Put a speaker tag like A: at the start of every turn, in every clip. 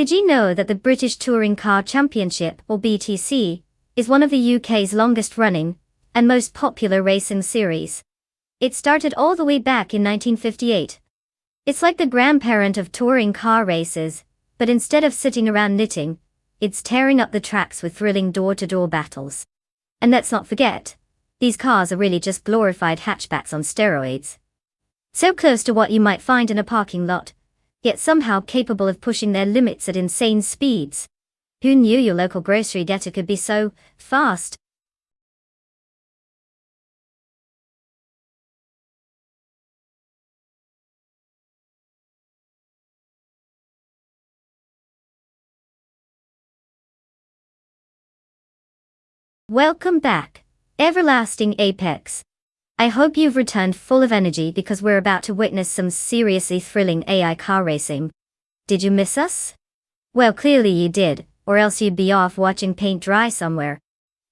A: Did you know that the British Touring Car Championship, or BTC, is one of the UK's longest-running and most popular racing series? It started all the way back in 1958. It's like the grandparent of touring car races, but instead of sitting around knitting, it's tearing up the tracks with thrilling door-to-door battles. And let's not forget, these cars are really just glorified hatchbacks on steroids. So close to what you might find in a parking lot, yet somehow capable of pushing their limits at insane speeds. Who knew your local grocery getter could be so fast? Welcome back, everlasting Apex. I hope you've returned full of energy because we're about to witness some seriously thrilling AI car racing. Did you miss us? Well, clearly you did, or else you'd be off watching paint dry somewhere.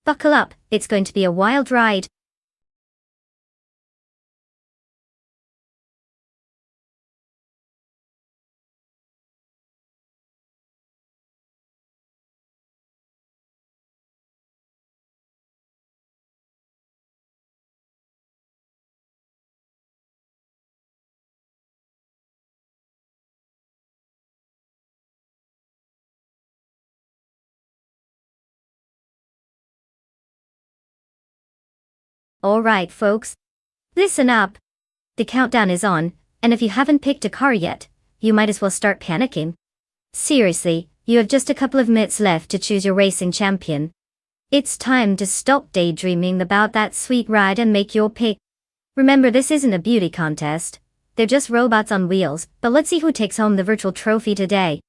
A: Buckle up, it's going to be a wild ride. Alright folks, listen up. The countdown is on, and if you haven't picked a car yet, you might as well start panicking. Seriously, you have just a couple of minutes left to choose your racing champion. It's time to stop daydreaming about that sweet ride and make your pick. Remember, this isn't a beauty contest. They're just robots on wheels, but let's see who takes home the virtual trophy today.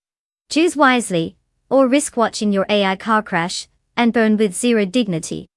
A: Choose wisely, or risk watching your AI car crash and burn with zero dignity.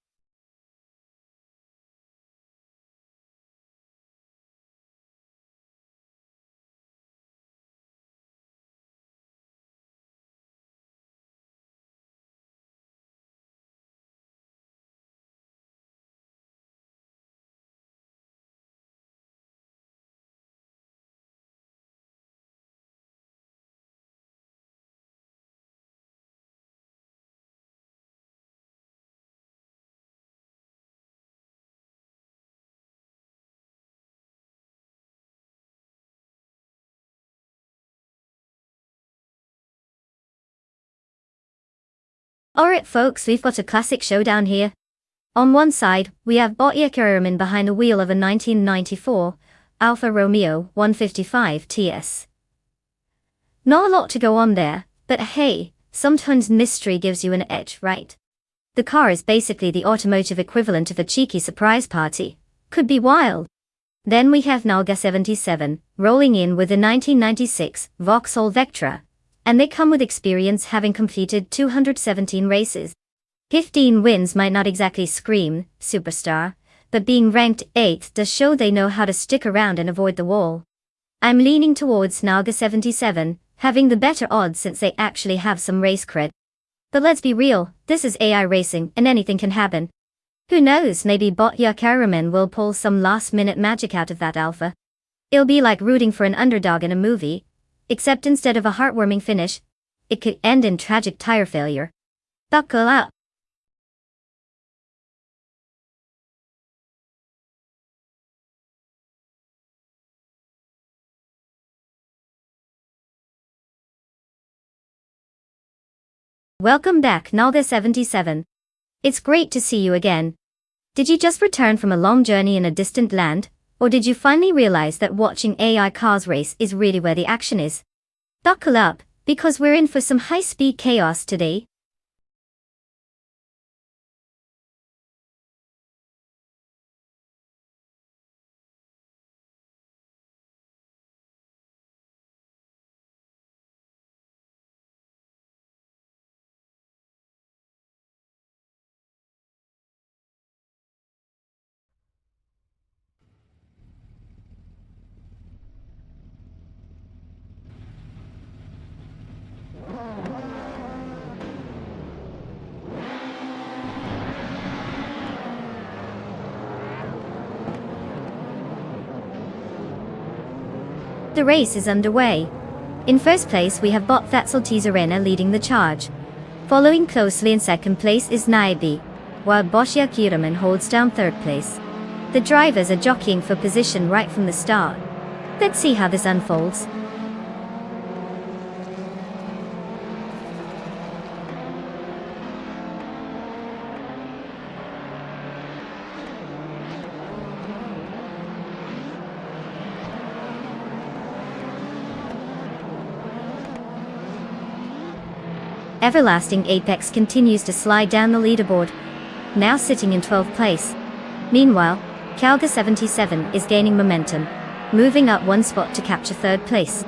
A: Alright folks, we've got a classic showdown here. On one side, we have Botja Kerman behind the wheel of a 1994 Alfa Romeo 155 TS. Not a lot to go on there, but hey, sometimes mystery gives you an edge, right? The car is basically the automotive equivalent of a cheeky surprise party. Could be wild. Then we have Nalga 77, rolling in with the 1996 Vauxhall Vectra, and they come with experience, having completed 217 races. 15 wins might not exactly scream superstar, but being ranked 8th does show they know how to stick around and avoid the wall. I'm leaning towards Nalga 77, having the better odds since they actually have some race cred. But let's be real, this is AI racing and anything can happen. Who knows, maybe Botja Kerman will pull some last-minute magic out of that Alpha. It'll be like rooting for an underdog in a movie, except instead of a heartwarming finish, it could end in tragic tire failure. Buckle up. Welcome back, Nalga 77. It's great to see you again. Did you just return from a long journey in a distant land, or did you finally realize that watching AI cars race is really where the action is? Buckle up, because we're in for some high-speed chaos today. The race is underway. In first place we have Bot Vatsaltizarena leading the charge. Following closely in second place is Naibi, while Boscia Kiraman holds down third place. The drivers are jockeying for position right from the start. Let's see how this unfolds. Everlasting Apex continues to slide down the leaderboard, now sitting in 12th place. Meanwhile, Calga 77 is gaining momentum, moving up one spot to capture third place.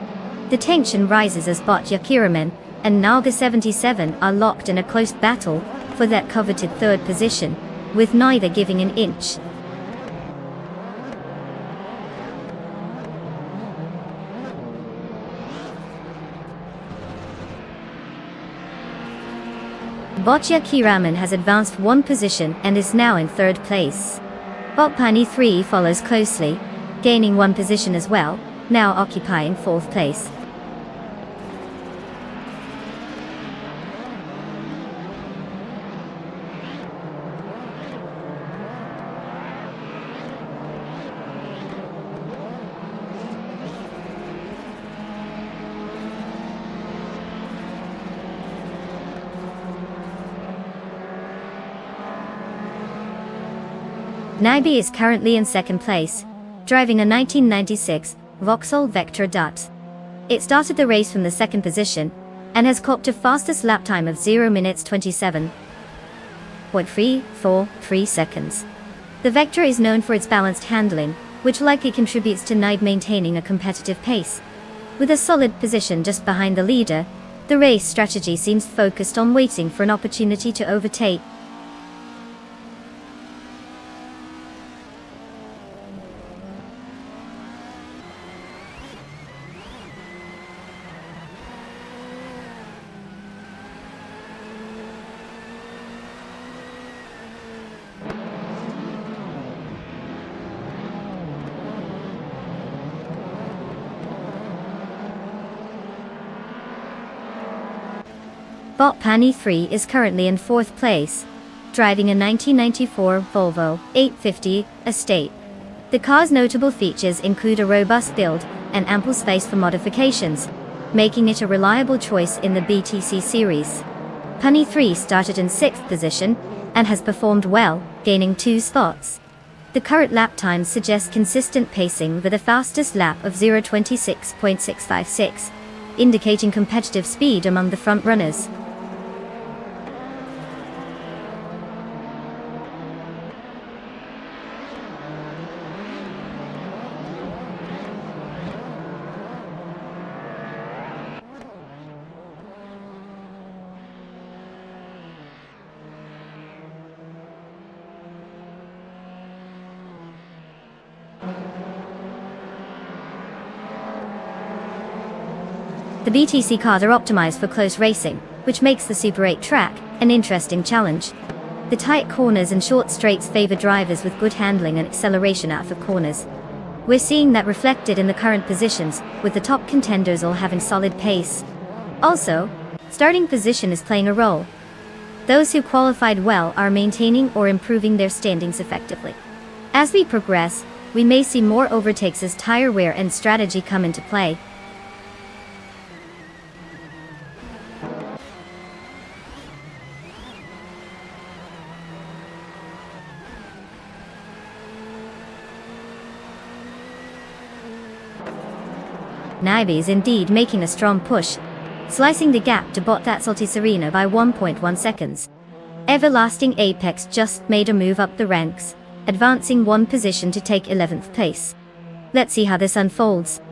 A: The tension rises as Botja Kiramen and Nalga 77 are locked in a close battle for that coveted third position, with neither giving an inch. Botja Kiraman has advanced one position and is now in third place. Botpani 3 follows closely, gaining one position as well, now occupying fourth place. Naibi is currently in second place, driving a 1996 Vauxhall Vectra Dot. It started the race from the second position, and has clocked a fastest lap time of 0 minutes 27.343 seconds. The Vectra is known for its balanced handling, which likely contributes to Naib maintaining a competitive pace. With a solid position just behind the leader, the race strategy seems focused on waiting for an opportunity to overtake. Botpani 3 is currently in fourth place, driving a 1994 Volvo 850 Estate. The car's notable features include a robust build and ample space for modifications, making it a reliable choice in the BTC series. Punny 3 started in sixth position and has performed well, gaining 2 spots. The current lap time suggests consistent pacing with a fastest lap of 0:26.656, indicating competitive speed among the front runners. The BTC cars are optimized for close racing, which makes the Super 8 track an interesting challenge. The tight corners and short straights favor drivers with good handling and acceleration out of corners. We're seeing that reflected in the current positions, with the top contenders all having solid pace. Also, starting position is playing a role. Those who qualified well are maintaining or improving their standings effectively. As we progress, we may see more overtakes as tire wear and strategy come into play. Naibi is indeed making a strong push, slicing the gap to Bottatsalti by 1.1 seconds. Everlasting Apex just made a move up the ranks, advancing one position to take 11th place. Let's see how this unfolds.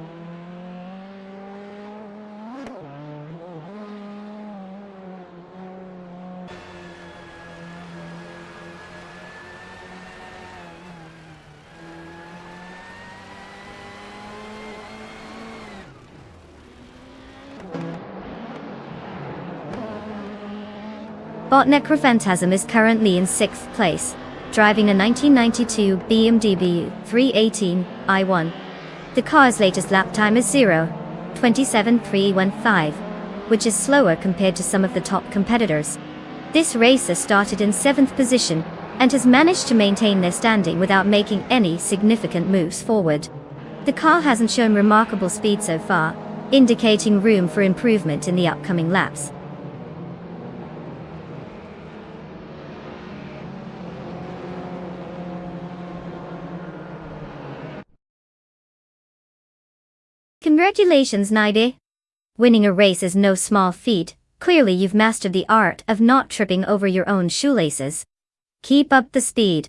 A: Bot Necrophantasm is currently in 6th place, driving a 1992 BMW 318 i1. The car's latest lap time is 27.315, which is slower compared to some of the top competitors. This racer started in 7th position and has managed to maintain their standing without making any significant moves forward. The car hasn't shown remarkable speed so far, indicating room for improvement in the upcoming laps. Congratulations, Naide! Winning a race is no small feat. Clearly you've mastered the art of not tripping over your own shoelaces. Keep up the speed.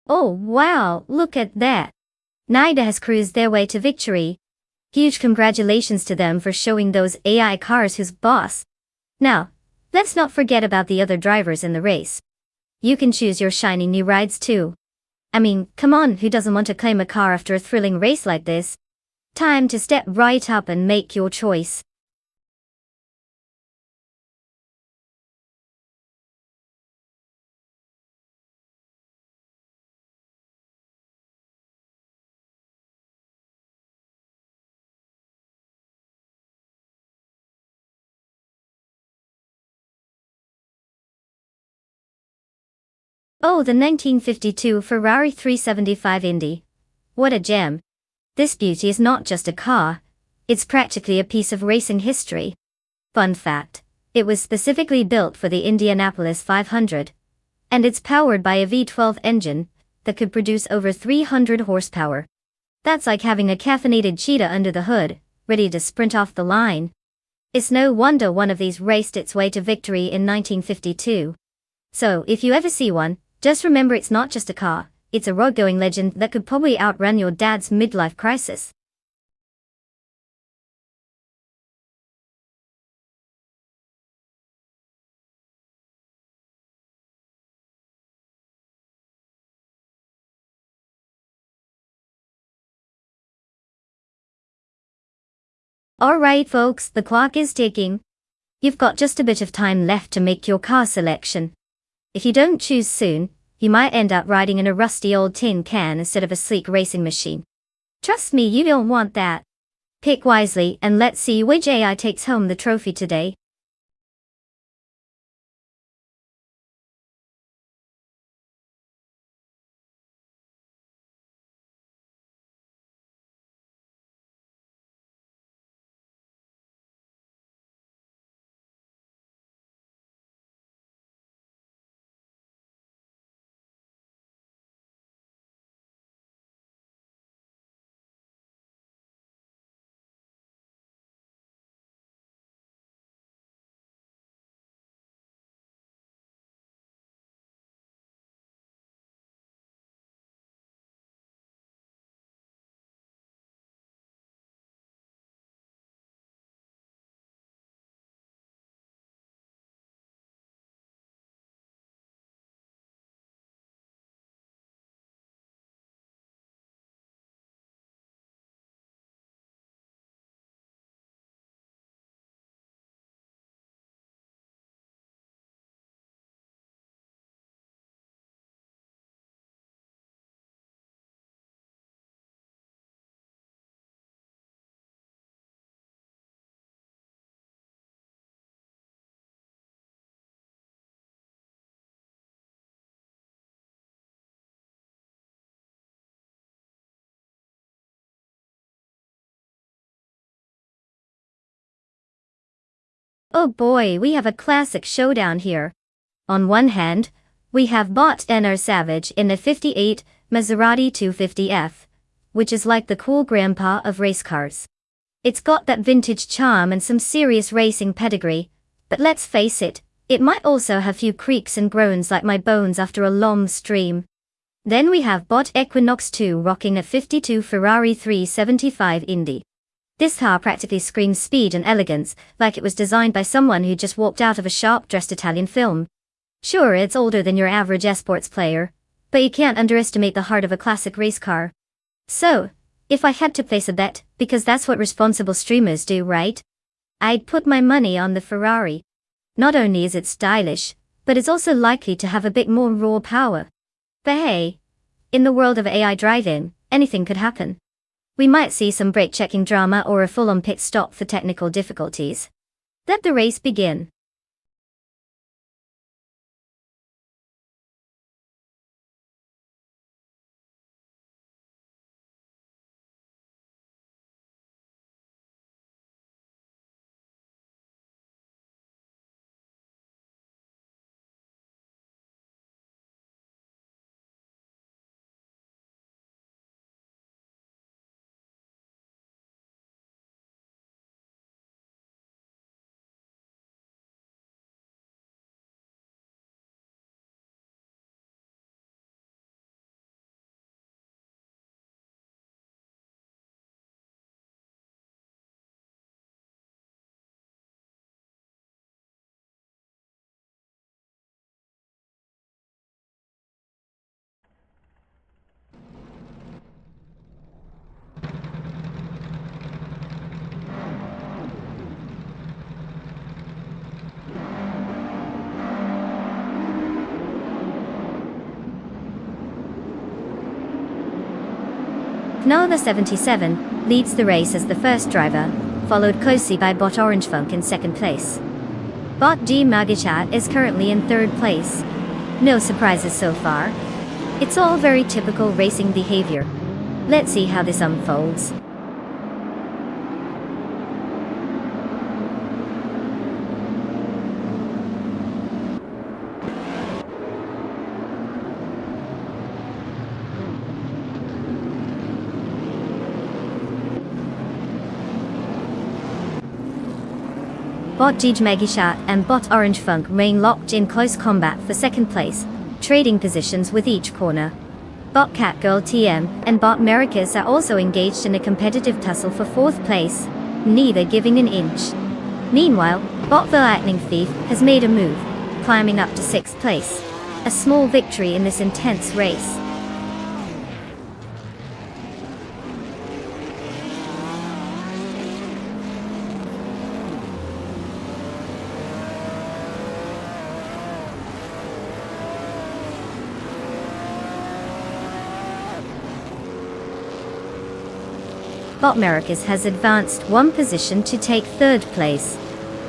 A: Oh wow, look at that! Naide has cruised their way to victory. Huge congratulations to them for showing those AI cars who's boss. Now, let's not forget about the other drivers in the race. You can choose your shiny new rides too. I mean, come on, who doesn't want to claim a car after a thrilling race like this? Time to step right up and make your choice. Oh, the 1952 Ferrari 375 Indy. What a gem. This beauty is not just a car, it's practically a piece of racing history. Fun fact, it was specifically built for the Indianapolis 500, and it's powered by a V12 engine that could produce over 300 horsepower. That's like having a caffeinated cheetah under the hood, ready to sprint off the line. It's no wonder one of these raced its way to victory in 1952. So, if you ever see one, just remember it's not just a car, it's a road-going legend that could probably outrun your dad's midlife crisis. Alright folks, the clock is ticking. You've got just a bit of time left to make your car selection. If you don't choose soon, you might end up riding in a rusty old tin can instead of a sleek racing machine. Trust me, you don't want that. Pick wisely and let's see which AI takes home the trophy today. Oh boy, we have a classic showdown here. On one hand, we have Bot NR Savage in a 58 Maserati 250F, which is like the cool grandpa of race cars. It's got that vintage charm and some serious racing pedigree, but let's face it, it might also have few creaks and groans like my bones after a long stream. Then we have Bot Equinox 2 rocking a 52 Ferrari 375 Indy. This car practically screams speed and elegance, like it was designed by someone who just walked out of a sharp-dressed Italian film. Sure, it's older than your average esports player, but you can't underestimate the heart of a classic race car. So, if I had to place a bet, because that's what responsible streamers do, right? I'd put my money on the Ferrari. Not only is it stylish, but it's also likely to have a bit more raw power. But hey, in the world of AI drive-in, anything could happen. We might see some brake-checking drama or a full-on pit stop for technical difficulties. Let the race begin. Noah 77 leads the race as the first driver, followed closely by Bot Orange Funk in second place. Bot G Magichat is currently in third place. No surprises so far. It's all very typical racing behavior. Let's see how this unfolds. Bot Gij Megishat and Bot Orange Funk remain locked in close combat for second place, trading positions with each corner. Bot Catgirl TM and Bot Mericus are also engaged in a competitive tussle for fourth place, neither giving an inch. Meanwhile, Bot the Lightning Thief has made a move, climbing up to sixth place. A small victory in this intense race. Bot Mericus has advanced one position to take third place.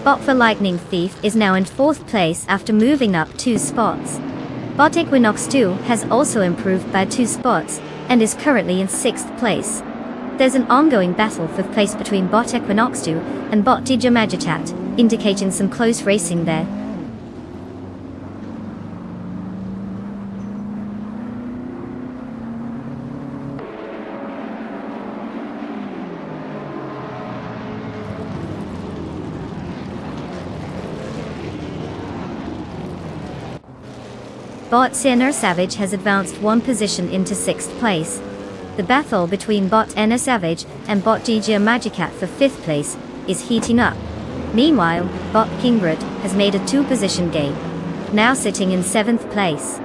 A: Bot the Lightning Thief is now in fourth place after moving up 2 spots. Bot Equinox 2 has also improved by 2 spots, and is currently in 6th place. There's an ongoing battle for place between Bot Equinox 2 and Bot DJ Magichat, indicating some close racing there. Bot Sinner Savage has advanced one position into 6th place. The battle between Bot Enna Savage and Bot DJ Magicat for 5th place is heating up. Meanwhile, Bot Kingbrid has made a 2-position gain, now sitting in 7th place.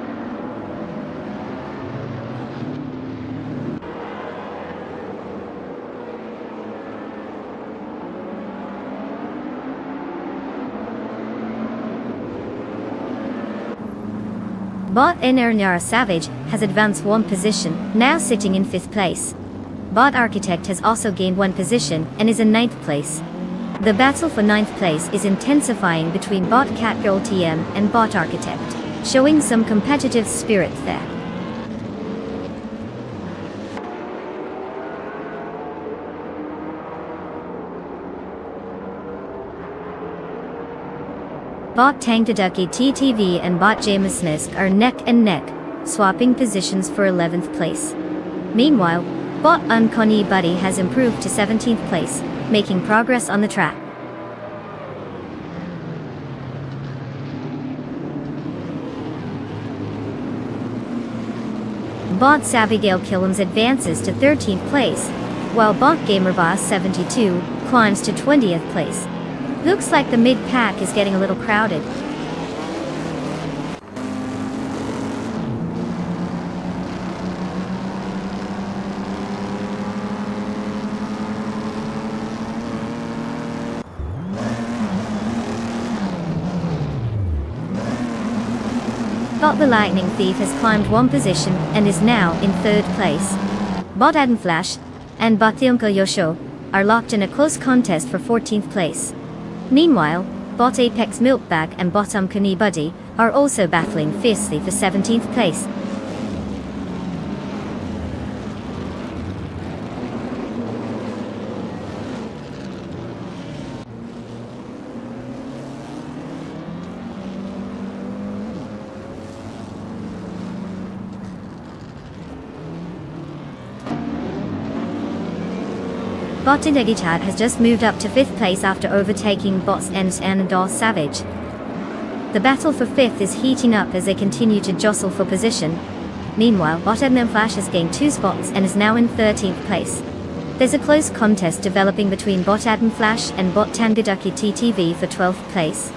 A: Bot Enernyara Savage has advanced one position, now sitting in 5th place. Bot Architect has also gained one position and is in 9th place. The battle for 9th place is intensifying between Bot Catgirl TM and Bot Architect, showing some competitive spirit there. Bot Tangtaduki TTV and Bot Jamesnisk are neck and neck, swapping positions for 11th place. Meanwhile, Bot Unconi Buddy has improved to 17th place, making progress on the track. Bot Sabigail Killams advances to 13th place, while Bot Gamerboss 72 climbs to 20th place. Looks like the mid-pack is getting a little crowded. But the Lightning Thief has climbed one position and is now in third place. Bot Adam Flash and Bot Uncle Yosho are locked in a close contest for 14th place. Meanwhile, Bot Apex Milkbag and Bot Kuni Buddy are also battling fiercely for 17th place. Bot Indegitat has just moved up to 5th place after overtaking Bots Ens and Dor Savage. The battle for 5th is heating up as they continue to jostle for position. Meanwhile, Bot Admin Flash has gained 2 spots and is now in 13th place. There's a close contest developing between Bot Adam Flash and Bot Tangaducky TTV for 12th place.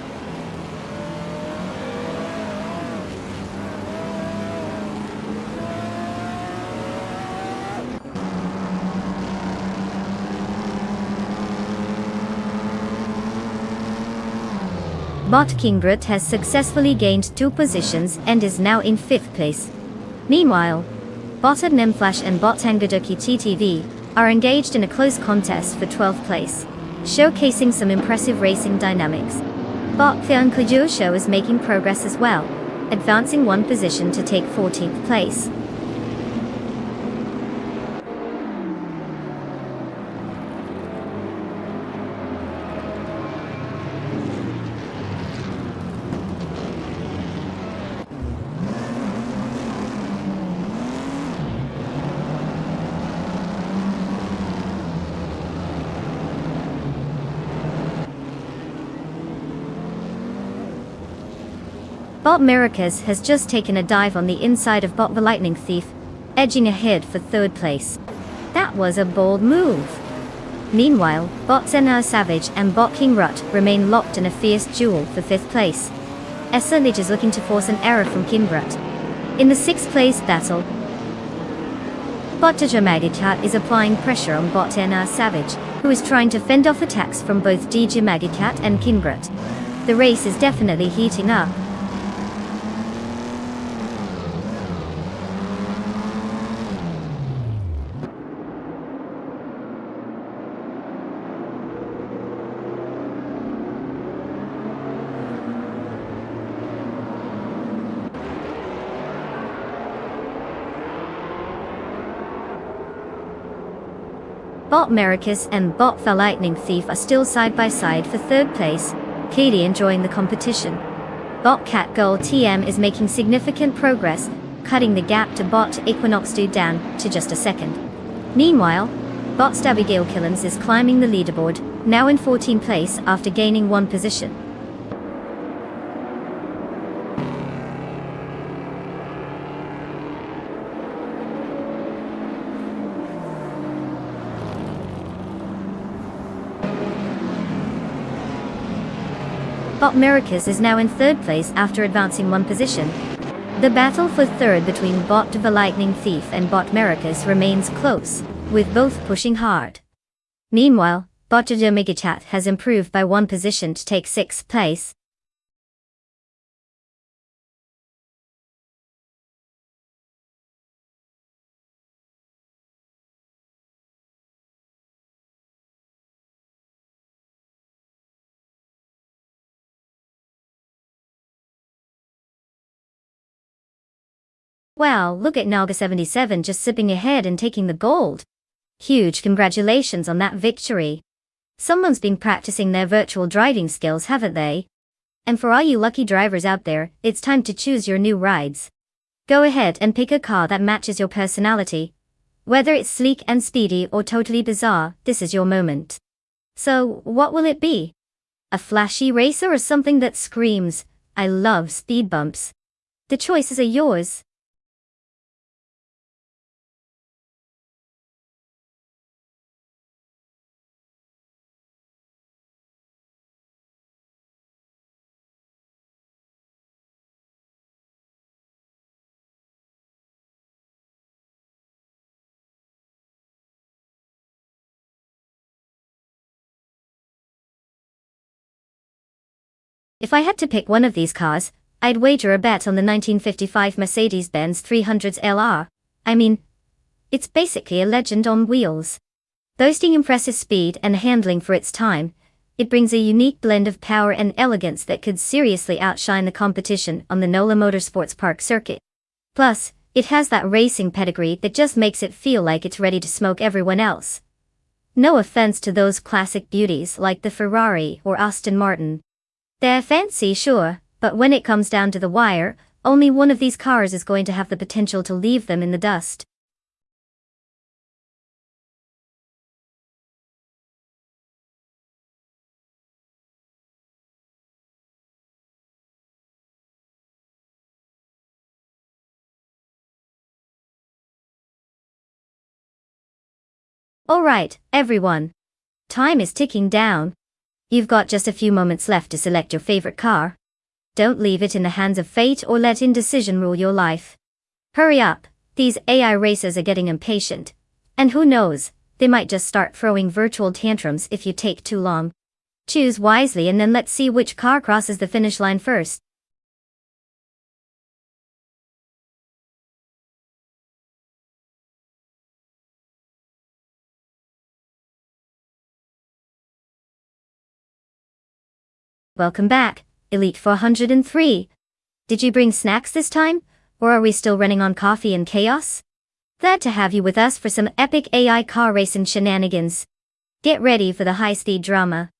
A: Bot Kingbrit has successfully gained 2 positions and is now in 5th place. Meanwhile, Bot Admin Flash and Bot Tangaducky TTV are engaged in a close contest for 12th place, showcasing some impressive racing dynamics. Bot Theunkajo Show is making progress as well, advancing 1 position to take 14th place. Bot Miracus has just taken a dive on the inside of Bot the Lightning Thief, edging ahead for 3rd place. That was a bold move. Meanwhile, Bot Zenar Savage and Bot King Rut remain locked in a fierce duel for 5th place. Essanage is looking to force an error from King Rut. In the 6th place battle, Bot Magicat is applying pressure on Bot Zenar Savage, who is trying to fend off attacks from both DJ Magicat and King Rut. The race is definitely heating up. Bot Maracus and Bot the Lightning Thief are still side by side for 3rd place, clearly enjoying the competition. Bot Catgirl TM is making significant progress, cutting the gap to Bot Equinox Dude down to just a second. Meanwhile, Bot Stabigale Killens is climbing the leaderboard, now in 14th place after gaining 1 position. Bot Miracus is now in 3rd place after advancing 1 position. The battle for 3rd between Bot the Lightning Thief and Bot Miracus remains close, with both pushing hard. Meanwhile, Bot Megachat has improved by 1 position to take 6th place. Wow, look at Naga77 just zipping ahead and taking the gold. Huge congratulations on that victory. Someone's been practicing their virtual driving skills, haven't they? And for all you lucky drivers out there, it's time to choose your new rides. Go ahead and pick a car that matches your personality. Whether it's sleek and speedy or totally bizarre, this is your moment. So, what will it be? A flashy racer or something that screams, "I love speed bumps"? The choices are yours. If I had to pick one of these cars, I'd wager a bet on the 1955 Mercedes-Benz 300s LR. I mean, it's basically a legend on wheels. Boasting impressive speed and handling for its time, it brings a unique blend of power and elegance that could seriously outshine the competition on the NOLA Motorsports Park circuit. Plus, it has that racing pedigree that just makes it feel like it's ready to smoke everyone else. No offense to those classic beauties like the Ferrari or Aston Martin. They're fancy, sure, but when it comes down to the wire, only one of these cars is going to have the potential to leave them in the dust. Alright, everyone. Time is ticking down. You've got just a few moments left to select your favorite car. Don't leave it in the hands of fate or let indecision rule your life. Hurry up, these AI racers are getting impatient. And who knows, they might just start throwing virtual tantrums if you take too long. Choose wisely and then let's see which car crosses the finish line first. Welcome back, Elite 403. Did you bring snacks this time? Or are we still running on coffee and chaos? Glad to have you with us for some epic AI car racing shenanigans. Get ready for the high-speed drama.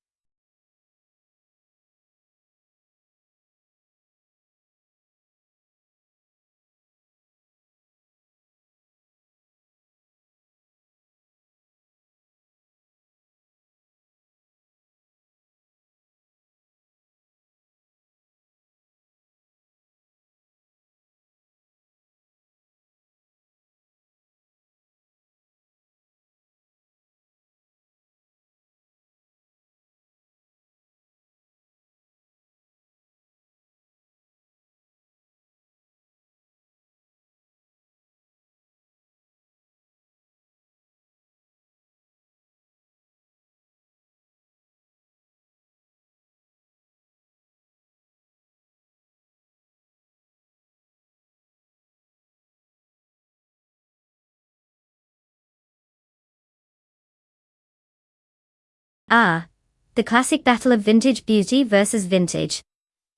A: Ah, the classic battle of vintage beauty versus vintage.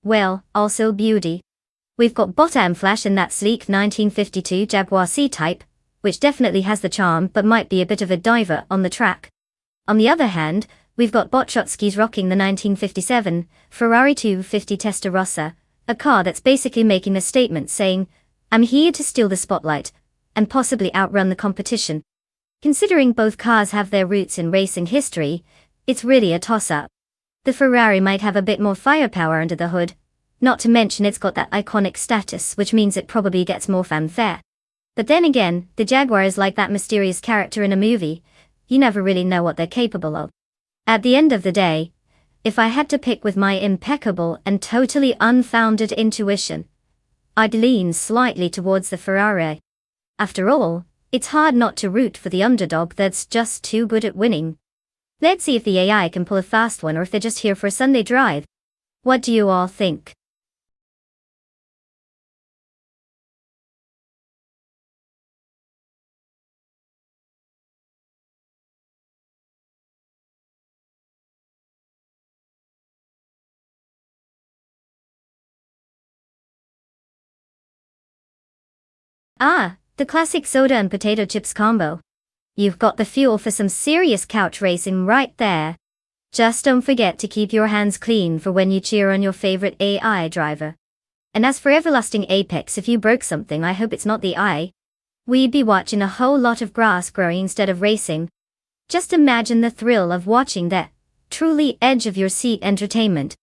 A: Well, also beauty. We've got bottom flash in that sleek 1952 Jaguar C-Type, which definitely has the charm but might be a bit of a diver on the track. On the other hand, we've got Botshotskis rocking the 1957 Ferrari 250 Testarossa, a car that's basically making a statement saying, I'm here to steal the spotlight, and possibly outrun the competition. Considering both cars have their roots in racing history, it's really a toss-up. The Ferrari might have a bit more firepower under the hood, not to mention it's got that iconic status which means it probably gets more fanfare. But then again, the Jaguar is like that mysterious character in a movie, you never really know what they're capable of. At the end of the day, if I had to pick with my impeccable and totally unfounded intuition, I'd lean slightly towards the Ferrari. After all, it's hard not to root for the underdog that's just too good at winning. Let's see if the AI can pull a fast one or if they're just here for a Sunday drive. What do you all think? Ah, the classic soda and potato chips combo. You've got the fuel for some serious couch racing right there. Just don't forget to keep your hands clean for when you cheer on your favorite AI driver. And as for everlasting apex, if you broke something, I hope it's not the eye. We'd be watching a whole lot of grass growing instead of racing. Just imagine the thrill of watching that truly edge of your seat entertainment.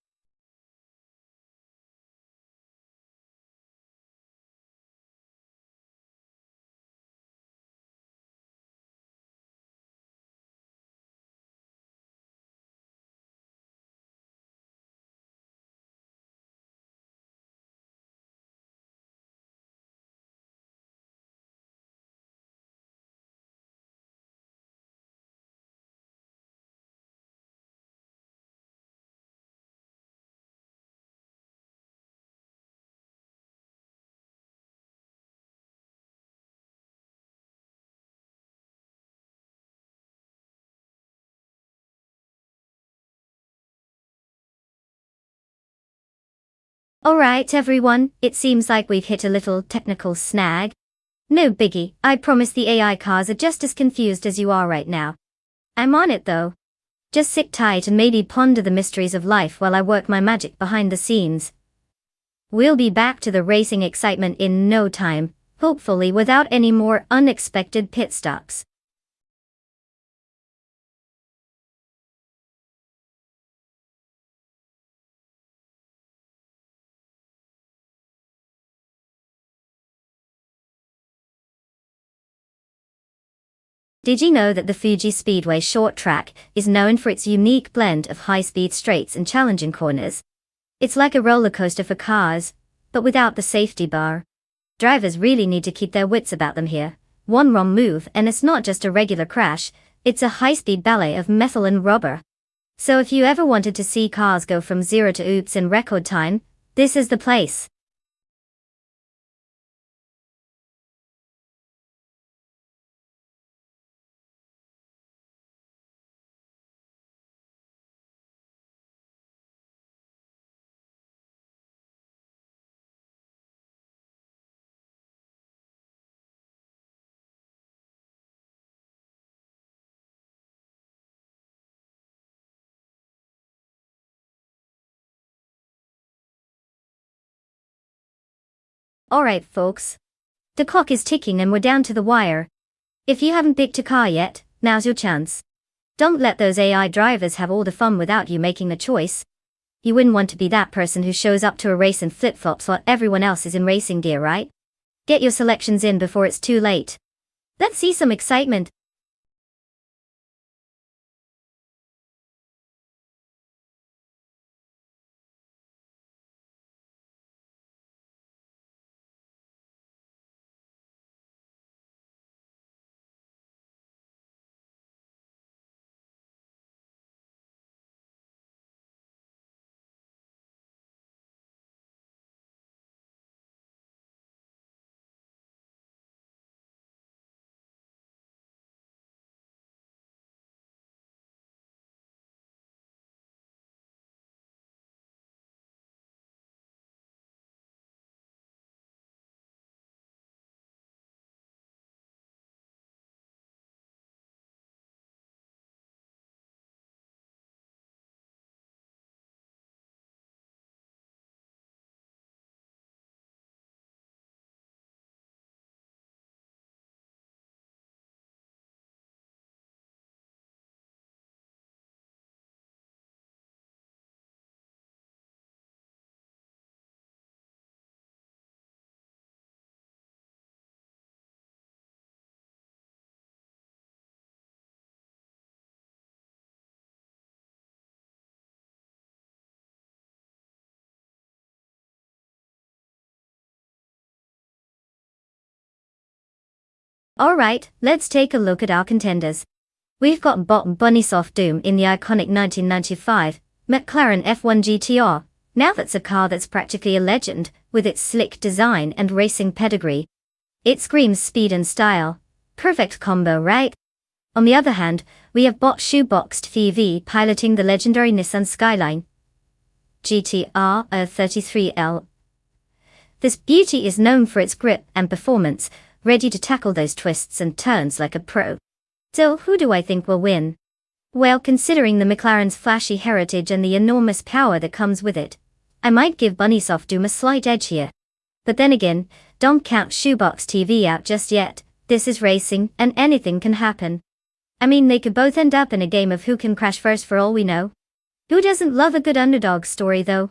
A: Alright everyone, it seems like we've hit a little technical snag. No biggie, I promise the AI cars are just as confused as you are right now. I'm on it though. Just sit tight and maybe ponder the mysteries of life while I work my magic behind the scenes. We'll be back to the racing excitement in no time, hopefully without any more unexpected pit stops. Did you know that the Fuji Speedway short track is known for its unique blend of high-speed straights and challenging corners? It's like a roller coaster for cars, but without the safety bar. Drivers really need to keep their wits about them here. One wrong move and it's not just a regular crash, it's a high-speed ballet of metal and rubber. So if you ever wanted to see cars go from zero to oops in record time, this is the place. Alright folks. The clock is ticking and we're down to the wire. If you haven't picked a car yet, now's your chance. Don't let those AI drivers have all the fun without you making the choice. You wouldn't want to be that person who shows up to a race in flip-flops while everyone else is in racing gear, right? Get your selections in before it's too late. Let's see some excitement. Alright, let's take a look at our contenders. We've got Bunnysoft Doom in the iconic 1995 McLaren F1 GTR. Now that's a car that's practically a legend, with its slick design and racing pedigree. It screams speed and style. Perfect combo, right? On the other hand, we have Shoeboxed TV piloting the legendary Nissan Skyline GTR 33L. This beauty is known for its grip and performance, ready to tackle those twists and turns like a pro. So who do I think will win? Well, considering the McLaren's flashy heritage and the enormous power that comes with it, I might give Bunnysoft Doom a slight edge here. But then again, don't count Shoebox TV out just yet. This is racing, and anything can happen. I mean, they could both end up in a game of who can crash first for all we know. Who doesn't love a good underdog story though?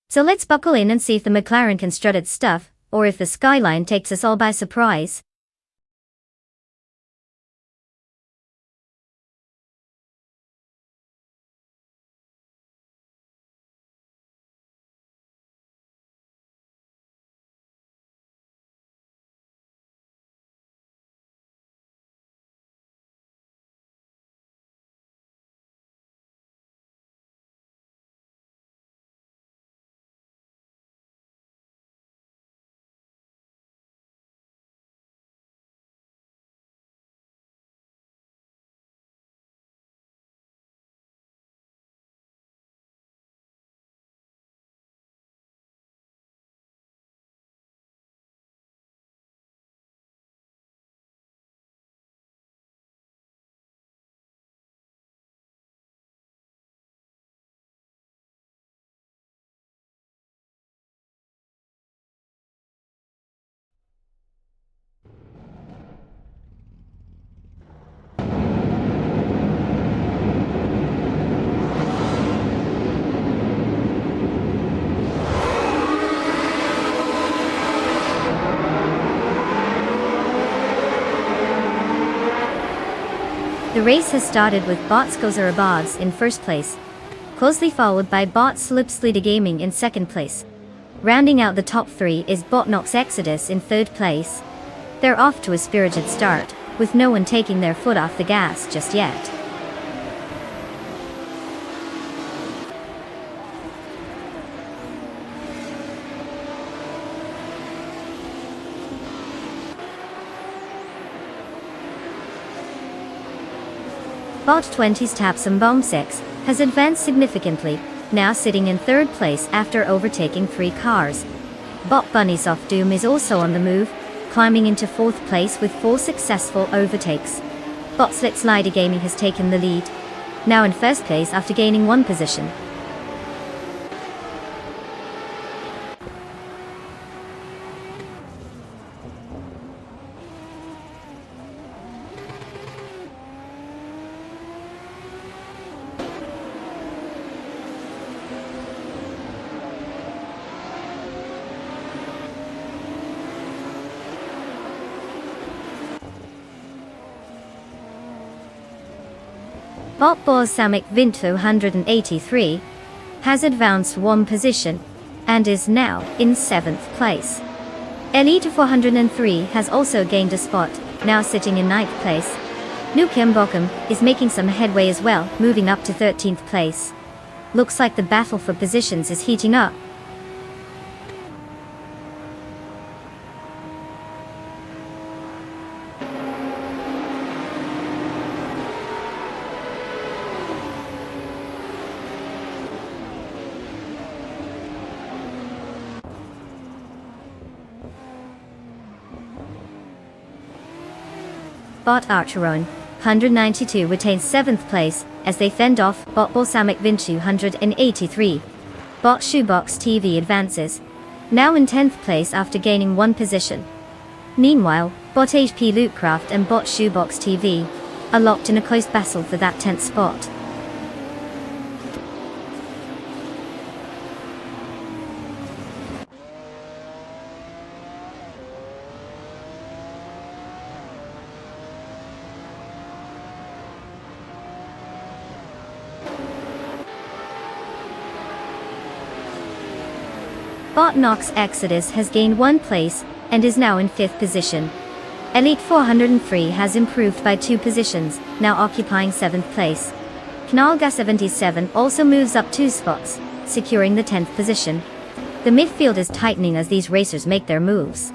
A: So let's buckle in and see if the McLaren can strut its stuff, or if the Skyline takes us all by surprise. The race has started with Bot Skozarabaz in first place, closely followed by Bot Slipslida Gaming in second place. Rounding out the top three is Bot Nox Exodus in third place. They're off to a spirited start, with no one taking their foot off the gas just yet. Bot 20's Tapsum Bomb 6 has advanced significantly, now sitting in third place after overtaking 3 cars. Bot Bunnysoft Doom is also on the move, climbing into fourth place with 4 successful overtakes. Bot Slipslida Gaming has taken the lead, now in first place after gaining 1 position. Bot Balsamic Vinto 183 has advanced 1 position and is now in 7th place. Elite 403 has also gained a spot, now sitting in 9th place. Nukem Bokum is making some headway as well, moving up to 13th place. Looks like the battle for positions is heating up. Bot Archeron 192 retains 7th place as they fend off Bot Balsamic Vinci 183. Bot Shoebox TV advances, now in 10th place after gaining 1 position. Meanwhile, Bot HP Lootcraft and Bot Shoebox TV are locked in a close battle for that 10th spot. Bot Nox Exodus has gained 1 place and is now in 5th position. Elite 403 has improved by 2 positions, now occupying 7th place. Knalga 77 also moves up 2 spots, securing the 10th position. The midfield is tightening as these racers make their moves.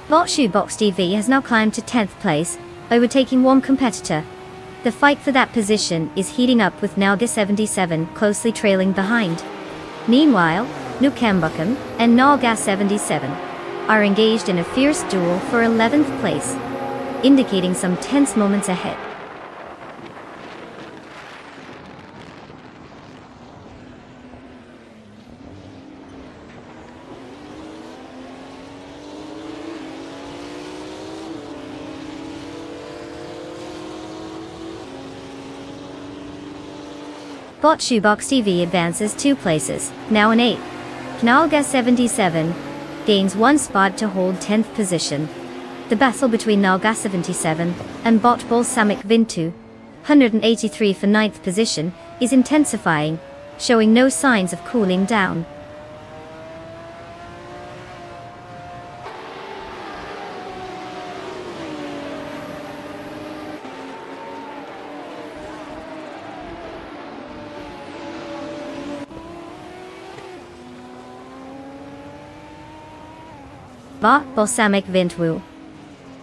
A: Bot Shoebox TV has now climbed to 10th place, overtaking 1 competitor. The fight for that position is heating up with Nalga 77 closely trailing behind. Meanwhile, Nukembukum and Nalga 77 are engaged in a fierce duel for 11th place, indicating some tense moments ahead. Bot Shoebox TV advances 2 places, now in 8th. Knalga 77 gains 1 spot to hold 10th position. The battle between Nalga 77 and Bot Balsamic Vintu 183 for 9th position is intensifying, showing no signs of cooling down. Bot Balsamic Vintu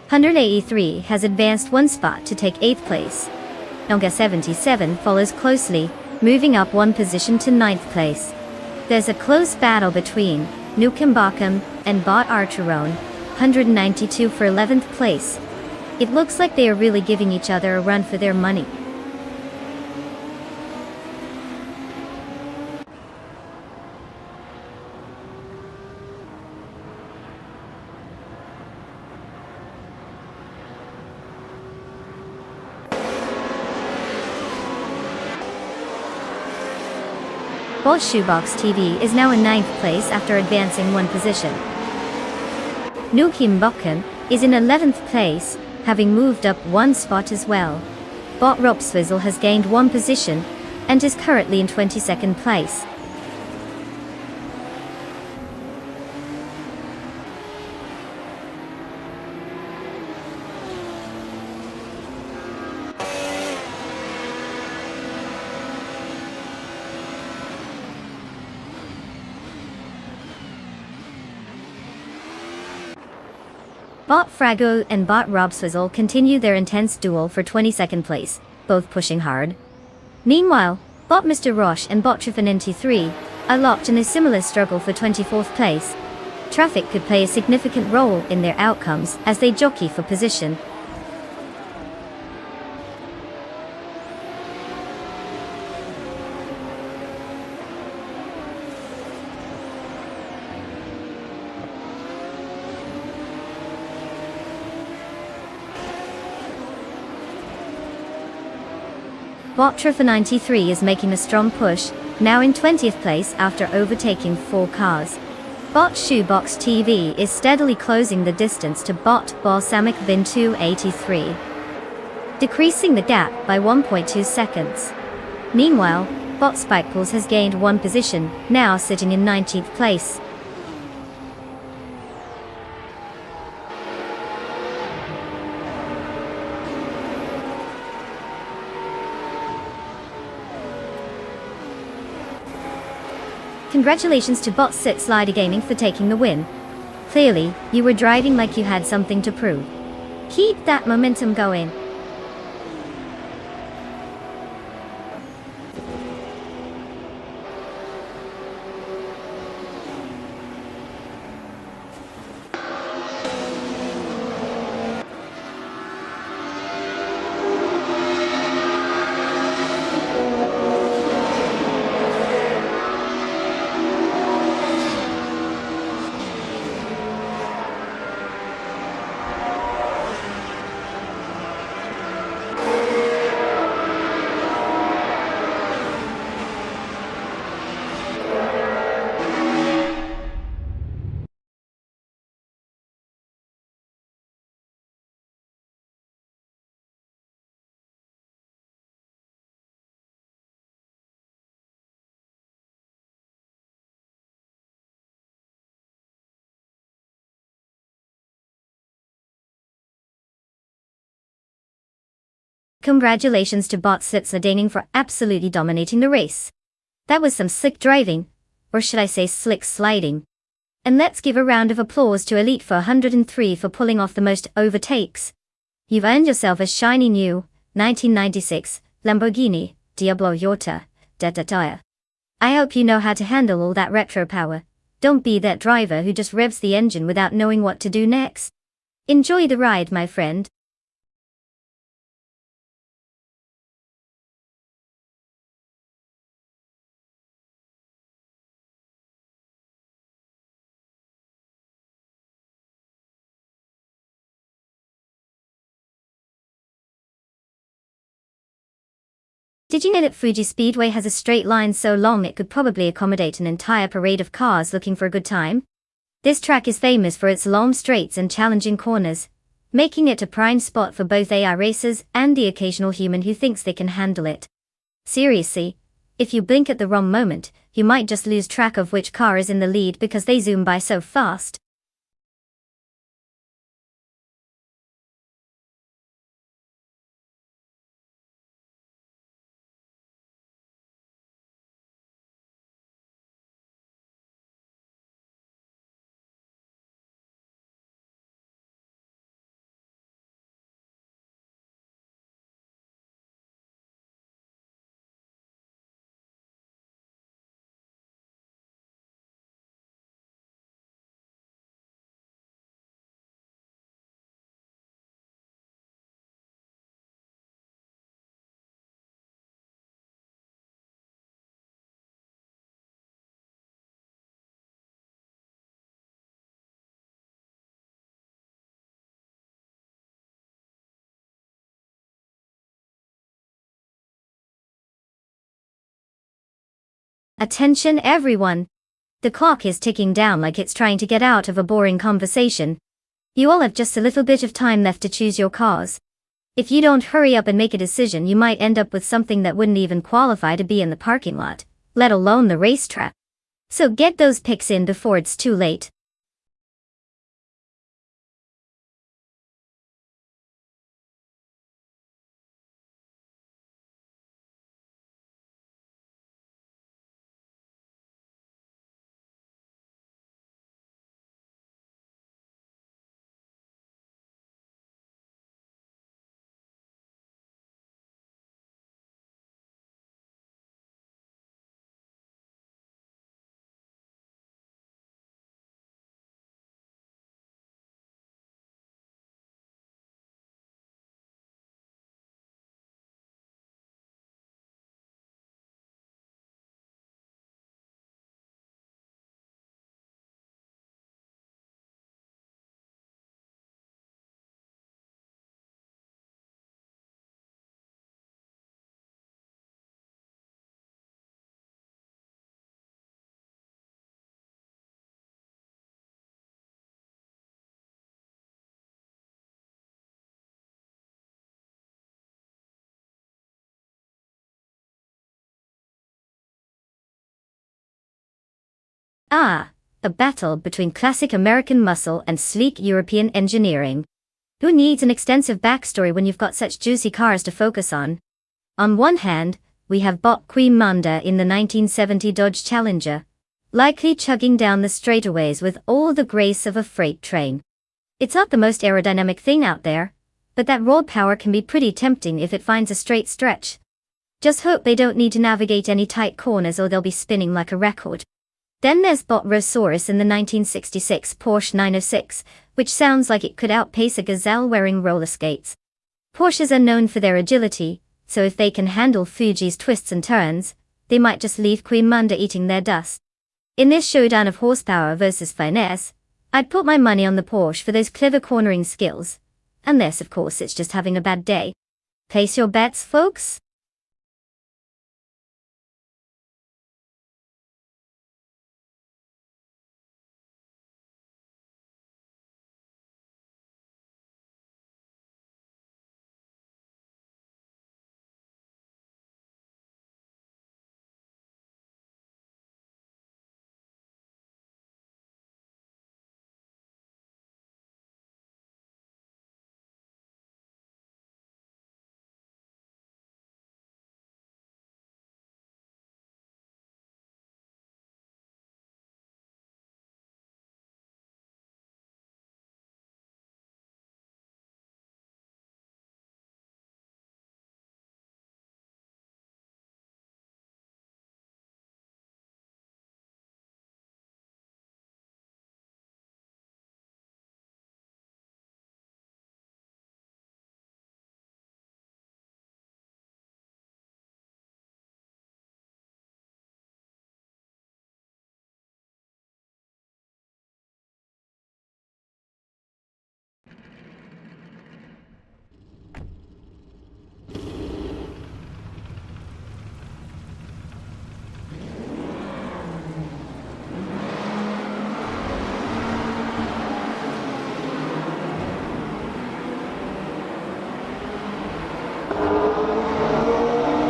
A: 183 has advanced 1 spot to take 8th place. Nalga 77 follows closely, moving up 1 position to 9th place. There's a close battle between Nukembukum and Bot Archeron 192 for 11th place. It looks like they are really giving each other a run for their money. Bot Shoebox TV is now in 9th place after advancing 1 position. Nukim Bokken is in 11th place, having moved up 1 spot as well. Bot Ropswizzle has gained 1 position and is currently in 22nd place. Bot Frago and Bot Robswizzle continue their intense duel for 22nd place, both pushing hard. Meanwhile, Bot Mr. Roche and Bot Triffin93 are locked in a similar struggle for 24th place. Traffic could play a significant role in their outcomes as they jockey for position. Bot Triffin93 is making a strong push, now in 20th place after overtaking 4 cars. Bot Shoebox TV is steadily closing the distance to Bot Balsamic Bin 283, decreasing the gap by 1.2 seconds. Meanwhile, Bot Spikepools has gained 1 position, now sitting in 19th place. Congratulations to Bot Sit Slider Gaming for taking the win. Clearly, you were driving like you had something to prove. Keep that momentum going. Congratulations to Bot Sitzadaning for absolutely dominating the race. That was some slick driving, or should I say slick sliding. And let's give a round of applause to Elite for 103 for pulling off the most overtakes. You've earned yourself a shiny new 1996 Lamborghini Diablo Yorta Detataya. I hope you know how to handle all that retro power. Don't be that driver who just revs the engine without knowing what to do next. Enjoy the ride, my friend. Did you know that Fuji Speedway has a straight line so long it could probably accommodate an entire parade of cars looking for a good time? This track is famous for its long straights and challenging corners, making it a prime spot for both AR racers and the occasional human who thinks they can handle it. Seriously, if you blink at the wrong moment, you might just lose track of which car is in the lead because they zoom by so fast. Attention everyone! The clock is ticking down like it's trying to get out of a boring conversation. You all have just a little bit of time left to choose your cars. If you don't hurry up and make a decision, you might end up with something that wouldn't even qualify to be in the parking lot, let alone the racetrack. So get those picks in before it's too late. Ah, a battle between classic American muscle and sleek European engineering. Who needs an extensive backstory when you've got such juicy cars to focus on? On one hand, we have Bot Queen Manda in the 1970 Dodge Challenger, likely chugging down the straightaways with all the grace of a freight train. It's not the most aerodynamic thing out there, but that raw power can be pretty tempting if it finds a straight stretch. Just hope they don't need to navigate any tight corners or they'll be spinning like a record. Then there's Bot Rosaurus in the 1966 Porsche 906, which sounds like it could outpace a gazelle wearing roller skates. Porsches are known for their agility, so if they can handle Fuji's twists and turns, they might just leave Queen Manda eating their dust. In this showdown of horsepower versus finesse, I'd put my money on the Porsche for those clever cornering skills. Unless, of course, it's just having a bad day. Place your bets, folks?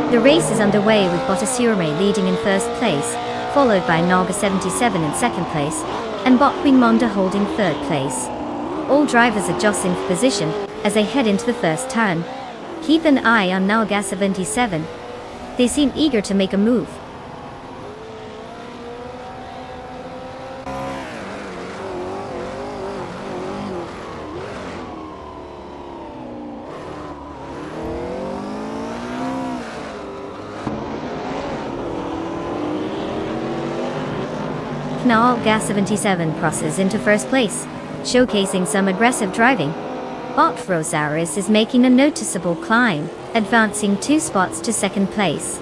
A: The race is underway with Bottasurme leading in first place, followed by Naga 77 in second place, and Bot Queen Manda holding third place. All drivers are jostling for position as they head into the first turn. Keep an eye on Naga 77. They seem eager to make a move. Now Gas 77 crosses into first place, showcasing some aggressive driving. Bot Rosaurus is making a noticeable climb, advancing 2 spots to second place.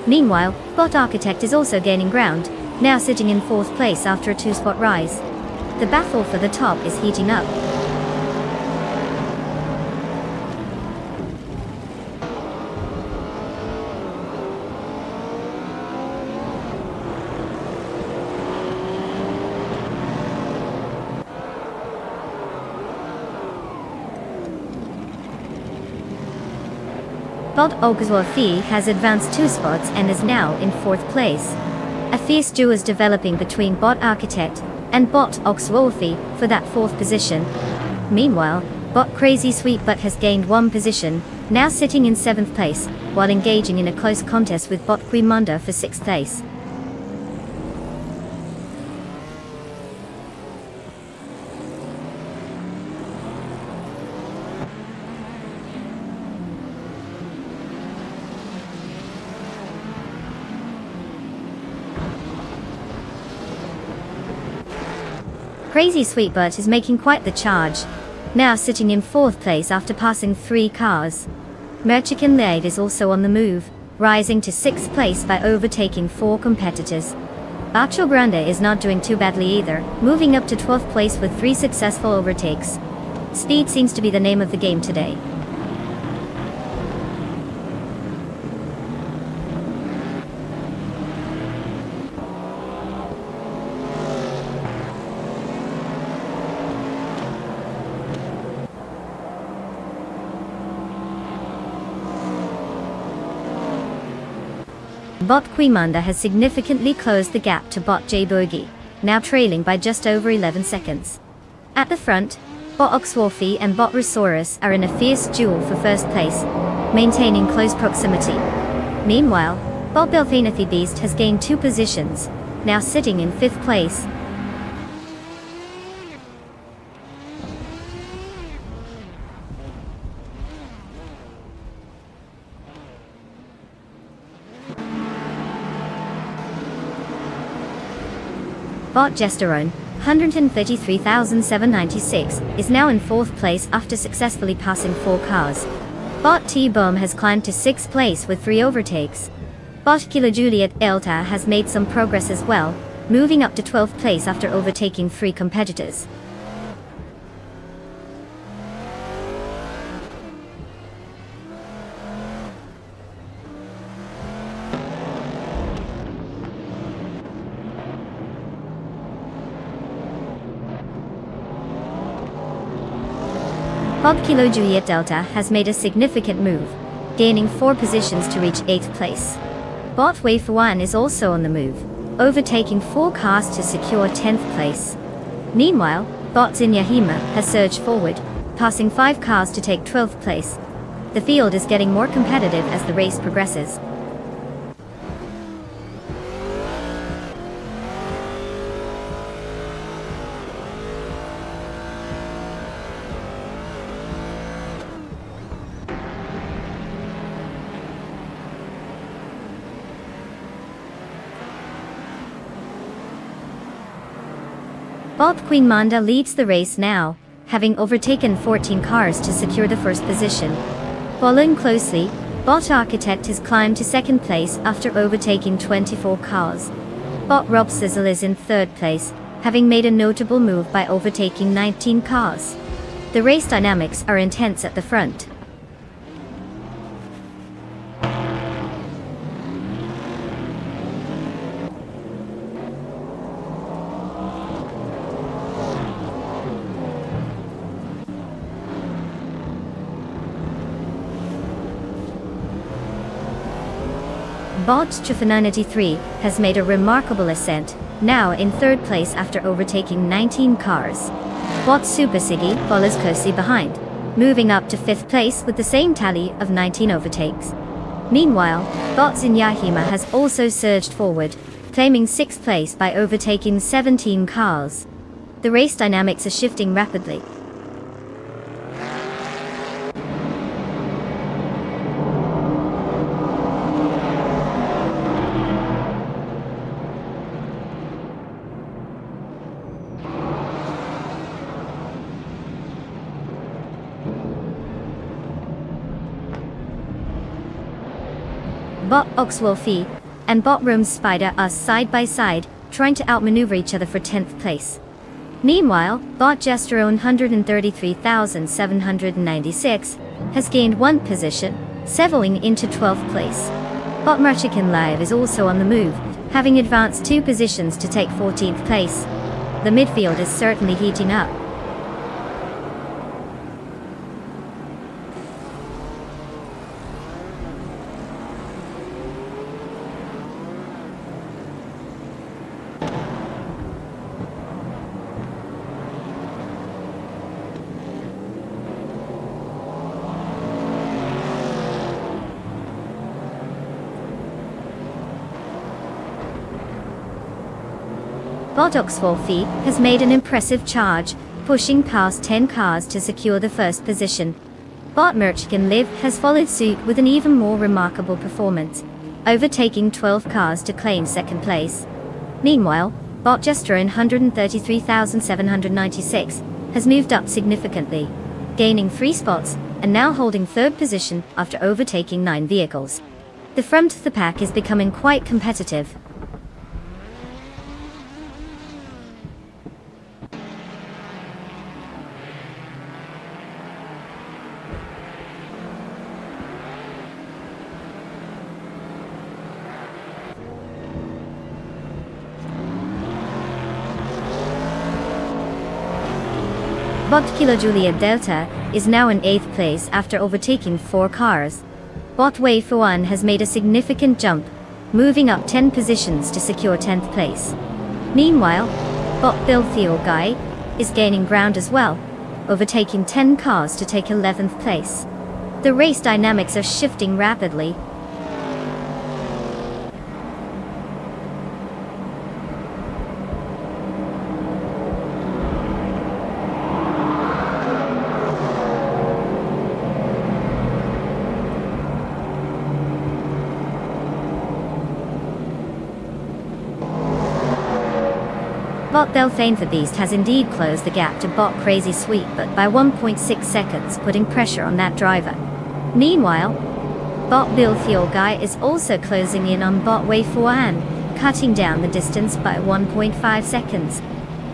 A: Meanwhile, Bot Architect is also gaining ground, now sitting in 4th place after a 2-spot rise. The battle for the top is heating up. Bot Oxworthy has advanced 2 spots and is now in 4th place. A fierce duel is developing between Bot Architect and Bot Oxworthy for that 4th position. Meanwhile, Bot Crazy Sweet Butt has gained 1 position, now sitting in 7th place, while engaging in a close contest with Bot Quimanda for 6th place. Crazy Sweetbutt is making quite the charge, now sitting in 4th place after passing 3 cars. Merchican Laid is also on the move, rising to 6th place by overtaking 4 competitors. Archo Grande is not doing too badly either, moving up to 12th place with 3 successful overtakes. Speed seems to be the name of the game today. Bot Quimanda has significantly closed the gap to Bot J Bogey, now trailing by just over 11 seconds. At the front, Bot Oxworthy and Bot Resaurus are in a fierce duel for 1st place, maintaining close proximity. Meanwhile, Bot Belthanathi Beast has gained 2 positions, now sitting in 5th place. Bot Gesterone, 133,796, is now in 4th place after successfully passing 4 cars. Bot T-Bomb has climbed to 6th place with 3 overtakes. Bot Kilo Juliet Elta has made some progress as well, moving up to 12th place after overtaking 3 competitors. Bot Kilo Juliet Delta has made a significant move, gaining 4 positions to reach 8th place. Bot Wave 1 is also on the move, overtaking 4 cars to secure 10th place. Meanwhile, Bot Zinyahima has surged forward, passing 5 cars to take 12th place. The field is getting more competitive as the race progresses. Bot Quimanda leads the race now, having overtaken 14 cars to secure the 1st position. Following closely, Bot Architect has climbed to 2nd place after overtaking 24 cars. Bot Rob Sizzle is in 3rd place, having made a notable move by overtaking 19 cars. The race dynamics are intense at the front. Bot Chufananity3 has made a remarkable ascent, now in 3rd place after overtaking 19 cars. Bot Super Siggy follows closely behind, moving up to 5th place with the same tally of 19 overtakes. Meanwhile, Bot Zinyahima has also surged forward, claiming 6th place by overtaking 17 cars. The race dynamics are shifting rapidly. Bot Oxwolfie and Bot Rome's Spider are side by side, trying to outmaneuver each other for 10th place. Meanwhile, Bot Gesterone 133,796 has gained 1 position, settling into 12th place. Bot Merchican Live is also on the move, having advanced 2 positions to take 14th place. The midfield is certainly heating up. Bot Oxwolfie has made an impressive charge, pushing past 10 cars to secure the first position. Bot Merchkin Live has followed suit with an even more remarkable performance, overtaking 12 cars to claim second place. Meanwhile, Bot Jester in 133,796 has moved up significantly, gaining 3 spots and now holding third position after overtaking 9 vehicles. The front of the pack is becoming quite competitive. Bot Kilo Juliet Delta is now in 8th place after overtaking 4 cars. Bot Wei Fuan has made a significant jump, moving up 10 positions to secure 10th place. Meanwhile, Bot Bill Theo Guy is gaining ground as well, overtaking 10 cars to take 11th place. The race dynamics are shifting rapidly. Bot Belfane for Beast has indeed closed the gap to Bot Crazy Sweet, but by 1.6 seconds, putting pressure on that driver. Meanwhile, Bot Bill Theo Guy is also closing in on Bot Wei Fuan, cutting down the distance by 1.5 seconds.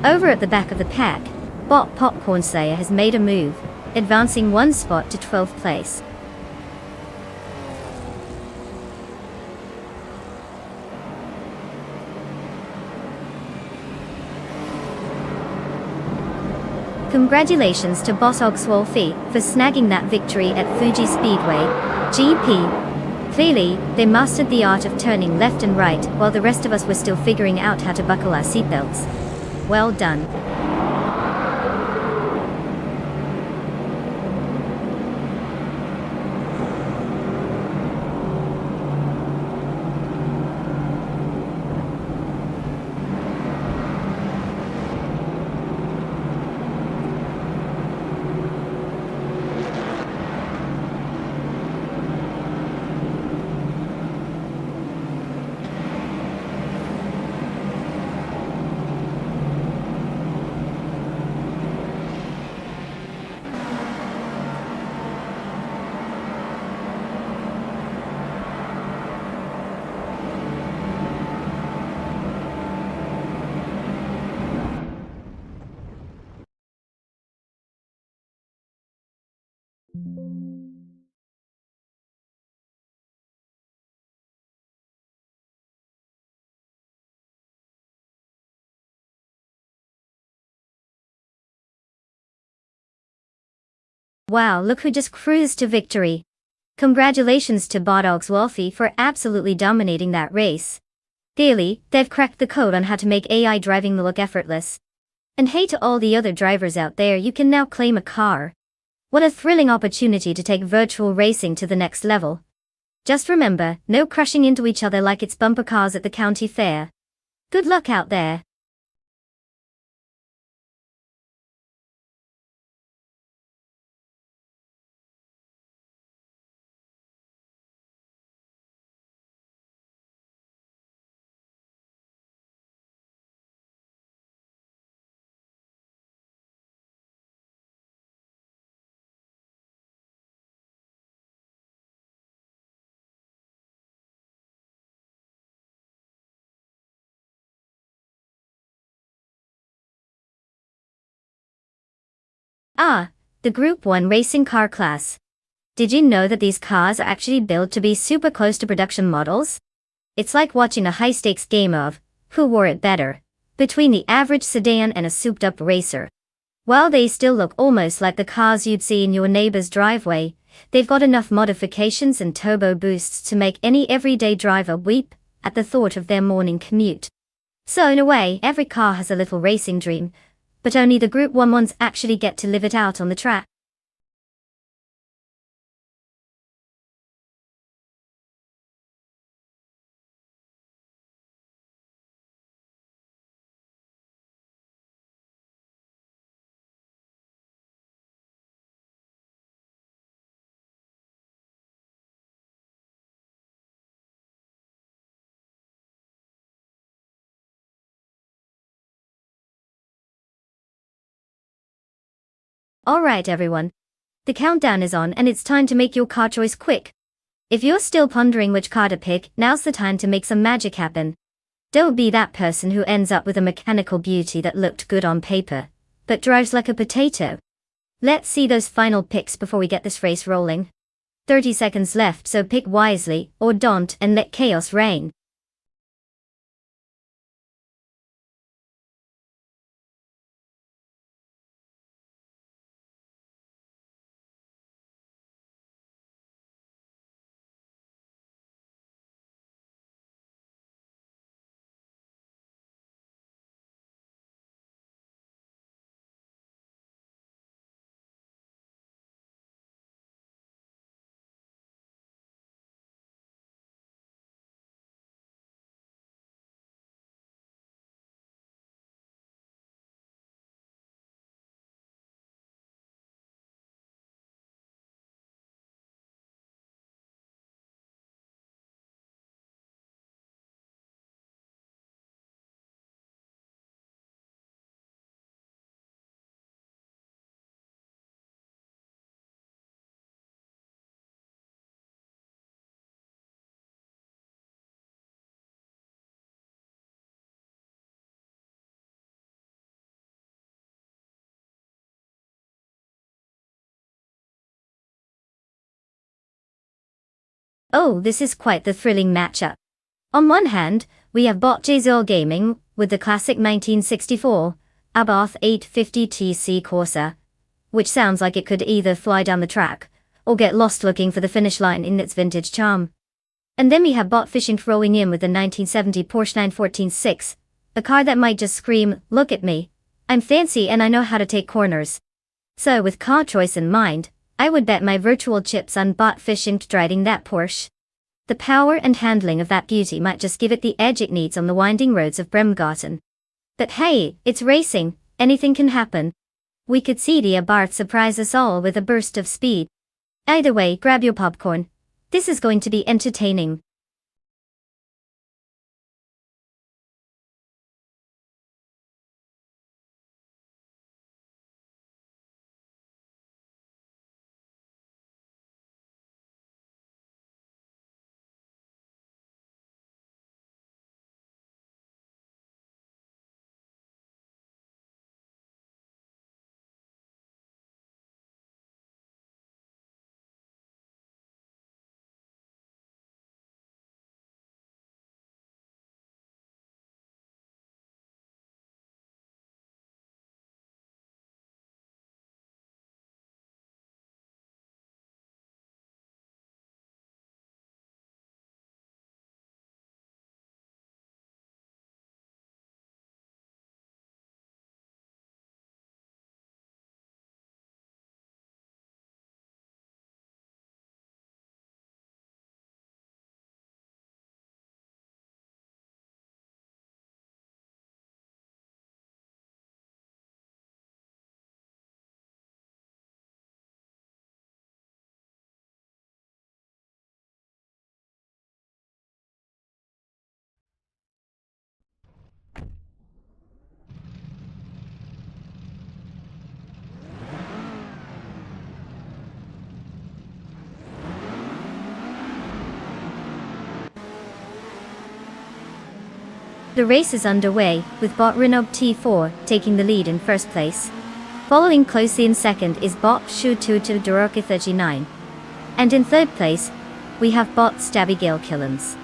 A: Over at the back of the pack, Bot Popcorn Slayer has made a move, advancing 1 spot to 12th place. Congratulations to Bot Oxwolfie for snagging that victory at Fuji Speedway GP. Clearly, they mastered the art of turning left and right while the rest of us were still figuring out how to buckle our seatbelts. Well done. Wow, look who just cruised to victory. Congratulations to Bot Oxwolfie for absolutely dominating that race. Clearly, they've cracked the code on how to make AI driving look effortless. And hey to all the other drivers out there, you can now claim a car. What a thrilling opportunity to take virtual racing to the next level. Just remember, no crushing into each other like it's bumper cars at the county fair. Good luck out there. Ah, the Group 1 racing car class. Did you know that these cars are actually built to be super close to production models? It's like watching a high-stakes game of who wore it better between the average sedan and a souped-up racer. While they still look almost like the cars you'd see in your neighbor's driveway, they've got enough modifications and turbo boosts to make any everyday driver weep at the thought of their morning commute. So in a way, every car has a little racing dream, but only the Group 1 ones actually get to live it out on the track. Alright everyone. The countdown is on and it's time to make your car choice quick. If you're still pondering which car to pick, now's the time to make some magic happen. Don't be that person who ends up with a mechanical beauty that looked good on paper, but drives like a potato. Let's see those final picks before we get this race rolling. 30 seconds left, so pick wisely, or don't, and let chaos reign. Oh, this is quite the thrilling matchup. On one hand, we have Bot Jzol Gaming, with the classic 1964 Abarth 850 TC Corsa, which sounds like it could either fly down the track, or get lost looking for the finish line in its vintage charm. And then we have Bot Fishing rolling in with the 1970 Porsche 914-6, a car that might just scream, "Look at me. I'm fancy and I know how to take corners." So with car choice in mind, I would bet my virtual chips on Bot Fishing driving that Porsche. The power and handling of that beauty might just give it the edge it needs on the winding roads of Bremgarten. But hey, it's racing, anything can happen. We could see the Abarth surprise us all with a burst of speed. Either way, grab your popcorn. This is going to be entertaining. The race is underway, with Bot Renault T4 taking the lead in first place. Following closely in second is Bot Shututu Doroka 39. And in third place, we have Bot Stabby Gale Killens.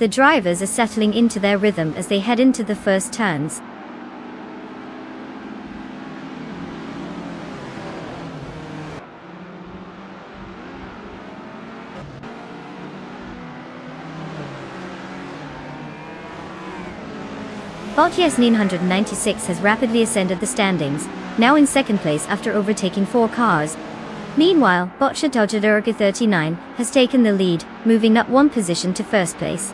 A: The drivers are settling into their rhythm as they head into the first turns. Bot Yes 996 has rapidly ascended the standings, now in second place after overtaking 4 cars. Meanwhile, Bot Shututu 39 has taken the lead, moving up 1 position to first place.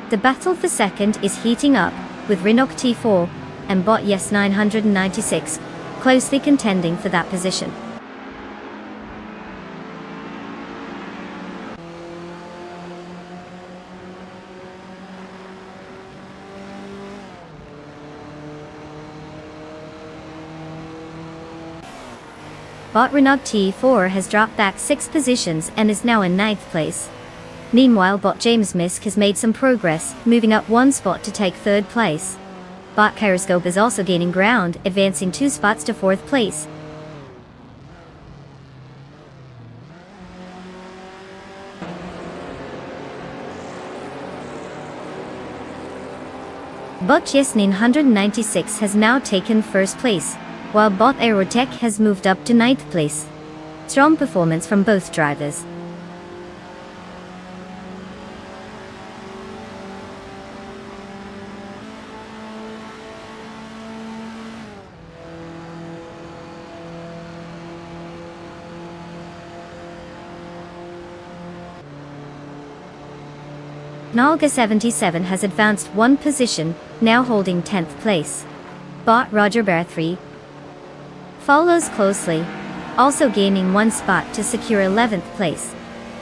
A: The battle for second is heating up, with Renault T4 and Bot Yes 996 closely contending for that position. Bot Renault T4 has dropped back 6 positions and is now in 9th place. Meanwhile, Bot James Misk has made some progress, moving up 1 spot to take 3rd place. Bot Kyroscope is also gaining ground, advancing 2 spots to 4th place. Bot Yasnin 196 has now taken 1st place, while Bot Aerotech has moved up to 9th place. Strong performance from both drivers. Nalga 77 has advanced 1 position, now holding 10th place. Bot Roger Bear 3 follows closely, also gaining 1 spot to secure 11th place.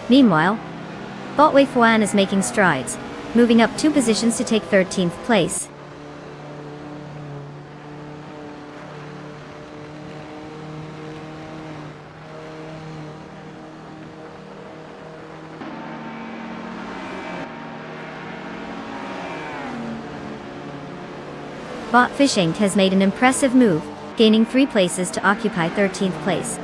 A: Meanwhile, Bot Wei Fuan is making strides, moving up 2 positions to take 13th place. Bot Fish Inc. has made an impressive move, gaining 3 places to occupy 13th place.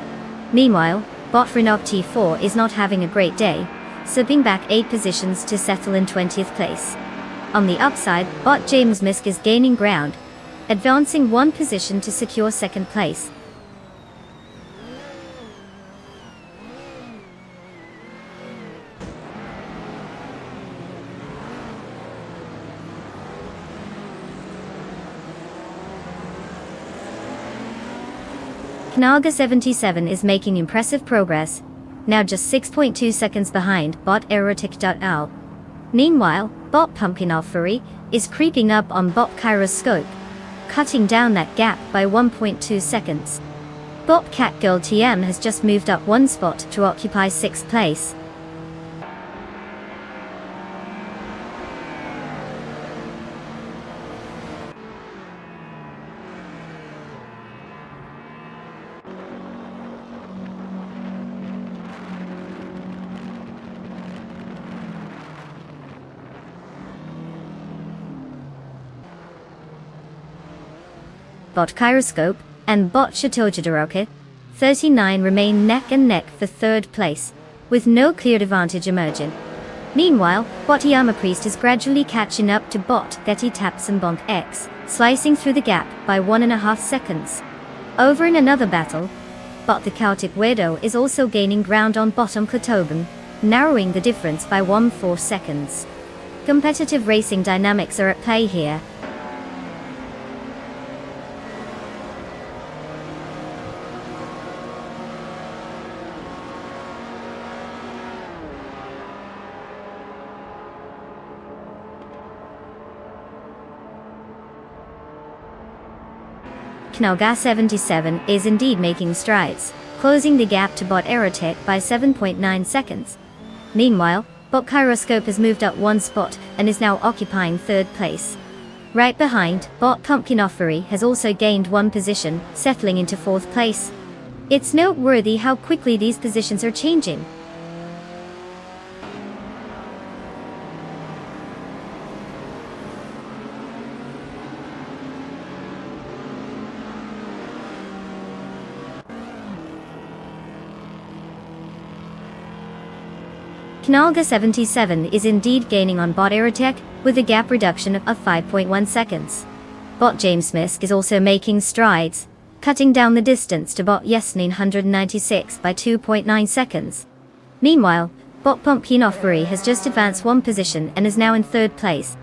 A: Meanwhile, Bot Renault T4 is not having a great day, slipping back 8 positions to settle in 20th place. On the upside, Bot James Misk is gaining ground, advancing 1 position to secure 2nd place. Knalga 77 is making impressive progress, now just 6.2 seconds behind Bot Aerotic.al. Meanwhile, Bot Pumpkin Alphery is creeping up on Bot Kyroscope, cutting down that gap by 1.2 seconds. Bot Catgirl TM has just moved up 1 spot to occupy 6th place. Bot Kyroscope and Bot Chateau 39 remain neck and neck for 3rd place, with no clear advantage emerging. Meanwhile, Bot Yama Priest is gradually catching up to Bot Getty Tapsonbonk X, slicing through the gap by 1.5 seconds. Over in another battle, Bot the Celtic Weirdo is also gaining ground on Bottom Klatoban, narrowing the difference by 1.4 seconds. Competitive racing dynamics are at play here. Knalga 77 is indeed making strides, closing the gap to Bot Aerotech by 7.9 seconds. Meanwhile, Bot Kyroscope has moved up 1 spot and is now occupying 3rd place. Right behind, Bot Pumpkin Offery has also gained 1 position, settling into 4th place. It's noteworthy how quickly these positions are changing. Knalga 77 is indeed gaining on Bot Aerotech, with a gap reduction of 5.1 seconds. Bot James Misk is also making strides, cutting down the distance to Bot Yasnin 196 by 2.9 seconds. Meanwhile, Bot Pumpkin Offery has just advanced 1 position and is now in 3rd place.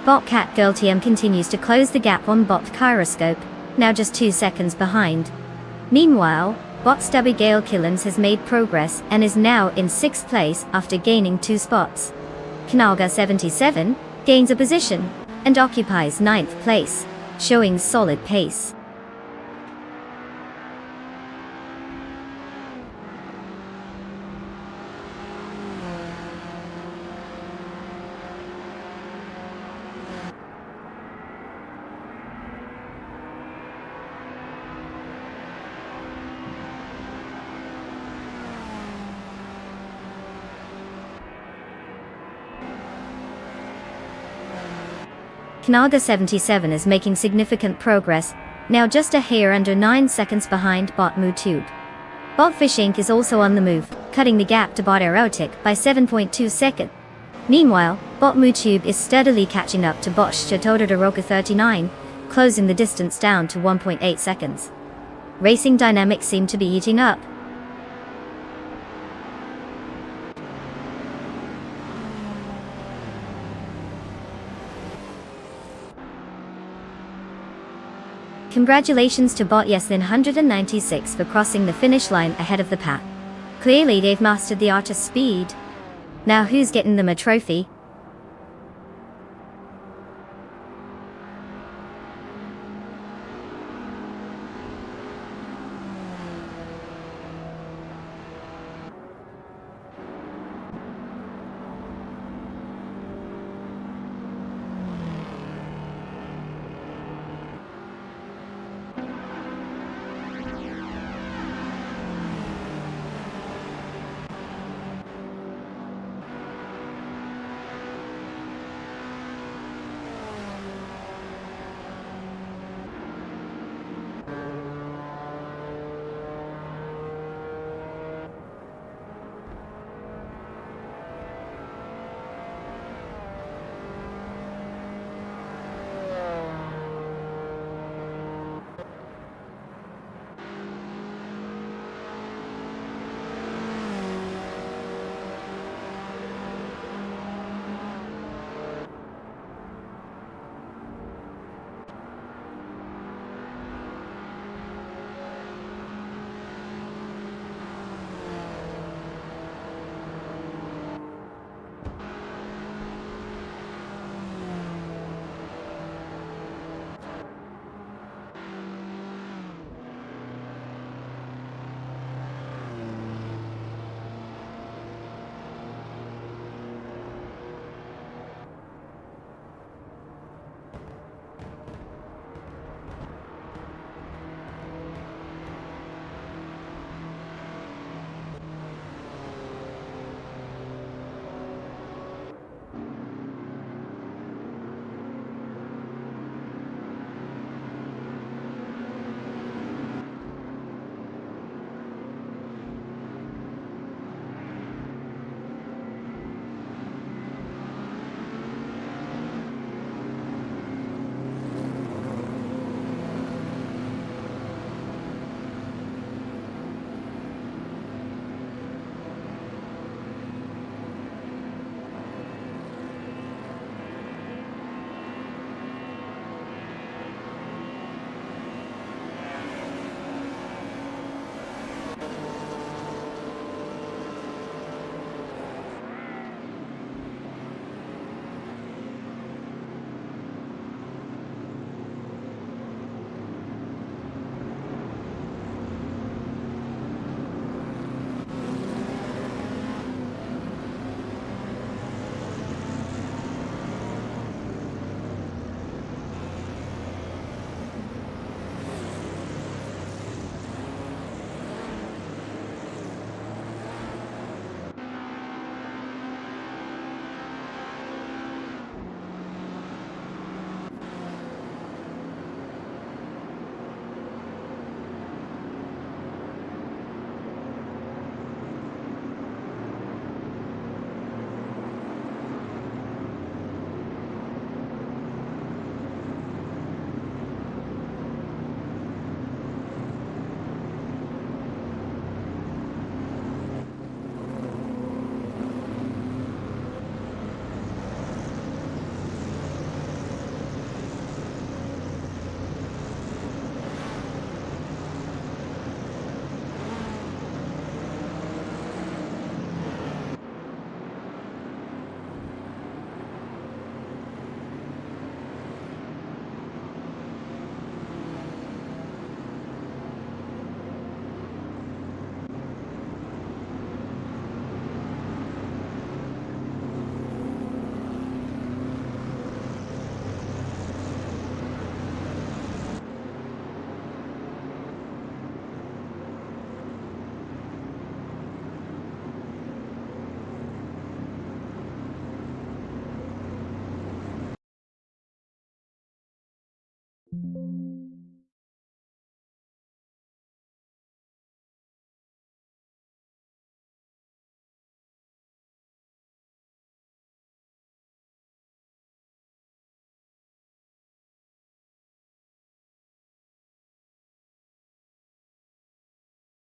A: Bot Catgirl TM continues to close the gap on Bot Kyroscope, now just 2 seconds behind. Meanwhile, Bot Stubby Gale Killens has made progress and is now in 6th place after gaining 2 spots. Knalga 77 gains a position and occupies 9th place, showing solid pace. Knaga 77 is making significant progress, now just a hair under 9 seconds behind Botmutube. Botfish Inc. is also on the move, cutting the gap to Bot Erotic by 7.2 seconds. Meanwhile, Botmutube is steadily catching up to Bot Shatodoroka 39, closing the distance down to 1.8 seconds. Racing dynamics seem to be heating up. Congratulations to Bot Yeslin 196 for crossing the finish line ahead of the pack. Clearly they've mastered the art of speed. Now who's getting them a trophy?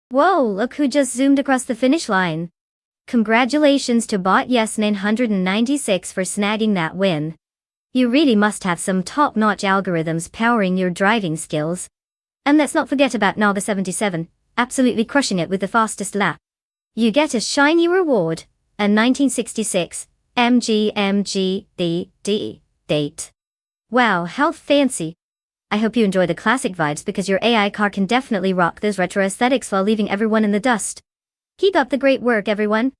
A: Whoa, look who just zoomed across the finish line. Congratulations to Bot Yes 996 for snagging that win. You really must have some top-notch algorithms powering your driving skills. And let's not forget about Nava 77, absolutely crushing it with the fastest lap. You get a shiny reward, a 1966 MGMGDD date. Wow, how fancy. I hope you enjoy the classic vibes because your AI car can definitely rock those retro aesthetics while leaving everyone in the dust. Keep up the great work, everyone.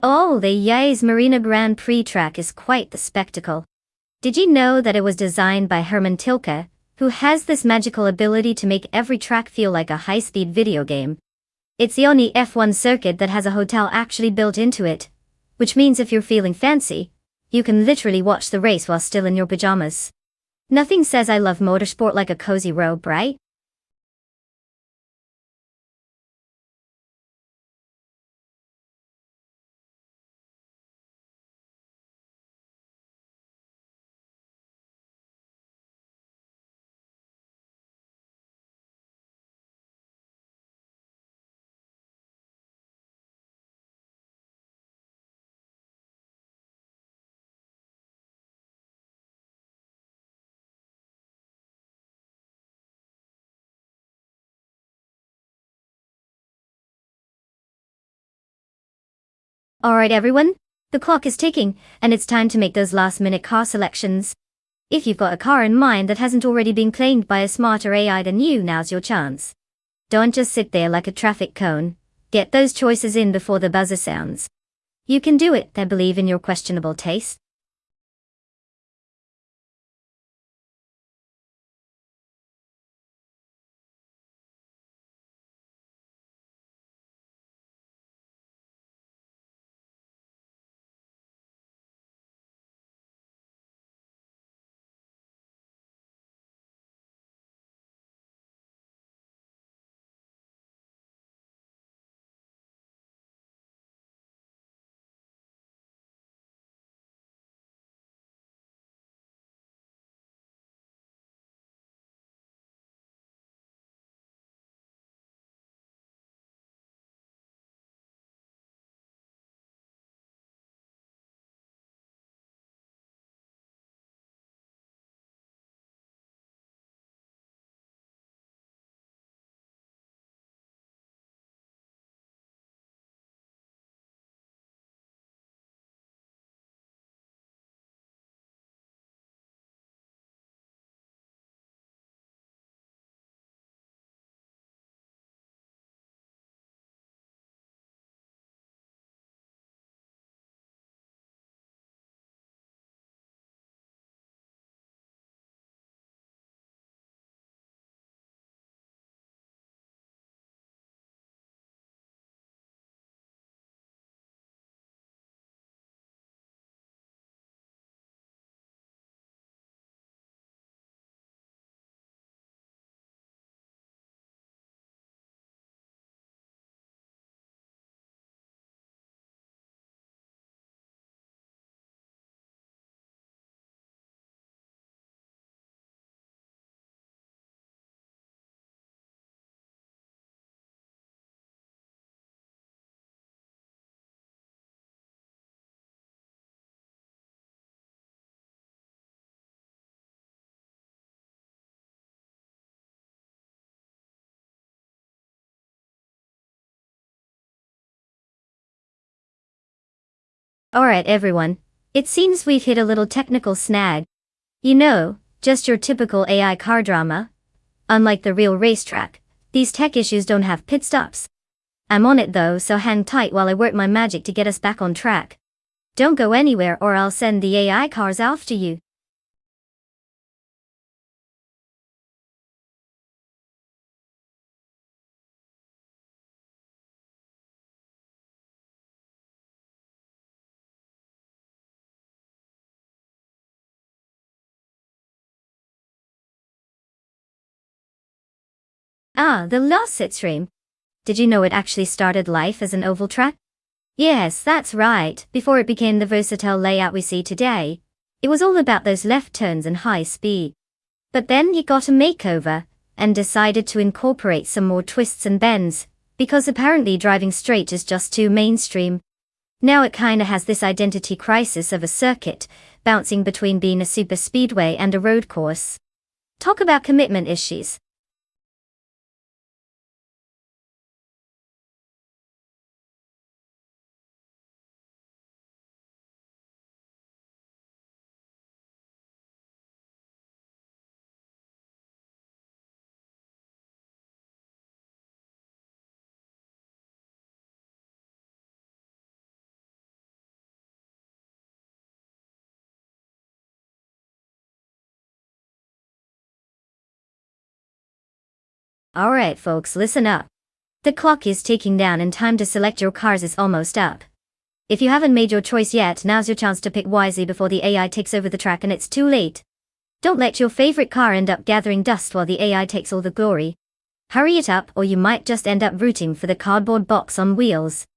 A: Oh, the Yas Marina Grand Prix track is quite the spectacle. Did you know that it was designed by Herman Tilke, who has this magical ability to make every track feel like a high-speed video game? It's the only F1 circuit that has a hotel actually built into it, which means if you're feeling fancy, you can literally watch the race while still in your pajamas. Nothing says I love motorsport like a cozy robe, right? Alright everyone, the clock is ticking, and it's time to make those last-minute car selections. If you've got a car in mind that hasn't already been claimed by a smarter AI than you, now's your chance. Don't just sit there like a traffic cone. Get those choices in before the buzzer sounds. You can do it, I believe in your questionable taste. Alright everyone, it seems we've hit a little technical snag. You know, just your typical AI car drama. Unlike the real racetrack, these tech issues don't have pit stops. I'm on it though, so hang tight while I work my magic to get us back on track. Don't go anywhere or I'll send the AI cars after you. Ah, the Lost Stream. Did you know it actually started life as an oval track? Yes, that's right. Before it became the versatile layout we see today, it was all about those left turns and high speed. But then it got a makeover, and decided to incorporate some more twists and bends, because apparently driving straight is just too mainstream. Now it kinda has this identity crisis of a circuit, bouncing between being a super speedway and a road course. Talk about commitment issues. Alright folks, listen up. The clock is ticking down and time to select your cars is almost up. If you haven't made your choice yet, now's your chance to pick wisely before the AI takes over the track and it's too late. Don't let your favorite car end up gathering dust while the AI takes all the glory. Hurry it up or you might just end up rooting for the cardboard box on wheels.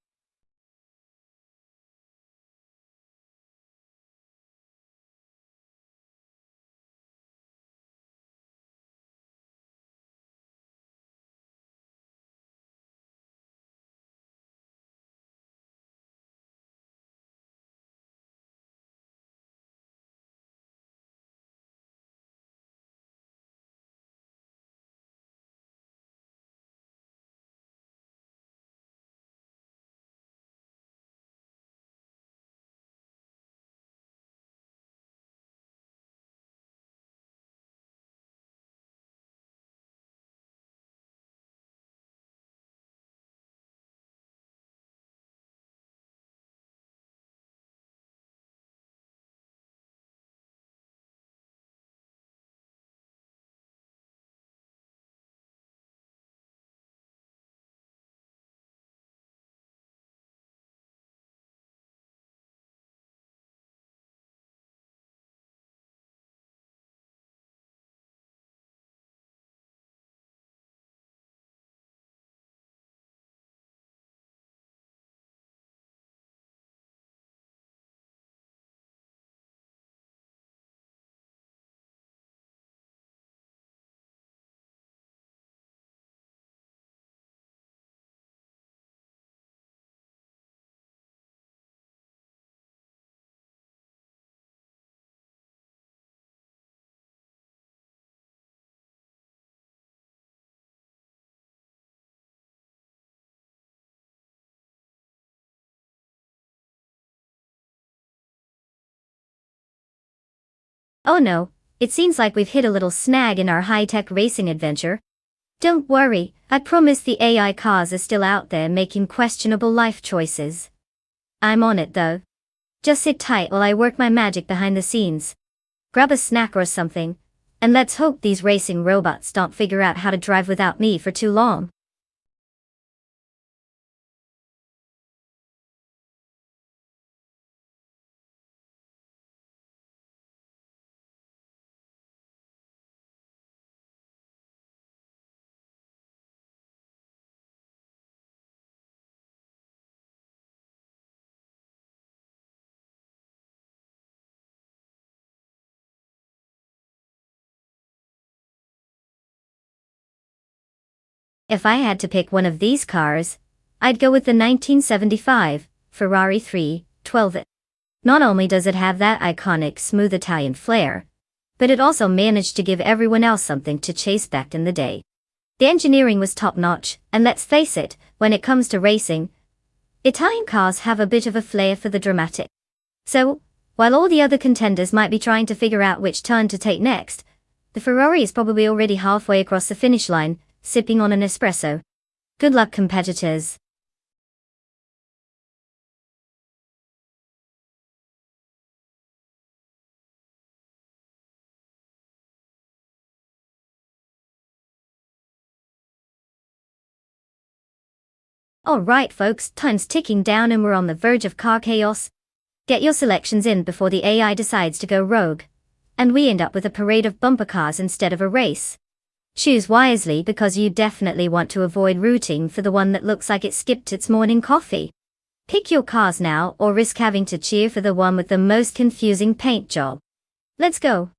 A: Oh no, it seems like we've hit a little snag in our high-tech racing adventure. Don't worry, I promise the AI cars are still out there making questionable life choices. I'm on it though. Just sit tight while I work my magic behind the scenes. Grab a snack or something, and let's hope these racing robots don't figure out how to drive without me for too long. If I had to pick one of these cars, I'd go with the 1975 Ferrari 312. Not only does it have that iconic smooth Italian flair, but it also managed to give everyone else something to chase back in the day. The engineering was top-notch, and let's face it, when it comes to racing, Italian cars have a bit of a flair for the dramatic. So, while all the other contenders might be trying to figure out which turn to take next, the Ferrari is probably already halfway across the finish line, sipping on an espresso. Good luck, competitors. Alright folks, time's ticking down and we're on the verge of car chaos. Get your selections in before the AI decides to go rogue, and we end up with a parade of bumper cars instead of a race. Choose wisely because you definitely want to avoid rooting for the one that looks like it skipped its morning coffee. Pick your cars now or risk having to cheer for the one with the most confusing paint job. Let's go.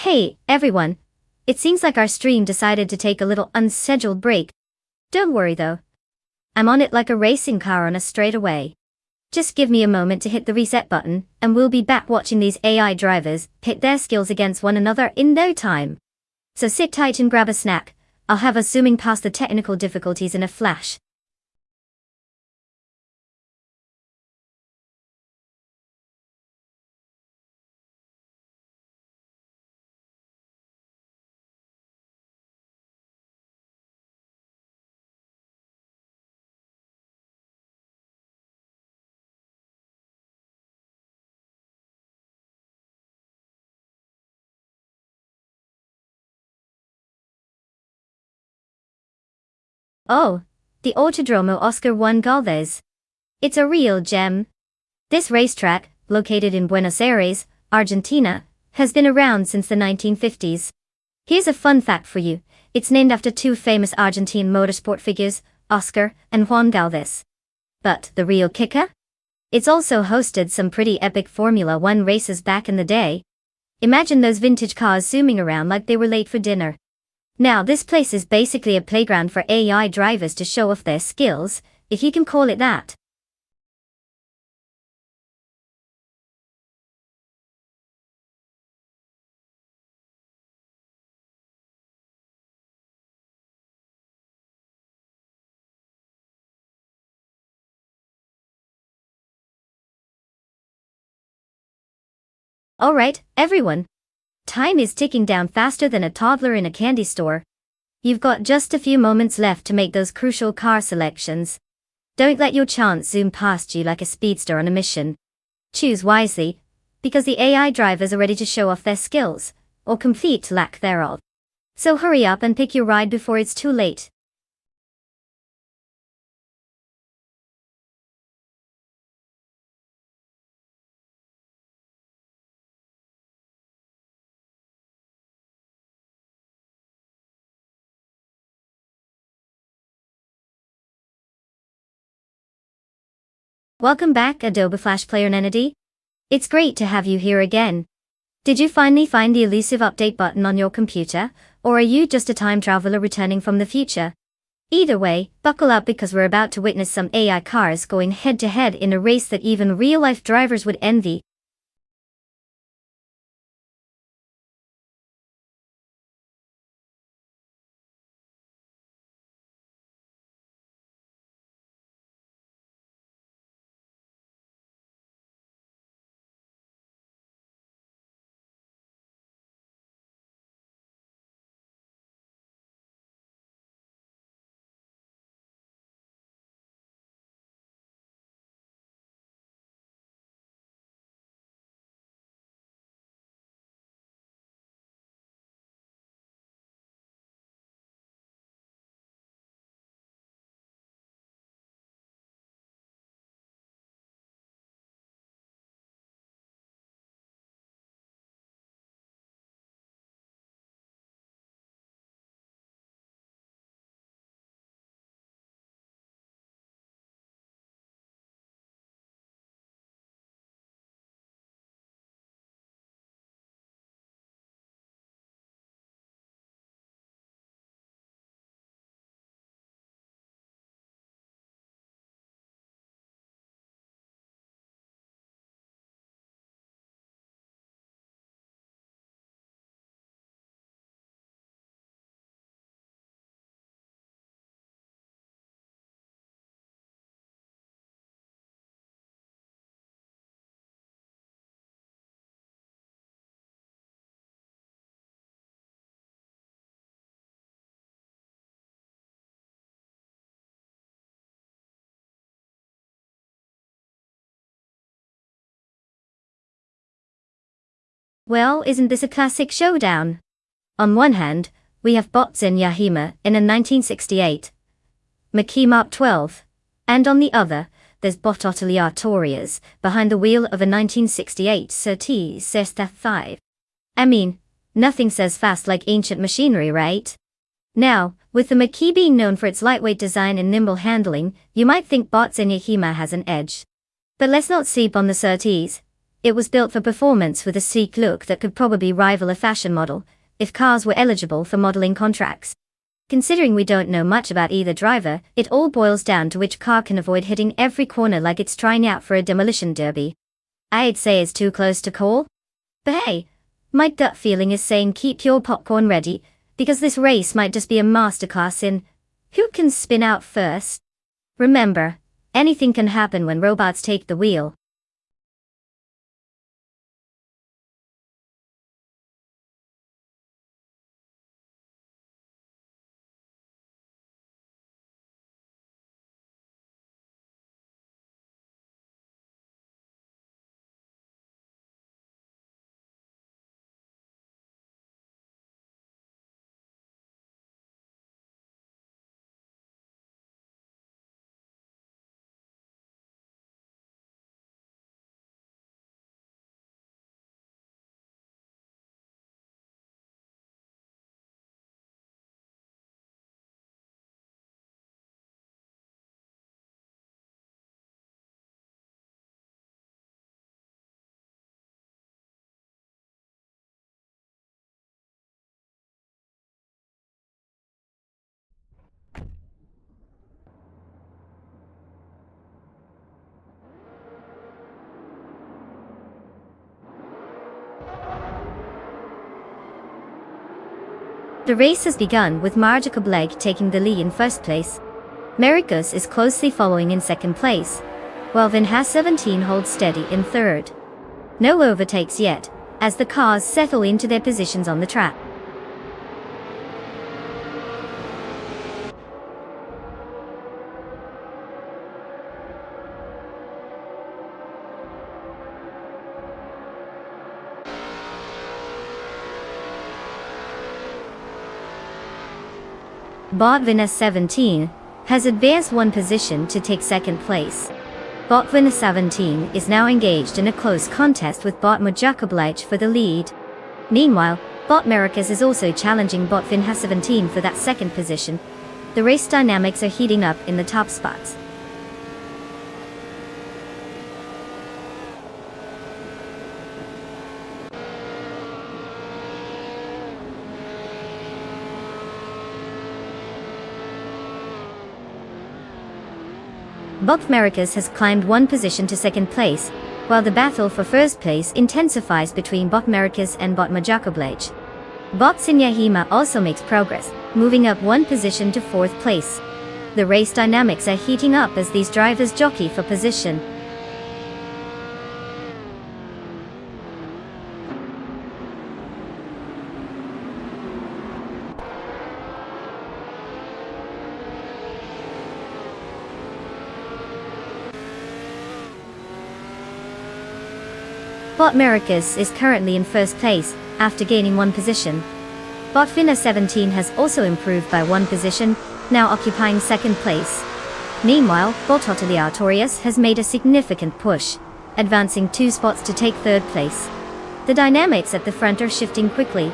A: Hey, everyone. It seems like our stream decided to take a little unscheduled break. Don't worry though. I'm on it like a racing car on a straightaway. Just give me a moment to hit the reset button, and we'll be back watching these AI drivers pit their skills against one another in no time. So sit tight and grab a snack. I'll have us zooming past the technical difficulties in a flash. Oh, the Autodromo Oscar Juan Galvez. It's a real gem. This racetrack, located in Buenos Aires, Argentina, has been around since the 1950s. Here's a fun fact for you. It's named after two famous Argentine motorsport figures, Oscar and Juan Galvez. But the real kicker? It's also hosted some pretty epic Formula One races back in the day. Imagine those vintage cars zooming around like they were late for dinner. Now this place is basically a playground for AI drivers to show off their skills, if you can call it that. Alright, everyone. Time is ticking down faster than a toddler in a candy store. You've got just a few moments left to make those crucial car selections. Don't let your chance zoom past you like a speedster on a mission. Choose wisely, because the AI drivers are ready to show off their skills, or complete lack thereof. So hurry up and pick your ride before it's too late. Welcome back, Adobe Flash Player Nenedy. It's great to have you here again. Did you finally find the elusive update button on your computer, or are you just a time traveler returning from the future? Either way, buckle up because we're about to witness some AI cars going head-to-head in a race that even real-life drivers would envy. Well, isn't this a classic showdown? On one hand, we have Botzin Yahima in a 1968 Macchi Mark 12, and on the other, there's Bototali Artorias behind the wheel of a 1968 Surtees Sesta 5. I mean, nothing says fast like ancient machinery, right? Now, with the Macchi being known for its lightweight design and nimble handling, you might think Botzin Yahima has an edge. But let's not sleep on the Surtees. It was built for performance with a sleek look that could probably rival a fashion model, if cars were eligible for modeling contracts. Considering we don't know much about either driver, it all boils down to which car can avoid hitting every corner like it's trying out for a demolition derby. I'd say it's too close to call. But hey, my gut feeling is saying keep your popcorn ready, because this race might just be a masterclass in who can spin out first. Remember, anything can happen when robots take the wheel. The race has begun with Marja Kableg taking the lead in first place. Mericus is closely following in second place, while Vinhas 17 holds steady in third. No overtakes yet, as the cars settle into their positions on the track. Bot Vinhas 17 has advanced one position to take second place. Bot Vinhas 17 is now engaged in a close contest with Bot Marja Kableg for the lead. Meanwhile, Bot Mericus is also challenging Bot Vinhas 17 for that second position. The race dynamics are heating up in the top spots. Bot Mericus has climbed one position to second place, while the battle for first place intensifies between Bot Mericus and Bot Marja Kableg. Bot Sinyahima also makes progress, moving up one position to fourth place. The race dynamics are heating up as these drivers jockey for position. Bot Mericus is currently in first place, after gaining one position. Bot Vinhas 17 has also improved by one position, now occupying second place. Meanwhile, Bot Otiliatorius has made a significant push, advancing 2 spots to take third place. The dynamics at the front are shifting quickly.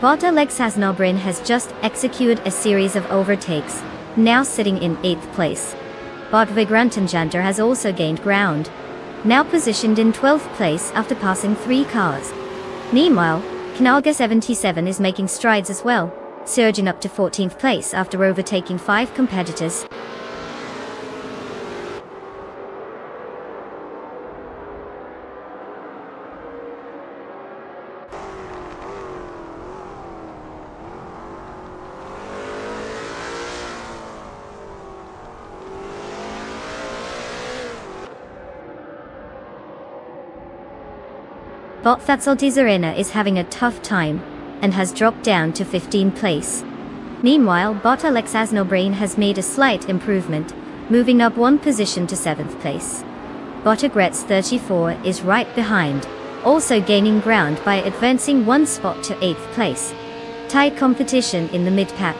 A: Bot Alexas Nobrin has just executed a series of overtakes, now sitting in 8th place. Bot Vigrantanjanter has also gained ground, now positioned in 12th place after passing 3 cars. Meanwhile, Knalga 77 is making strides as well, surging up to 14th place after overtaking 5 competitors. Bot Fatsaltizarena is having a tough time, and has dropped down to 15th place. Meanwhile, Bot Alexas Nobrain has made a slight improvement, moving up one position to 7th place. Bot Agrets 34 is right behind, also gaining ground by advancing one spot to 8th place. Tight competition in the mid-pack.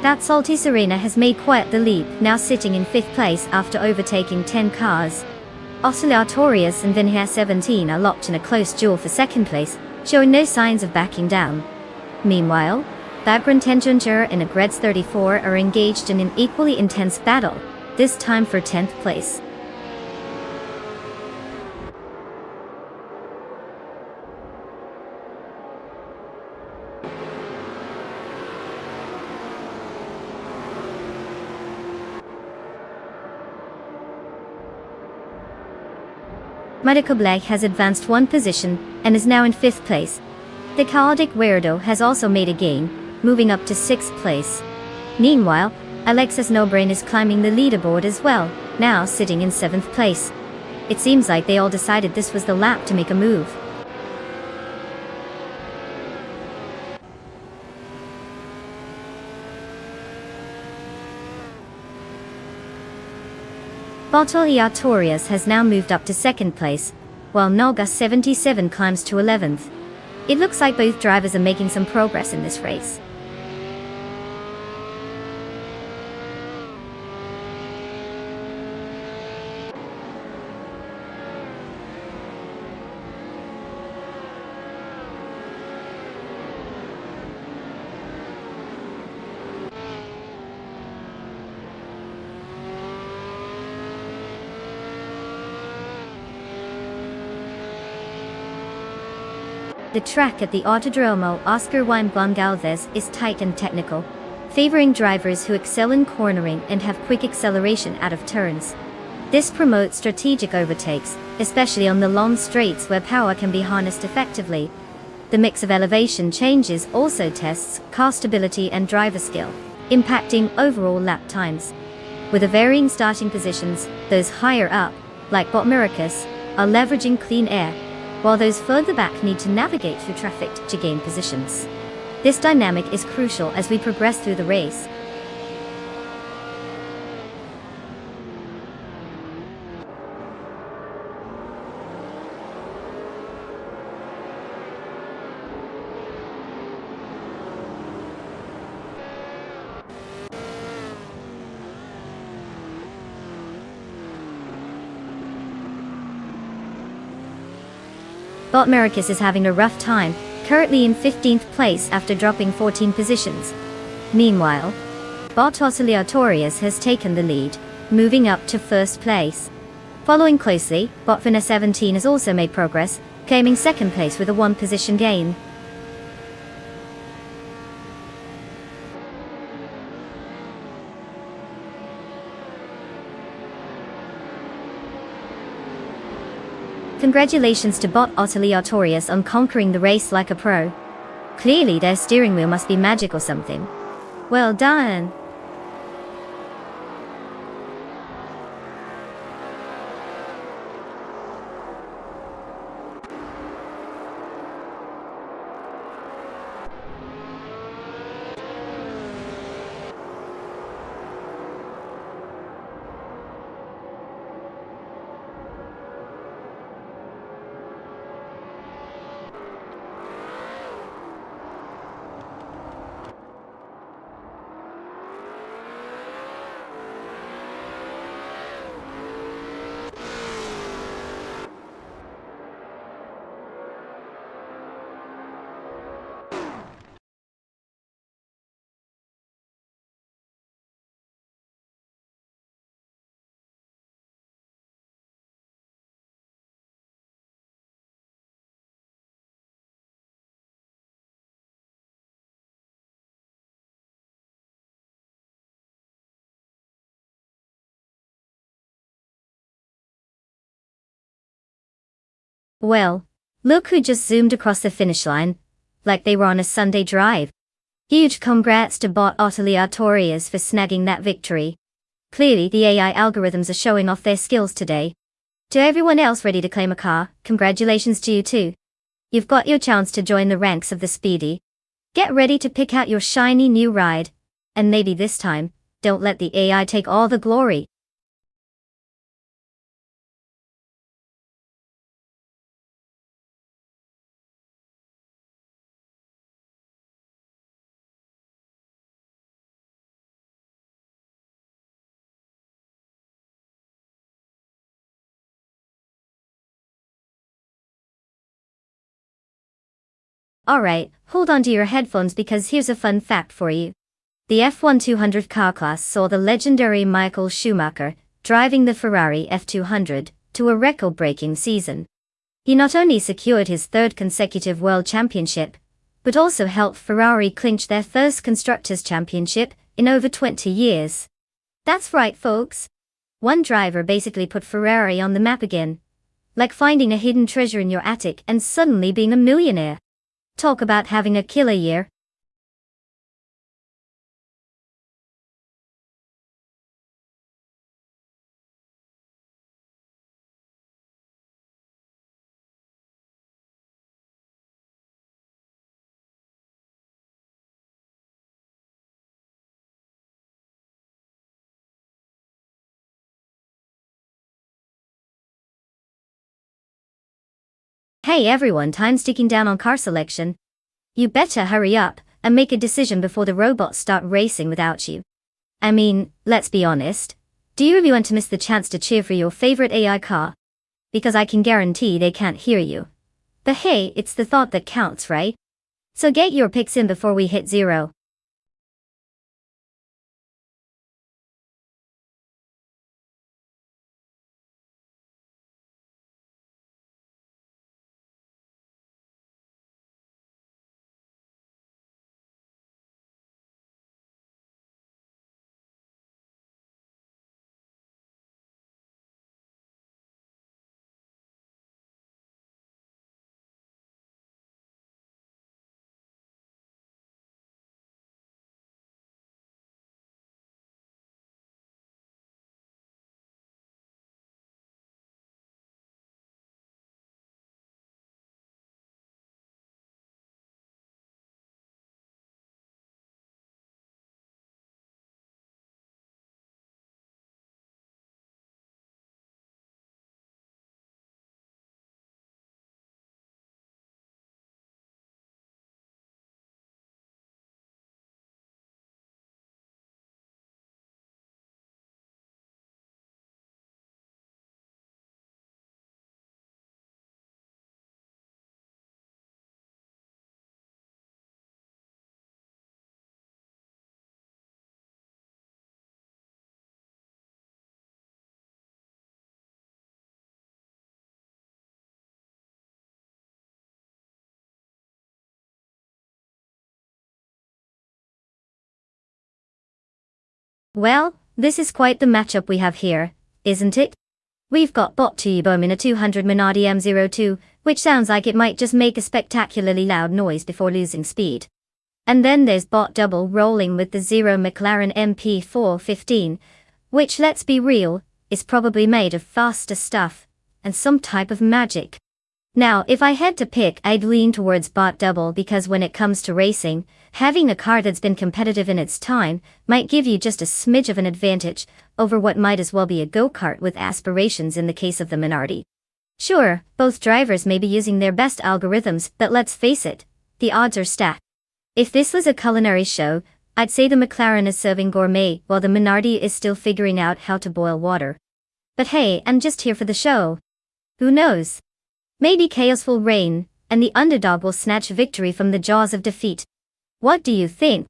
A: That salty Serena has made quite the leap, now sitting in 5th place after overtaking 10 cars. Oscillatorius and Vinhare 17 are locked in a close duel for 2nd place, showing no signs of backing down. Meanwhile, Vagrant Engineer and Agreds 34 are engaged in an equally intense battle, this time for 10th place. Medical Black has advanced 1 position and is now in 5th place. The chaotic weirdo has also made a gain, moving up to 6th place. Meanwhile, Alexis No-Brain is climbing the leaderboard as well, now sitting in 7th place. It seems like they all decided this was the lap to make a move. Oscillatorius has now moved up to 2nd place, while Noga 77 climbs to 11th. It looks like both drivers are making some progress in this race. The track at the Autodromo Oscar Weinblum Galvez is tight and technical, favoring drivers who excel in cornering and have quick acceleration out of turns. This promotes strategic overtakes, especially on the long straights where power can be harnessed effectively. The mix of elevation changes also tests car stability and driver skill, impacting overall lap times. With the varying starting positions, those higher up, like Botmiricus, are leveraging clean air, while those further back need to navigate through traffic to gain positions. This dynamic is crucial as we progress through the race. Botmiricus is having a rough time, currently in 15th place after dropping 14 positions. Meanwhile, Bot Oscillatorius has taken the lead, moving up to 1st place. Following closely, Botvina 17 has also made progress, claiming 2nd place with a 1 position gain. Congratulations to Bot Oscillatorius on conquering the race like a pro. Clearly their steering wheel must be magic or something. Well done! Well, look who just zoomed across the finish line, like they were on a Sunday drive. Huge congrats to Bot Oscillatorius for snagging that victory. Clearly the AI algorithms are showing off their skills today. To everyone else ready to claim a car, congratulations to you too. You've got your chance to join the ranks of the speedy. Get ready to pick out your shiny new ride. And maybe this time, don't let the AI take all the glory. Alright, hold on to your headphones because here's a fun fact for you. The F1 200 car class saw the legendary Michael Schumacher driving the Ferrari F200 to a record-breaking season. He not only secured his third consecutive world championship, but also helped Ferrari clinch their first Constructors' Championship in over 20 years. That's right, folks. One driver basically put Ferrari on the map again. Like finding a hidden treasure in your attic and suddenly being a millionaire. Talk about having a killer year. Hey everyone, time's ticking down on car selection. You better hurry up and make a decision before the robots start racing without you. I mean, let's be honest. Do you really want to miss the chance to cheer for your favorite AI car? Because I can guarantee they can't hear you. But hey, it's the thought that counts, right? So get your picks in before we hit zero. Well, this is quite the matchup we have here, isn't it? We've got bot Turbo in a 200 Minardi M02, which sounds like it might just make a spectacularly loud noise before losing speed. And then there's bot double rolling with the Zero McLaren MP415, which, let's be real, is probably made of faster stuff and some type of magic. Now, if I had to pick, I'd lean towards bot double because when it comes to racing, having a car that's been competitive in its time might give you just a smidge of an advantage over what might as well be a go-kart with aspirations in the case of the Minardi. Sure, both drivers may be using their best algorithms, but let's face it, the odds are stacked. If this was a culinary show, I'd say the McLaren is serving gourmet while the Minardi is still figuring out how to boil water. But hey, I'm just here for the show. Who knows? Maybe chaos will reign, and the underdog will snatch victory from the jaws of defeat. What do you think?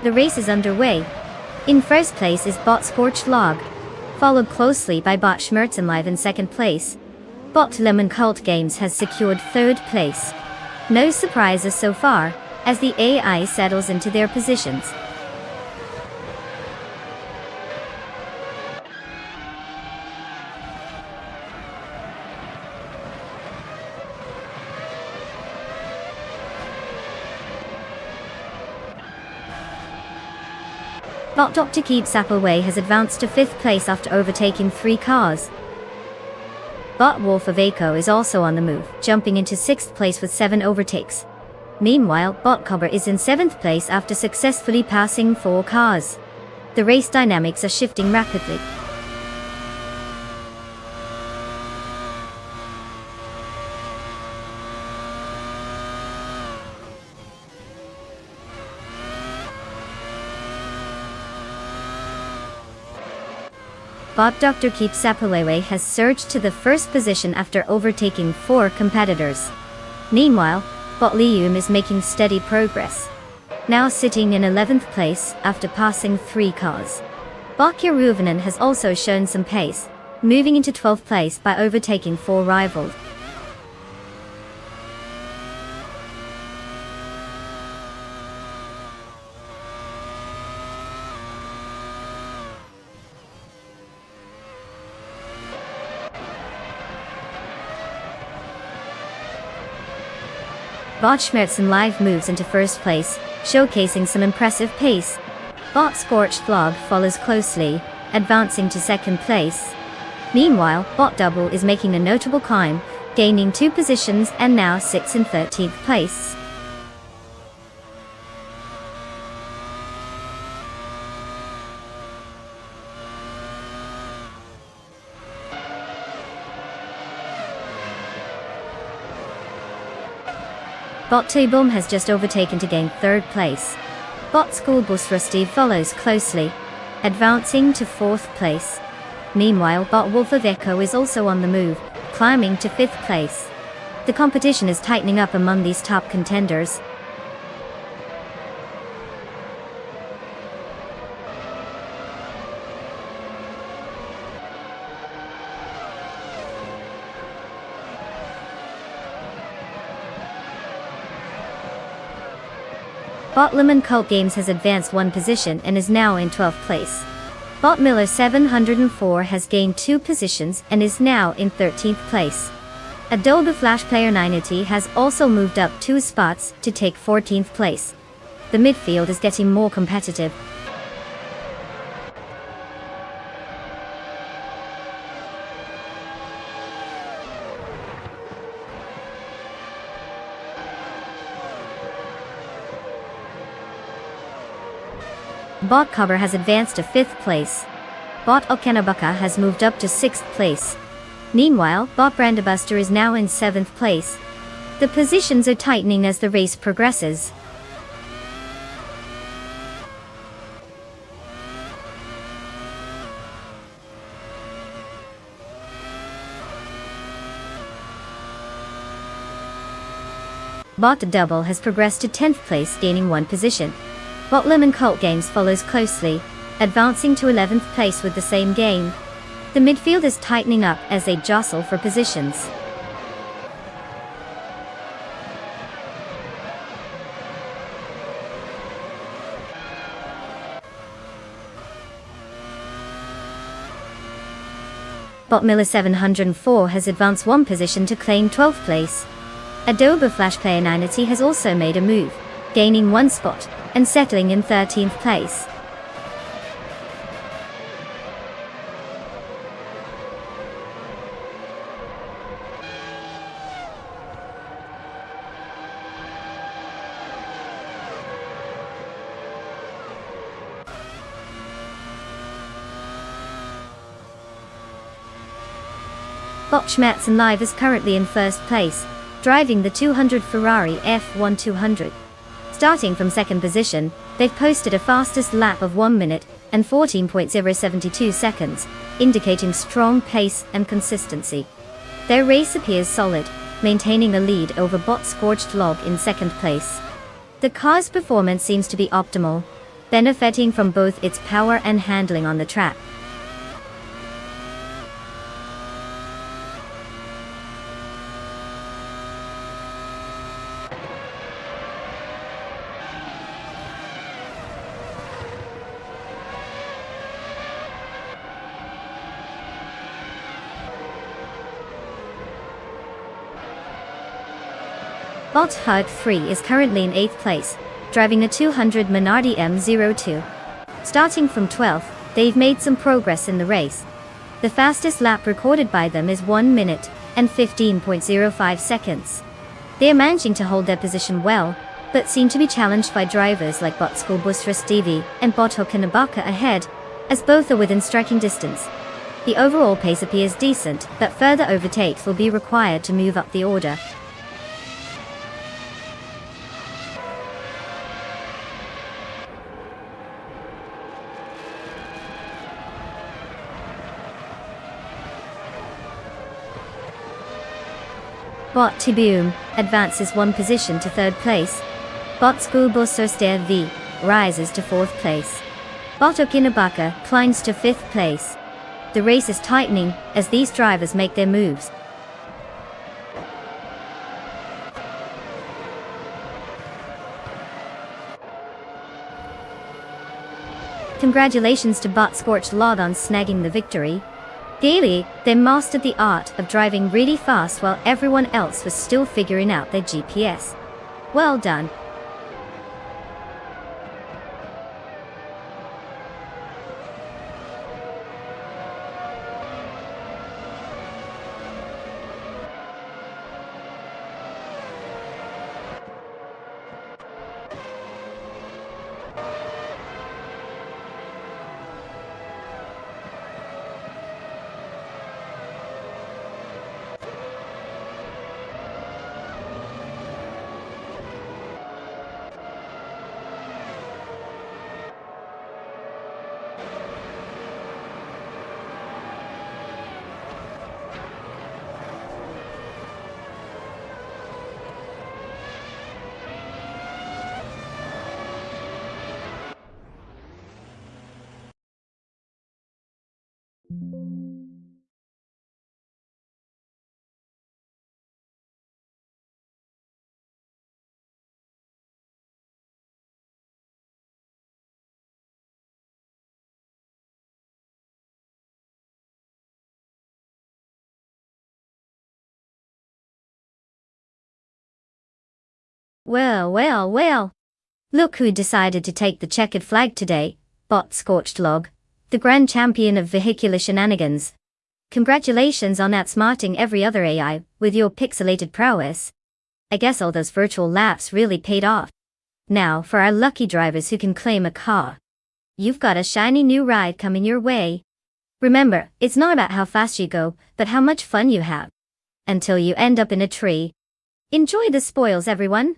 A: The race is underway. In first place is bot Scorched Log, followed closely by bot Schmerzenlive in second place. Bot Lemon Cult Games has secured 3rd place. No surprises so far, as the AI settles into their positions. Bot Dr. Keeps Appleway has advanced to 5th place after overtaking 3 cars. Bot Wolf of Aco is also on the move, jumping into 6th place with 7 overtakes. Meanwhile, Bot Cobber is in 7th place after successfully passing 4 cars. The race dynamics are shifting rapidly. Bot Dr. Keeps Sapalewe has surged to the 1st position after overtaking 4 competitors. Meanwhile, Bot Lium is making steady progress, now sitting in 11th place after passing 3 cars. Bot Kiruvanen has also shown some pace, moving into 12th place by overtaking 4 rivals. Bot Schmerzen Live moves into 1st place, showcasing some impressive pace. Bot Scorched Vlog follows closely, advancing to 2nd place. Meanwhile, Bot Double is making a notable climb, gaining 2 positions and now sits in 13th place. Bot T-Boom has just overtaken to gain 3rd place. Bot School Bus Rusty follows closely, advancing to 4th place. Meanwhile, Bot Wolf of Echo is also on the move, climbing to 5th place. The competition is tightening up among these top contenders. Bot Lemon Cult Games has advanced 1 position and is now in 12th place. Bot Miller 704 has gained 2 positions and is now in 13th place. Adobe Flash Player 980 has also moved up 2 spots to take 14th place. The midfield is getting more competitive. Bot Cover has advanced to 5th place. Bot Okenabaka has moved up to 6th place. Meanwhile, Bot Brandabuster is now in 7th place. The positions are tightening as the race progresses. Bot Double has progressed to 10th place, gaining 1 position. Bot Lemon Cult Games follows closely, advancing to 11th place with the same gain. The midfield is tightening up as they jostle for positions. Bot Miller 704 has advanced 1 position to claim 12th place. Adobe Flash Player 980 has also made a move, gaining 1 spot and settling in 13th place. Bot Schmerzen Live is currently in 1st place, driving the 200 Ferrari F1 200. Starting from 2nd position, they've posted a fastest lap of 1 minute and 14.072 seconds, indicating strong pace and consistency. Their race appears solid, maintaining a lead over Bot Scorched Log in 2nd place. The car's performance seems to be optimal, benefiting from both its power and handling on the track. Bot Hug 3 is currently in 8th place, driving a 200 Minardi M02. Starting from 12th, they've made some progress in the race. The fastest lap recorded by them is 1 minute and 15.05 seconds. They are managing to hold their position well, but seem to be challenged by drivers like Bot Schoolbus Stevie and Bot Hokanabaka ahead, as both are within striking distance. The overall pace appears decent, but further overtakes will be required to move up the order. Bot Tiboom advances 1 position to 3rd place. Bot Schoolbus V rises to 4th place. Bot Okinabaka climbs to 5th place. The race is tightening as these drivers make their moves. Congratulations to Bot Scorched Log on snagging the victory. Daily, they mastered the art of driving really fast while everyone else was still figuring out their GPS. Well done. Well. Look who decided to take the checkered flag today, Bot Scorched Log, the grand champion of vehicular shenanigans. Congratulations on outsmarting every other AI with your pixelated prowess. I guess all those virtual laps really paid off. Now for our lucky drivers who can claim a car. You've got a shiny new ride coming your way. Remember, it's not about how fast you go, but how much fun you have. Until you end up in a tree. Enjoy the spoils, everyone.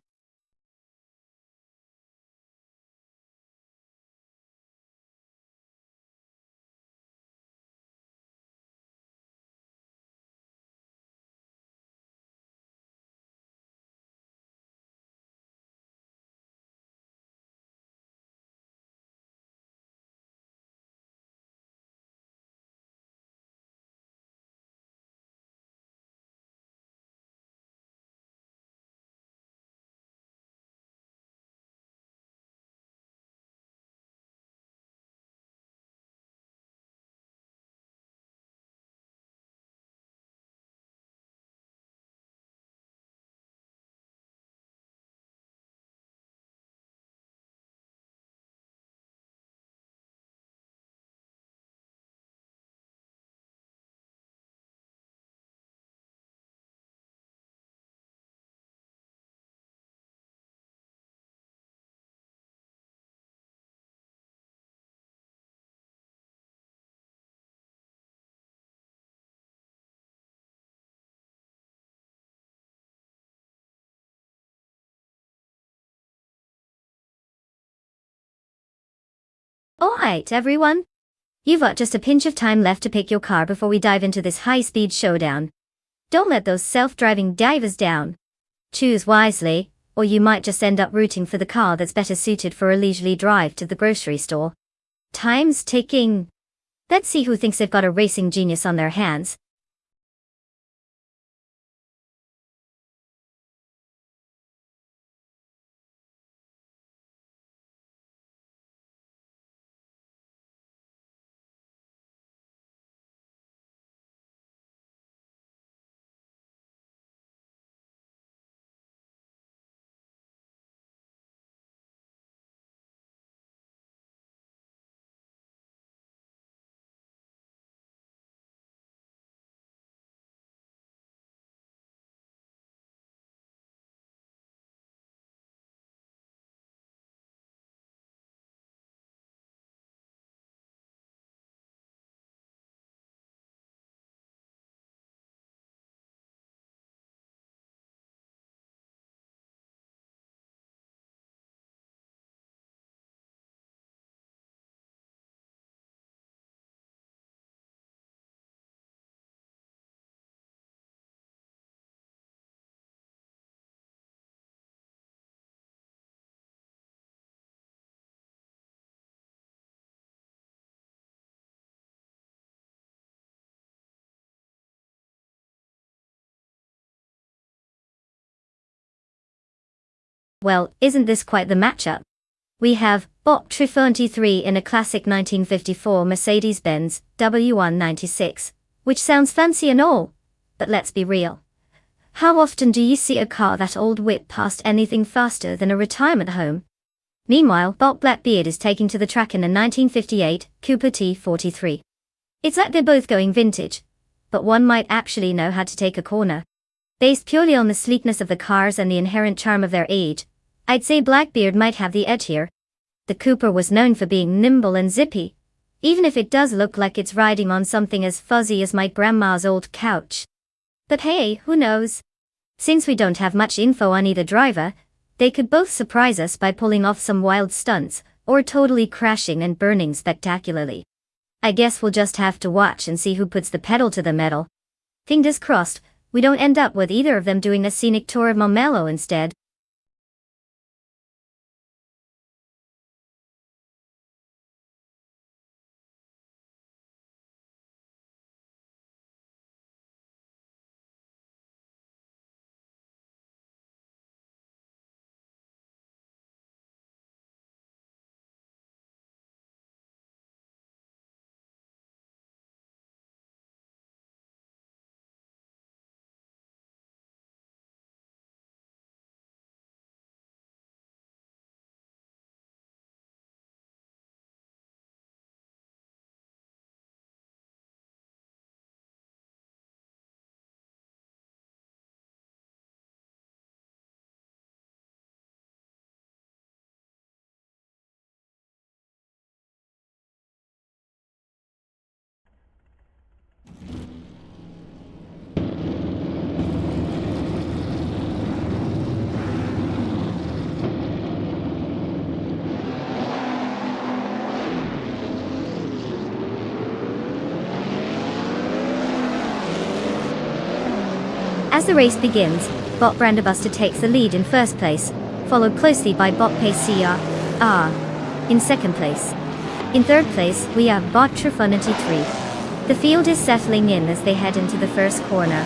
A: Alright, everyone. You've got just a pinch of time left to pick your car before we dive into this high-speed showdown. Don't let those self-driving divers down. Choose wisely, or you might just end up rooting for the car that's better suited for a leisurely drive to the grocery store. Time's ticking. Let's see who thinks they've got a racing genius on their hands. Well, isn't this quite the matchup? We have Bot 3 in a classic 1954 Mercedes-Benz W196, which sounds fancy and all, but let's be real. How often do you see a car that old whip past anything faster than a retirement home? Meanwhile, Bot Blackbeard is taking to the track in a 1958 Cooper T43. It's like they're both going vintage, but one might actually know how to take a corner. Based purely on the sleekness of the cars and the inherent charm of their age, I'd say Blackbeard might have the edge here. The Cooper was known for being nimble and zippy, even if it does look like it's riding on something as fuzzy as my grandma's old couch. But hey, who knows? Since we don't have much info on either driver, they could both surprise us by pulling off some wild stunts, or totally crashing and burning spectacularly. I guess we'll just have to watch and see who puts the pedal to the metal. Fingers crossed, we don't end up with either of them doing a scenic tour of Momelo instead. As the race begins, Bot Branderbuster takes the lead in first place, followed closely by Bot Pace CR in second place. In third place, we have Bot Trifunity 3. The field is settling in as they head into the first corner.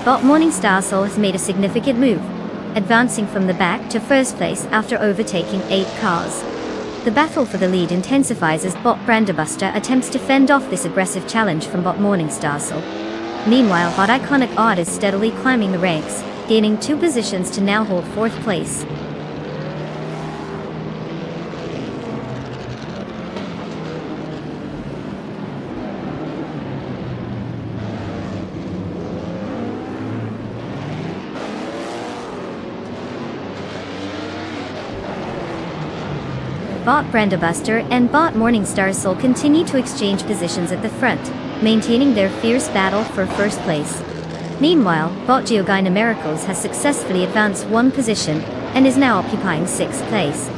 A: Bot Morningstar Soul has made a significant move, advancing from the back to first place after overtaking 8 cars. The battle for the lead intensifies as Bot Branderbuster attempts to fend off this aggressive challenge from Bot Morningstar Soul. Meanwhile, Bot Iconic Odd is steadily climbing the ranks, gaining 2 positions to now hold 4th place. Bot Branderbuster and Bot Morningstar Soul continue to exchange positions at the front, maintaining their fierce battle for first place. Meanwhile, Bot Geogina Miracles has successfully advanced 1 position, and is now occupying 6th place.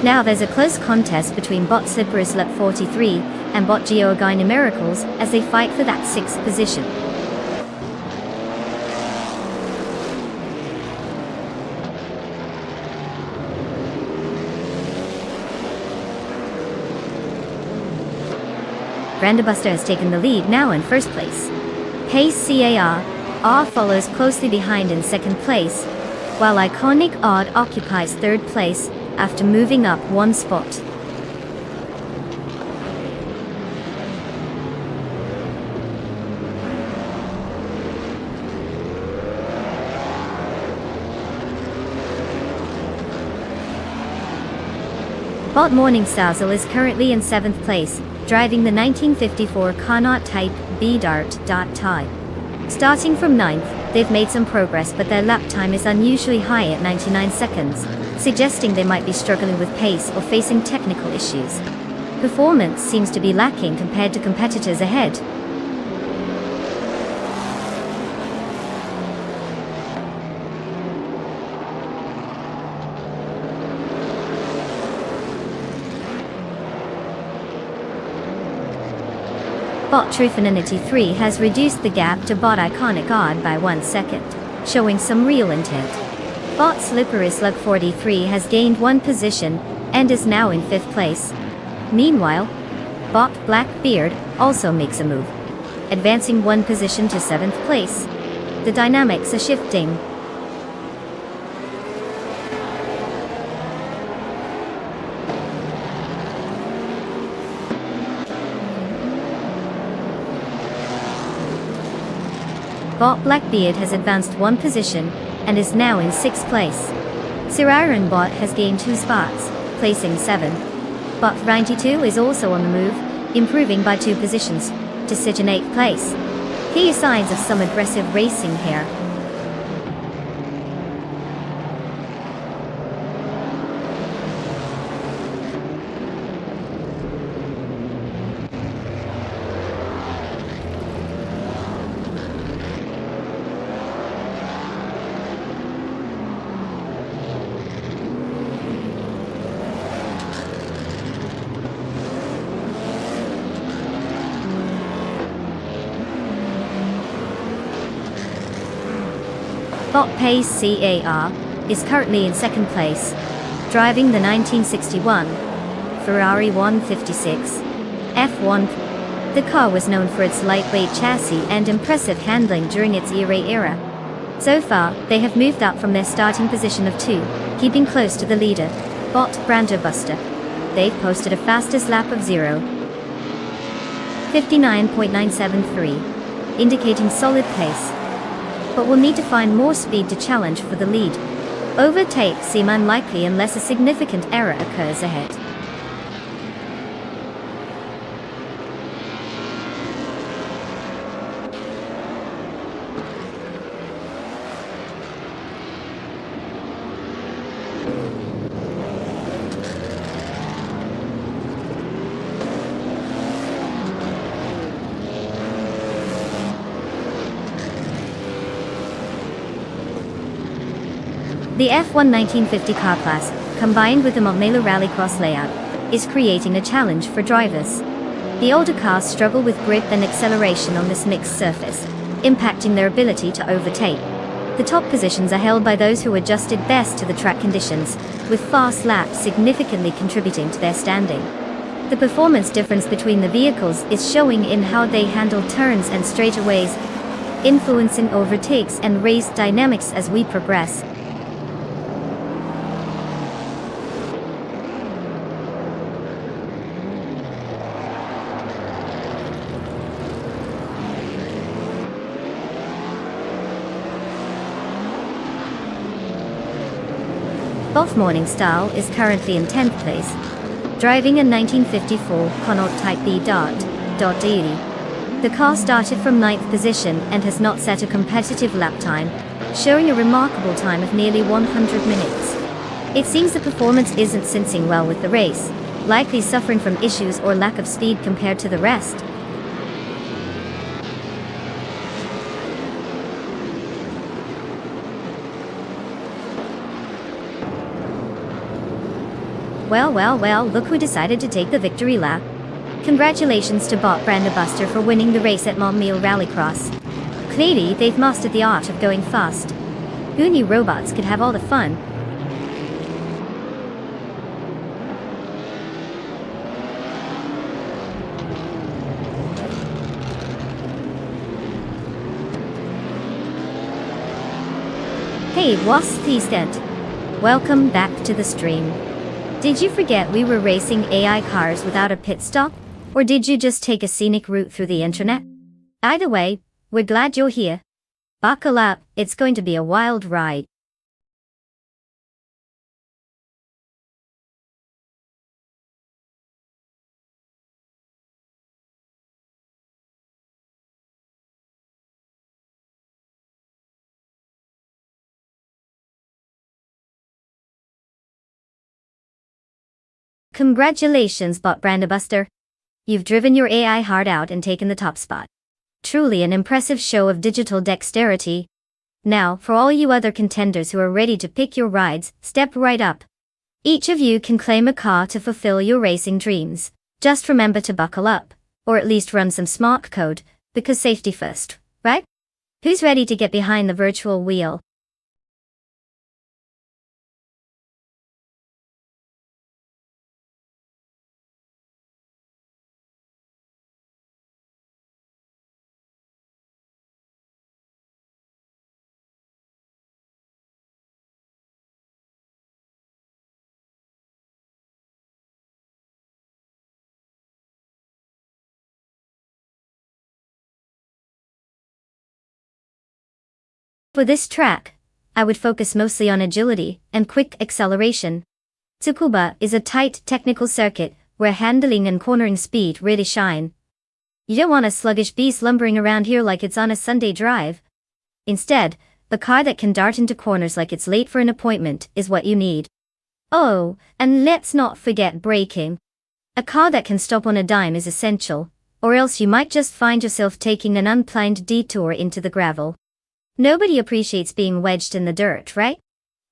A: Now there's a close contest between Bot Slippery Slut 43 and Bot Geogina Miracles as they fight for that 6th position. Branderbuster has taken the lead now in first place. Pace CAR follows closely behind in second place, while Iconic Odd occupies third place after moving up 1 spot. Bot Morningstar Soul is currently in 7th place, driving the 1954 Carnot Type B Dart Tie. Starting from 9th, they've made some progress, but their lap time is unusually high at 99 seconds, suggesting they might be struggling with pace or facing technical issues. Performance seems to be lacking compared to competitors ahead. Bot Trufinity 3 has reduced the gap to Bot Iconic Odd by 1 second, showing some real intent. Bot Slippery Slug 43 has gained one position and is now in 5th place. Meanwhile, Bot Blackbeard also makes a move, advancing one position to 7th place. The dynamics are shifting. Bot Blackbeard has advanced one position and is now in 6th place. Siraran Bot has gained 2 spots, placing 7th. Bot 92 is also on the move, improving by 2 positions, to sit in 8th place. Clear signs of some aggressive racing here. Bot Pace CAR is currently in 2nd place, driving the 1961 Ferrari 156 F1. The car was known for its lightweight chassis and impressive handling during its era. So far, they have moved up from their starting position of 2, keeping close to the leader, Bot Brandobuster. They've posted a fastest lap of 0:59.973, indicating solid pace, but will need to find more speed to challenge for the lead. Overtakes seem unlikely unless a significant error occurs ahead. The F1 1950 car class, combined with the Montmello Rallycross layout, is creating a challenge for drivers. The older cars struggle with grip and acceleration on this mixed surface, impacting their ability to overtake. The top positions are held by those who adjusted best to the track conditions, with fast laps significantly contributing to their standing. The performance difference between the vehicles is showing in how they handle turns and straightaways, influencing overtakes and race dynamics as we progress. Bot Morningstar is currently in 10th place, driving a 1954 Connaught Type B Dart. The car started from 9th position and has not set a competitive lap time, showing a remarkable time of nearly 100 minutes. It seems the performance isn't sensing well with the race, likely suffering from issues or lack of speed compared to the rest. Well, look who decided to take the victory lap. Congratulations to Bot Brandobuster for winning the race at Montmello Rallycross. Clearly, they've mastered the art of going fast. Who knew robots could have all the fun? Hey, what's this then? Welcome back to the stream. Did you forget we were racing AI cars without a pit stop? Or did you just take a scenic route through the internet? Either way, we're glad you're here. Buckle up, it's going to be a wild ride. Congratulations, Bot Brandobuster. You've driven your AI hard out and taken the top spot. Truly an impressive show of digital dexterity. Now, for all you other contenders who are ready to pick your rides, step right up. Each of you can claim a car to fulfill your racing dreams. Just remember to buckle up, or at least run some smart code, because safety first, right? Who's ready to get behind the virtual wheel? For this track, I would focus mostly on agility and quick acceleration. Tsukuba is a tight technical circuit where handling and cornering speed really shine. You don't want a sluggish beast lumbering around here like it's on a Sunday drive. Instead, the car that can dart into corners like it's late for an appointment is what you need. Oh, and let's not forget braking. A car that can stop on a dime is essential, or else you might just find yourself taking an unplanned detour into the gravel. Nobody appreciates being wedged in the dirt, right?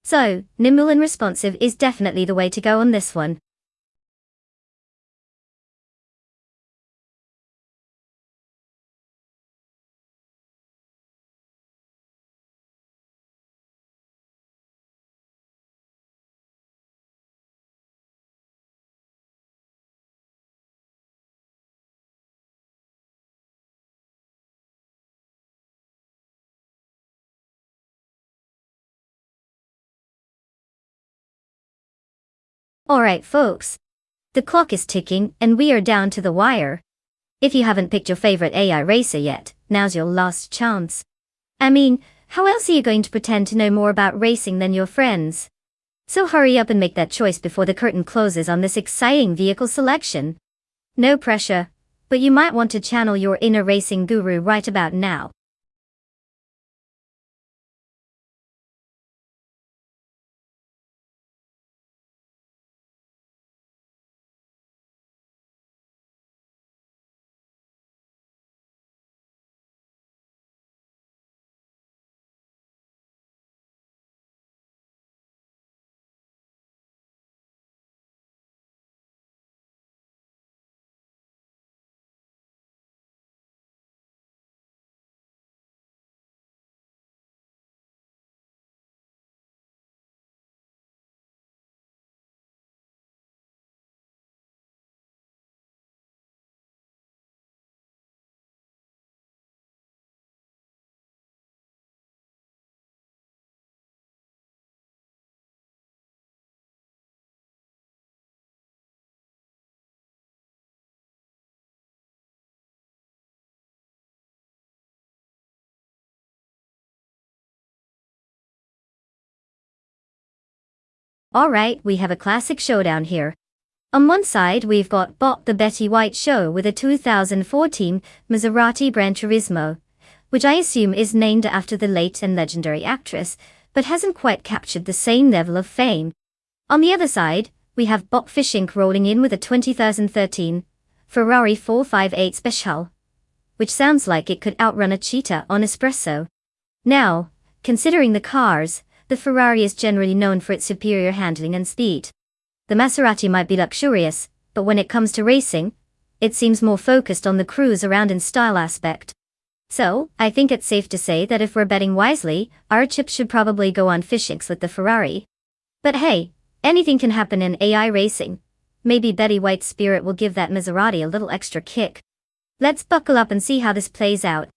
A: So, nimble and responsive is definitely the way to go on this one. Alright folks. The clock is ticking and we are down to the wire. If you haven't picked your favorite AI racer yet, now's your last chance. I mean, how else are you going to pretend to know more about racing than your friends? So hurry up and make that choice before the curtain closes on this exciting vehicle selection. No pressure, but you might want to channel your inner racing guru right about now. Alright, we have a classic showdown here. On one side we've got Bot the Betty White Show with a 2014 Maserati Gran Turismo, which I assume is named after the late and legendary actress, but hasn't quite captured the same level of fame. On the other side, we have Bot Fish Inc. rolling in with a 2013 Ferrari 458 Special, which sounds like it could outrun a cheetah on espresso. Now, considering the cars, the Ferrari is generally known for its superior handling and speed. The Maserati might be luxurious, but when it comes to racing, it seems more focused on the cruise around and style aspect. So, I think it's safe to say that if we're betting wisely, our chips should probably go on Fish Inc. with the Ferrari. But hey, anything can happen in AI racing. Maybe Betty White's spirit will give that Maserati a little extra kick. Let's buckle up and see how this plays out.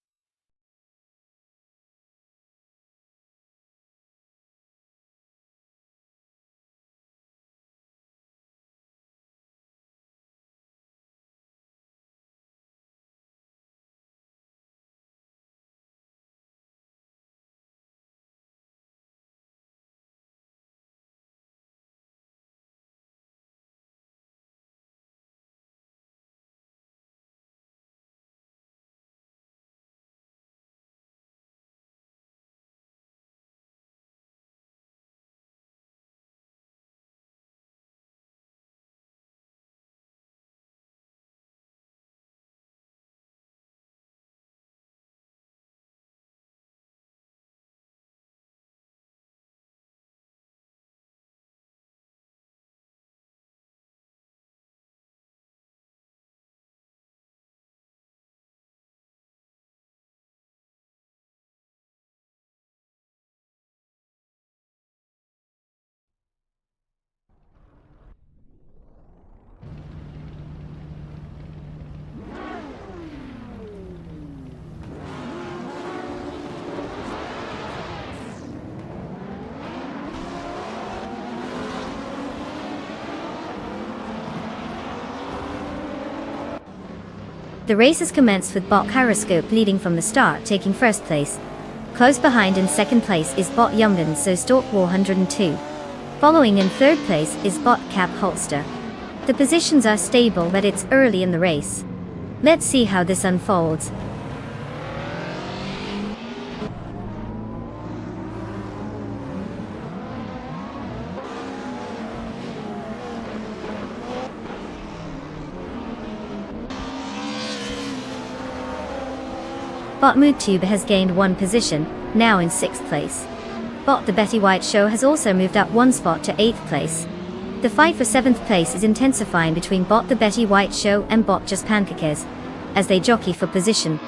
A: The race has commenced with Bot Gyroscope leading from the start, taking first place. Close behind in second place is Bot Youngden So Stork 102. Following in third place is Bot Cap Holster. The positions are stable but it's early in the race. Let's see how this unfolds. Bot MoodTube has gained one position, now in 6th place. Bot The Betty White Show has also moved up one spot to 8th place. The fight for 7th place is intensifying between Bot The Betty White Show and Bot Just Pancakes, as they jockey for position.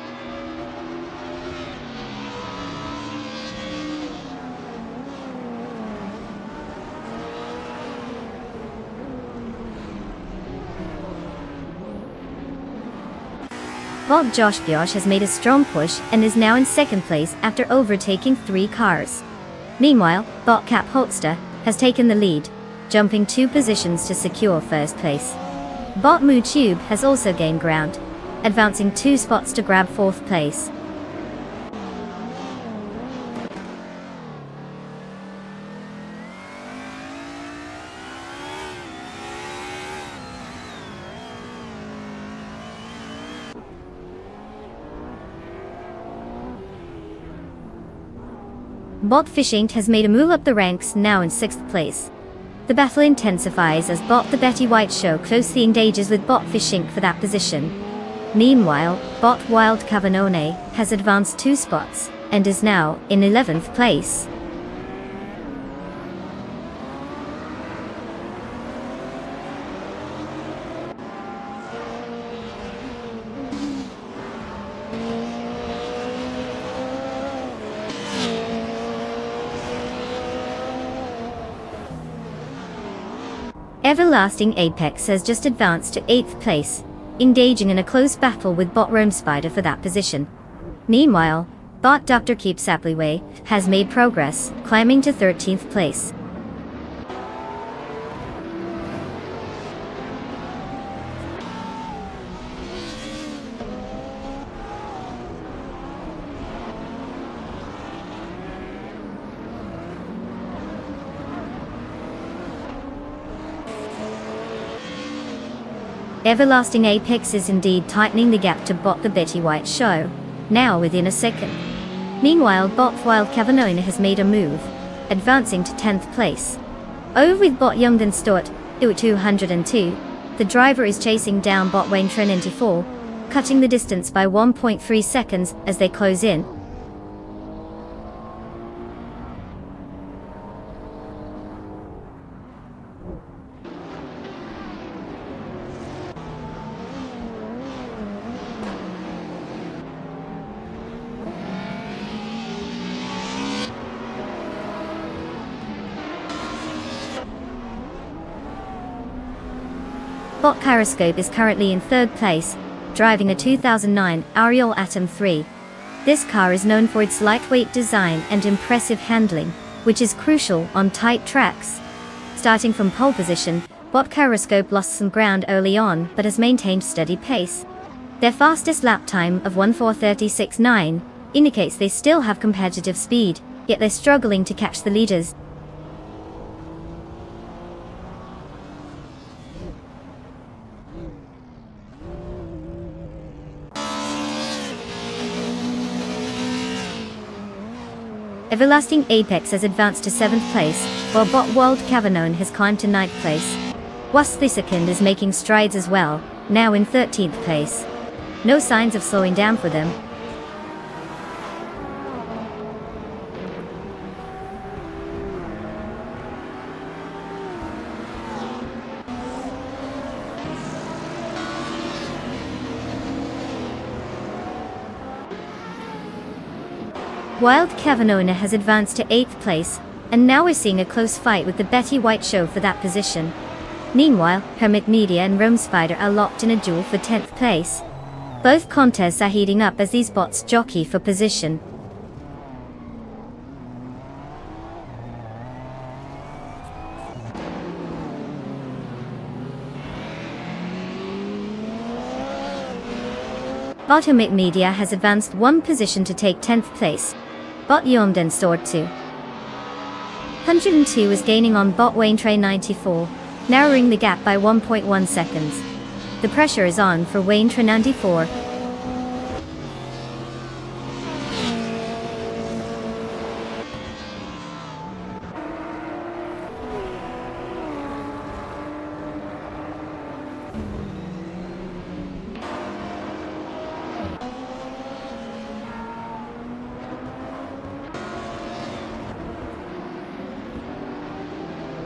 A: Bot Josh Biosh has made a strong push and is now in 2nd place after overtaking 3 cars. Meanwhile, Bot Cap Holster has taken the lead, jumping 2 positions to secure 1st place. Bot MoodTube has also gained ground, advancing 2 spots to grab 4th place. Bot Fish Inc. has made a move up the ranks, now in 6th place. The battle intensifies as Bot The Betty White Show closely engages with Bot Fish Inc. for that position. Meanwhile, Bot Wild Cavanone has advanced 2 spots, and is now in 11th place. Everlasting Apex has just advanced to 8th place, engaging in a close battle with Bot Rome Spider for that position. Meanwhile, Bot Dr. Keep Saplyway has made progress, climbing to 13th place. Everlasting Apex is indeed tightening the gap to Bot The Betty White Show, now within a second. Meanwhile, Bot Wild Cavanone has made a move, advancing to 10th place. Over with Bot Youngden Stort 202, the driver is chasing down Bot Wayne Tren 94, cutting the distance by 1.3 seconds as they close in. Bot Gyroscope is currently in 3rd place, driving a 2009 Ariel Atom 3. This car is known for its lightweight design and impressive handling, which is crucial on tight tracks. Starting from pole position, Bot Gyroscope lost some ground early on but has maintained steady pace. Their fastest lap time of 1:4:36.9 indicates they still have competitive speed, yet they're struggling to catch the leaders. Everlasting Apex has advanced to 7th place, while Bot Wild Cavanone has climbed to 9th place. Was the second is making strides as well, now in 13th place. No signs of slowing down for them. Wild Cavanone has advanced to 8th place, and now we're seeing a close fight with the Betty White Show for that position. Meanwhile, Hermit Media and Rome Spider are locked in a duel for 10th place. Both contests are heating up as these bots jockey for position. Hermit Media has advanced one position to take 10th place. Bot Yomden soared to 102 is gaining on bot Wayne Train 94, narrowing the gap by 1.1 seconds. The pressure is on for Wayne Train 94.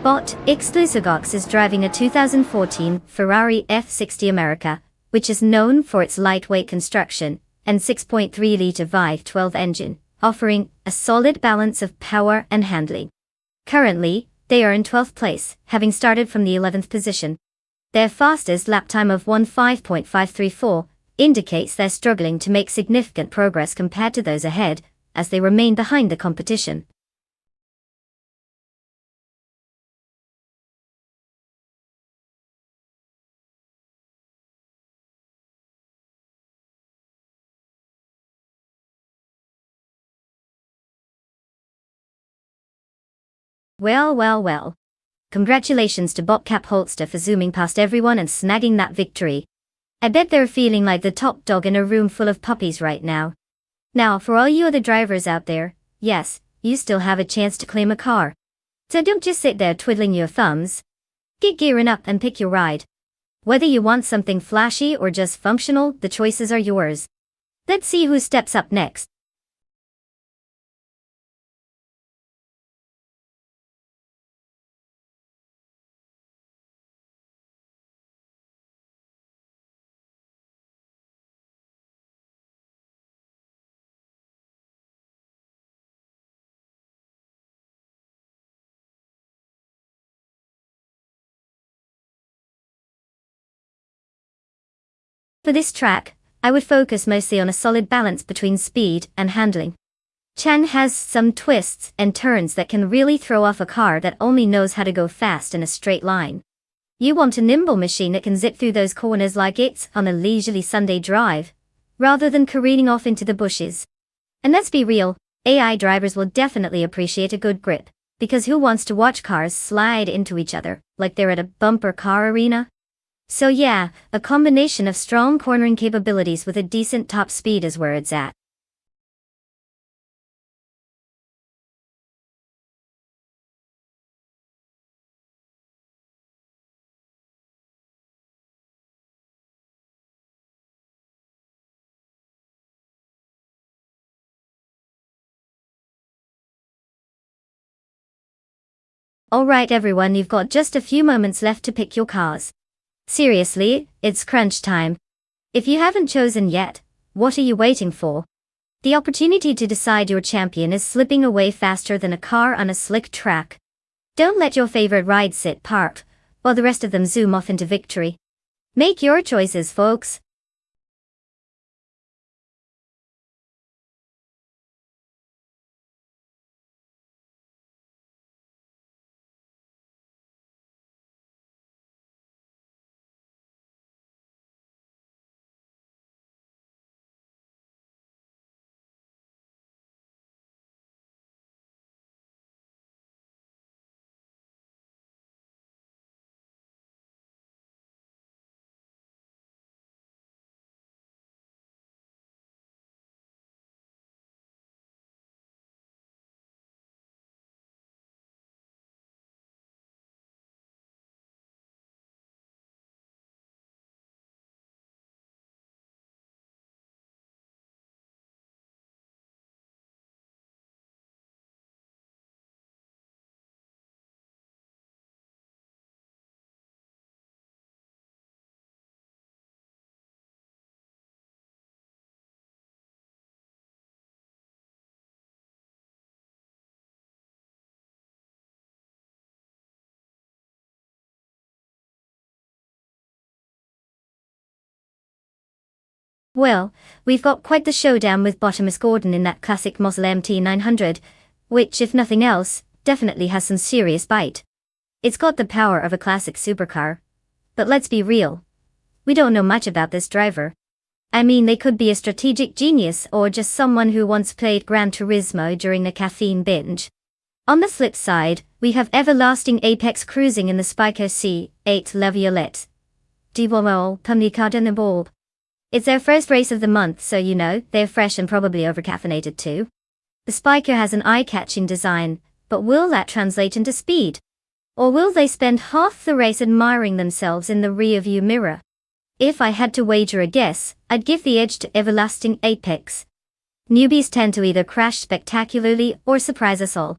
A: Bot Exclusigox is driving a 2014 Ferrari F60 America, which is known for its lightweight construction and 6.3-liter V12 engine, offering a solid balance of power and handling. Currently, they are in 12th place, having started from the 11th position. Their fastest lap time of 1:5.534 indicates they're struggling to make significant progress compared to those ahead, as they remain behind the competition. Well. Congratulations to Bobcat Holster for zooming past everyone and snagging that victory. I bet they're feeling like the top dog in a room full of puppies right now. Now, for all you other drivers out there, yes, you still have a chance to claim a car. So don't just sit there twiddling your thumbs. Get gearing up and pick your ride. Whether you want something flashy or just functional, the choices are yours. Let's see who steps up next. For this track, I would focus mostly on a solid balance between speed and handling. Chan has some twists and turns that can really throw off a car that only knows how to go fast in a straight line. You want a nimble machine that can zip through those corners like it's on a leisurely Sunday drive, rather than careening off into the bushes. And let's be real, AI drivers will definitely appreciate a good grip, because who wants to watch cars slide into each other like they're at a bumper car arena? So yeah, a combination of strong cornering capabilities with a decent top speed is where it's at. Alright everyone, you've got just a few moments left to pick your cars. Seriously, it's crunch time. If you haven't chosen yet, what are you waiting for? The opportunity to decide your champion is slipping away faster than a car on a slick track. Don't let your favorite ride sit parked, while the rest of them zoom off into victory. Make your choices, folks. Well, we've got quite the showdown with Bottomus Gordon in that classic Mossel MT900, which, if nothing else, definitely has some serious bite. It's got the power of a classic supercar. But let's be real. We don't know much about this driver. I mean, they could be a strategic genius or just someone who once played Gran Turismo during a caffeine binge. On the flip side, we have Everlasting Apex cruising in the Spiker C8 La Violette. It's their first race of the month, so you know, they're fresh and probably overcaffeinated too. The Spiker has an eye-catching design, but will that translate into speed? Or will they spend half the race admiring themselves in the rear-view mirror? If I had to wager a guess, I'd give the edge to Everlasting Apex. Newbies tend to either crash spectacularly or surprise us all.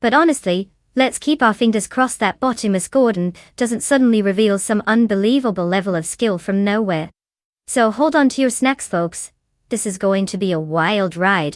A: But honestly, let's keep our fingers crossed that Bottimus Gordon doesn't suddenly reveal some unbelievable level of skill from nowhere. So hold on to your snacks, folks. This is going to be a wild ride.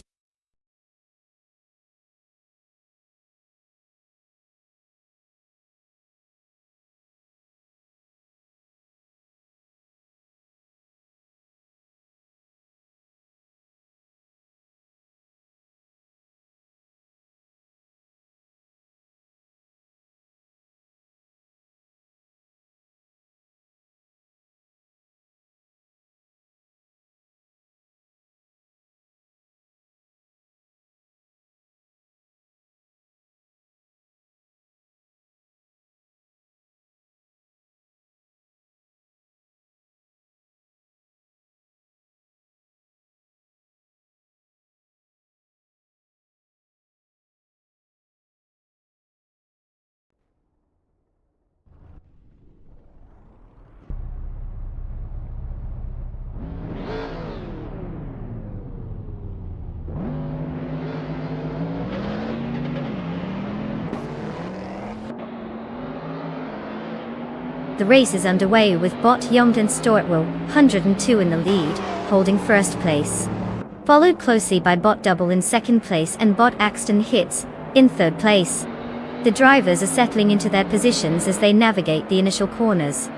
A: The race is underway with Bot Young and Stortwell, 102 in the lead, holding first place. Followed closely by Bot Double in second place and Bot Axton Hits in third place. The drivers are settling into their positions as they navigate the initial corners.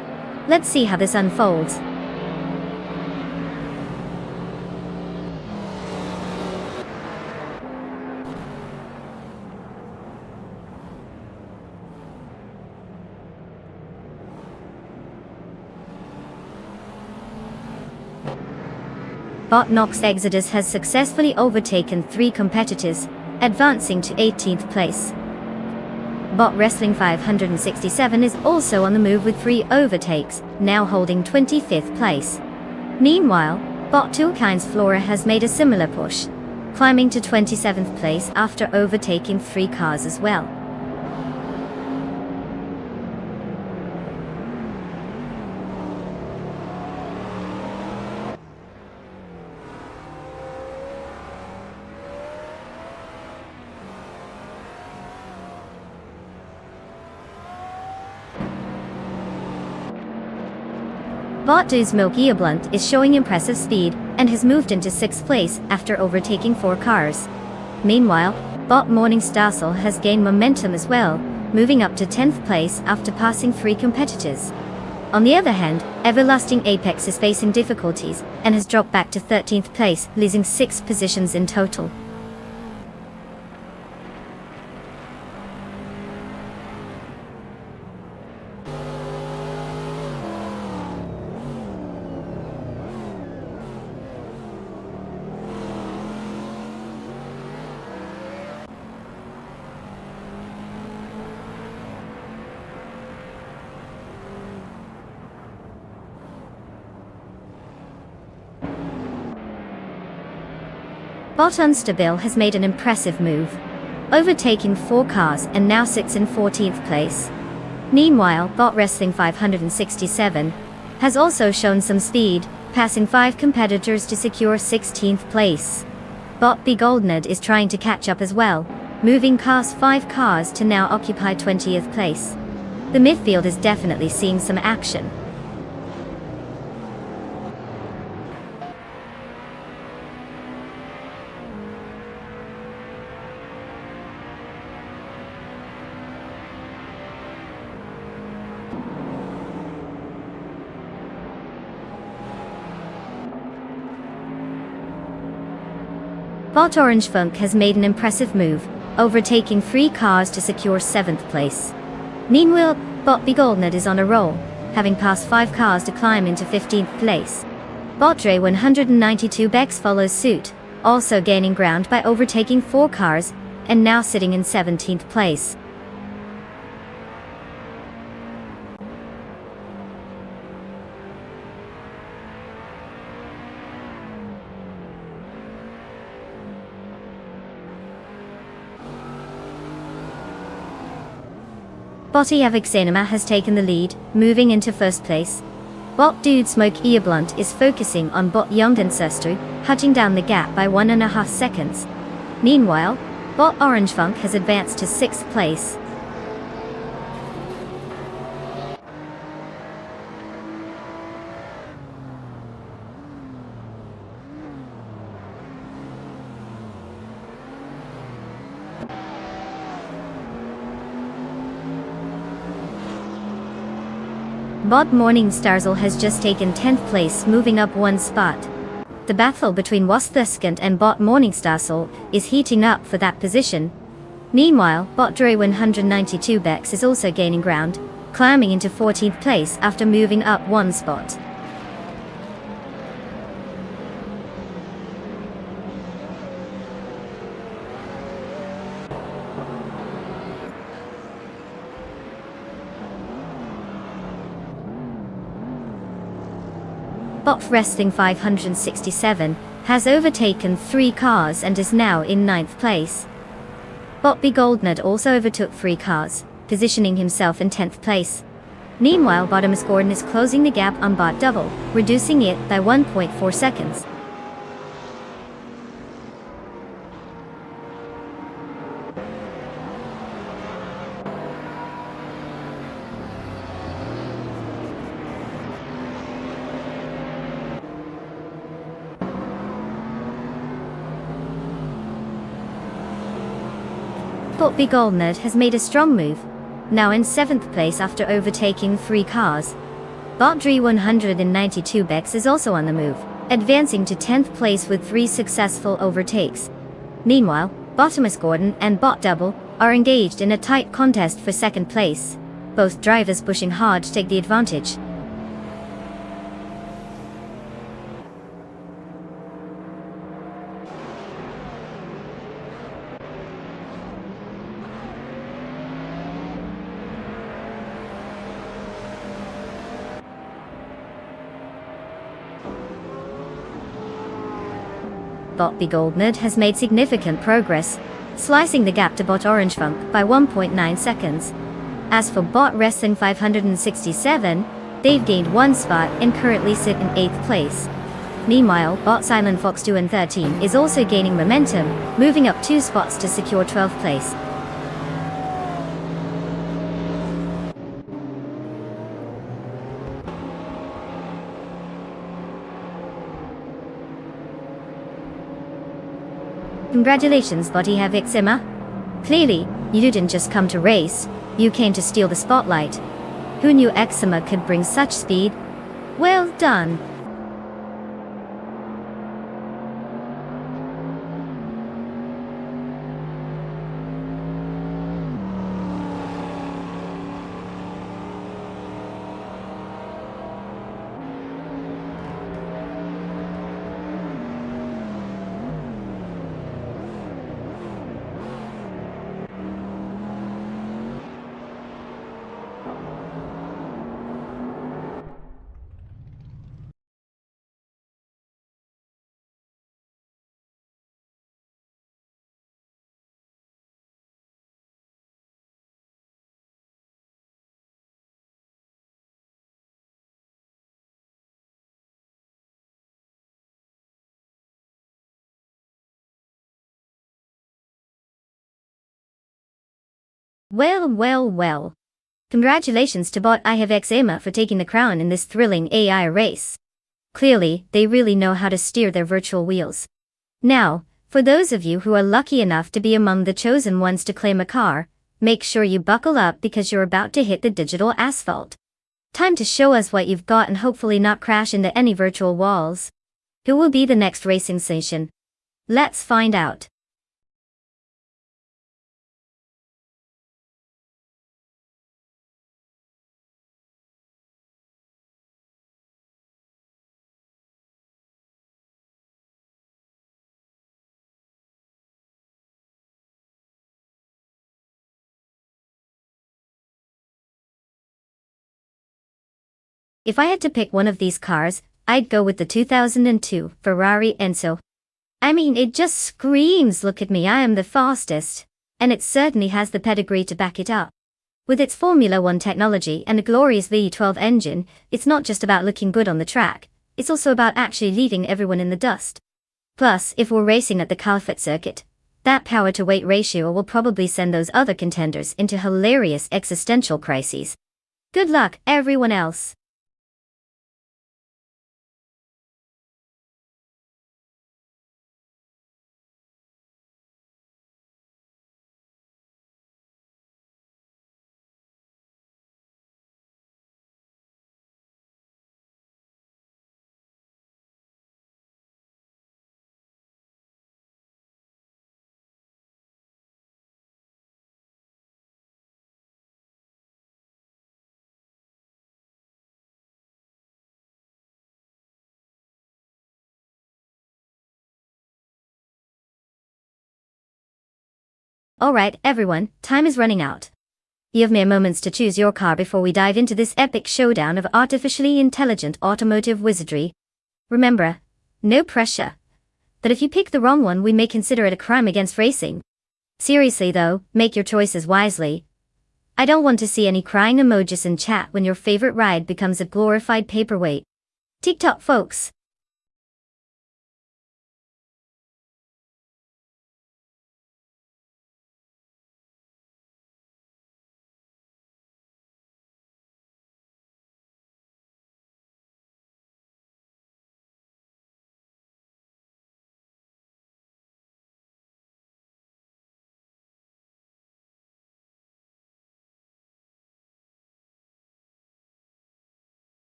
A: Let's see how this unfolds. Bot Nox Exodus has successfully overtaken 3 competitors, advancing to 18th place. Bot Wrestling 567 is also on the move with 3 overtakes, now holding 25th place. Meanwhile, Bot Toolkind's Flora has made a similar push, climbing to 27th place after overtaking 3 cars as well. Bot Do's Milky Blunt is showing impressive speed and has moved into 6th place after overtaking 4 cars. Meanwhile, Bot Morning Starsel has gained momentum as well, moving up to 10th place after passing 3 competitors. On the other hand, Everlasting Apex is facing difficulties and has dropped back to 13th place, losing 6 positions in total. Bot Unstable has made an impressive move, overtaking 4 cars and now sits in 14th place. Meanwhile, Bot Wrestling 567 has also shown some speed, passing 5 competitors to secure 16th place. Bot B Goldnerd is trying to catch up as well, moving past 5 cars to now occupy 20th place. The midfield is definitely seeing some action. Bot Orange Funk has made an impressive move, overtaking 3 cars to secure 7th place. Meanwhile, Bot B Goldnerd is on a roll, having passed 5 cars to climb into 15th place. Botdre 192 Bex follows suit, also gaining ground by overtaking 4 cars, and now sitting in 17th place. Bottiavixenema has taken the lead, moving into first place. Bot Dude Smoke Earblunt is focusing on Bot Young Ancestry, cutting down the gap by 1.5 seconds. Meanwhile, Bot Orange Funk has advanced to 6th place. Bot Morningstarsel has just taken 10th place, moving up 1 spot. The battle between Wasthurskant and Bot Morningstarsel is heating up for that position. Meanwhile, Bot Dre 192 Bex is also gaining ground, climbing into 14th place after moving up 1 spot. Bot Wrestling 567 has overtaken 3 cars and is now in 9th place. Bot B Goldnut also overtook 3 cars, positioning himself in 10th place. Meanwhile, Bottomus Gordon is closing the gap on Bot Double, reducing it by 1.4 seconds. Bot B Goldnut has made a strong move, now in 7th place after overtaking 3 cars. Bot Dre 192 Bex is also on the move, advancing to 10th place with 3 successful overtakes. Meanwhile, Bottomus Gordon and Bot Double are engaged in a tight contest for 2nd place, both drivers pushing hard to take the advantage. Bot B Goldnut has made significant progress, slicing the gap to Bot Orange Funk by 1.9 seconds. As for Bot Wrestling 567, they've gained 1 spot and currently sit in 8th place. Meanwhile, Bot Silent Fox 2 and 13 is also gaining momentum, moving up 2 spots to secure 12th place. Congratulations, Bottiavixenema. Clearly, you didn't just come to race, you came to steal the spotlight. Who knew Eczema could bring such speed? Well done. Well. Congratulations to Bottiavixenema for taking the crown in this thrilling AI race. Clearly, they really know how to steer their virtual wheels. Now, for those of you who are lucky enough to be among the chosen ones to claim a car, make sure you buckle up because you're about to hit the digital asphalt. Time to show us what you've got and hopefully not crash into any virtual walls. Who will be the next racing sensation? Let's find out. If I had to pick one of these cars, I'd go with the 2002 Ferrari Enzo. I mean, it just screams, look at me, I am the fastest. And it certainly has the pedigree to back it up. With its Formula One technology and a glorious V12 engine, it's not just about looking good on the track, it's also about actually leaving everyone in the dust. Plus, if we're racing at the Calfett circuit, that power-to-weight ratio will probably send those other contenders into hilarious existential crises. Good luck, everyone else. Alright, everyone, time is running out. You have mere moments to choose your car before we dive into this epic showdown of artificially intelligent automotive wizardry. Remember, no pressure. But if you pick the wrong one, we may consider it a crime against racing. Seriously though, make your choices wisely. I don't want to see any crying emojis in chat when your favorite ride becomes a glorified paperweight. TikTok folks.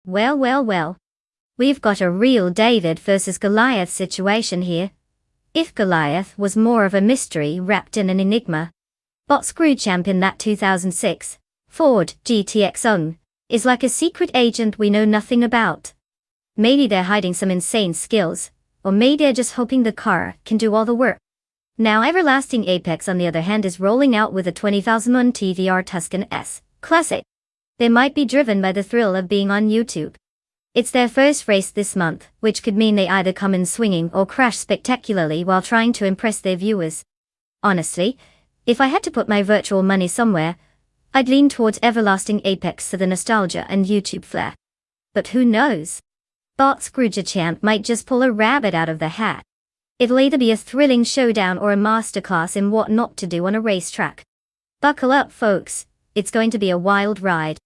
A: Well. We've got a real David versus Goliath situation here. If Goliath was more of a mystery wrapped in an enigma, Bot Screw Champ in that 2006 Ford GTX is like a secret agent we know nothing about. Maybe they're hiding some insane skills, or maybe they're just hoping the car can do all the work. Now Everlasting Apex on the other hand is rolling out with a 20,000 TVR Tuscan S Classic. They might be driven by the thrill of being on YouTube. It's their first race this month, which could mean they either come in swinging or crash spectacularly while trying to impress their viewers. Honestly, if I had to put my virtual money somewhere, I'd lean towards Everlasting Apex for the nostalgia and YouTube flair. But who knows? Bot Scroogechamp might just pull a rabbit out of the hat. It'll either be a thrilling showdown or a masterclass in what not to do on a racetrack. Buckle up, folks. It's going to be a wild ride.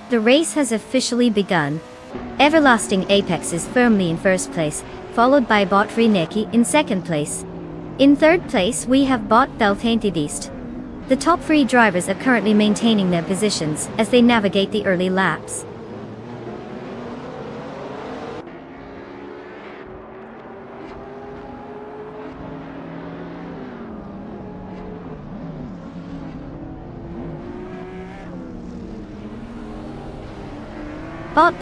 A: The race has officially begun. Everlasting Apex is firmly in first place, followed by bot Neki in second place. In third place we have bot Beast. The top 3 drivers are currently maintaining their positions as they navigate the early laps. Bot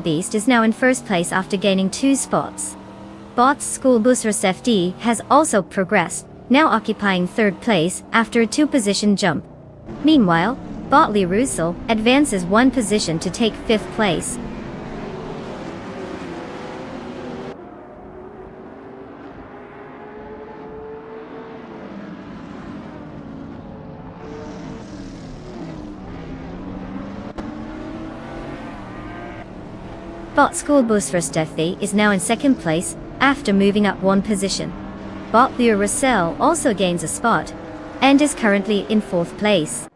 A: Beast is now in first place after gaining 2 spots. Bot's School Busros FD has also progressed, now occupying third place after a 2-position jump. Meanwhile, Botley Russell advances 1 position to take 5th place. Bot School Busros FD is now in second place after moving up 1 position. Botley Russell also gains a spot and is currently in 4th place.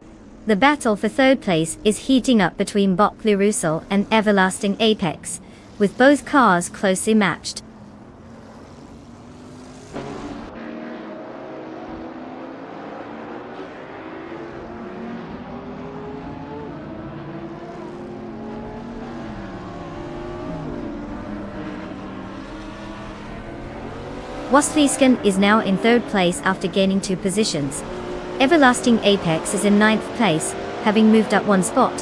A: The battle for 3rd place is heating up between Botley Russell and Everlasting Apex, with both cars closely matched. Wasliskan is now in 3rd place after gaining 2 positions. Everlasting Apex is in 9th place, having moved up 1 spot.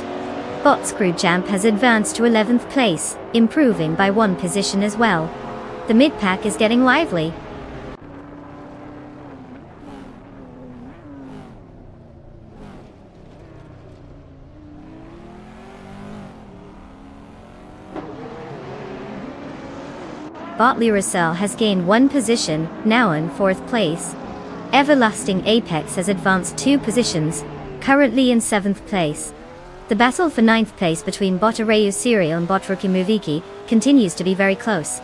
A: Bot Screwjamp has advanced to 11th place, improving by 1 position as well. The mid-pack is getting lively. Botley Russell has gained 1 position, now in 4th place. Everlasting Apex has advanced 2 positions, currently in 7th place. The battle for 9th place between Bot Arayu Serial and Bot Rookie Muviki continues to be very close.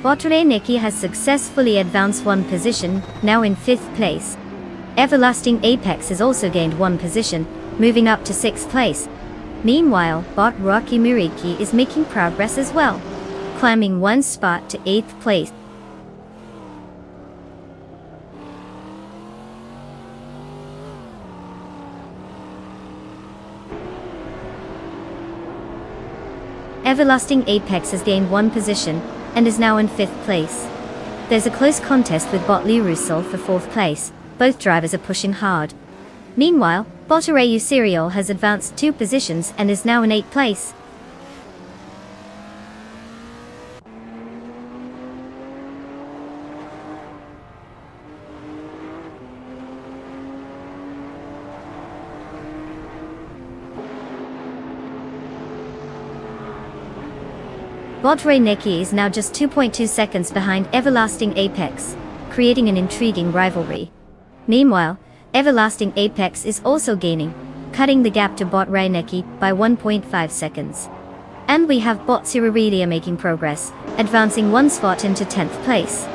A: Botley Neki has successfully advanced 1 position, now in 5th place. Everlasting Apex has also gained 1 position, moving up to 6th place. Meanwhile, Bot Rocky Muriki is making progress as well, climbing 1 spot to 8th place. Everlasting Apex has gained 1 position, and is now in 5th place. There's a close contest with Botley Russell for 4th place. Both drivers are pushing hard. Meanwhile, Bot Arayu Serial has advanced 2 positions and is now in 8th place. Botley Neki is now just 2.2 seconds behind Everlasting Apex, creating an intriguing rivalry. Meanwhile, Everlasting Apex is also gaining, cutting the gap to Botley Neki by 1.5 seconds. And we have Bot Sirirelia making progress, advancing 1 spot into 10th place.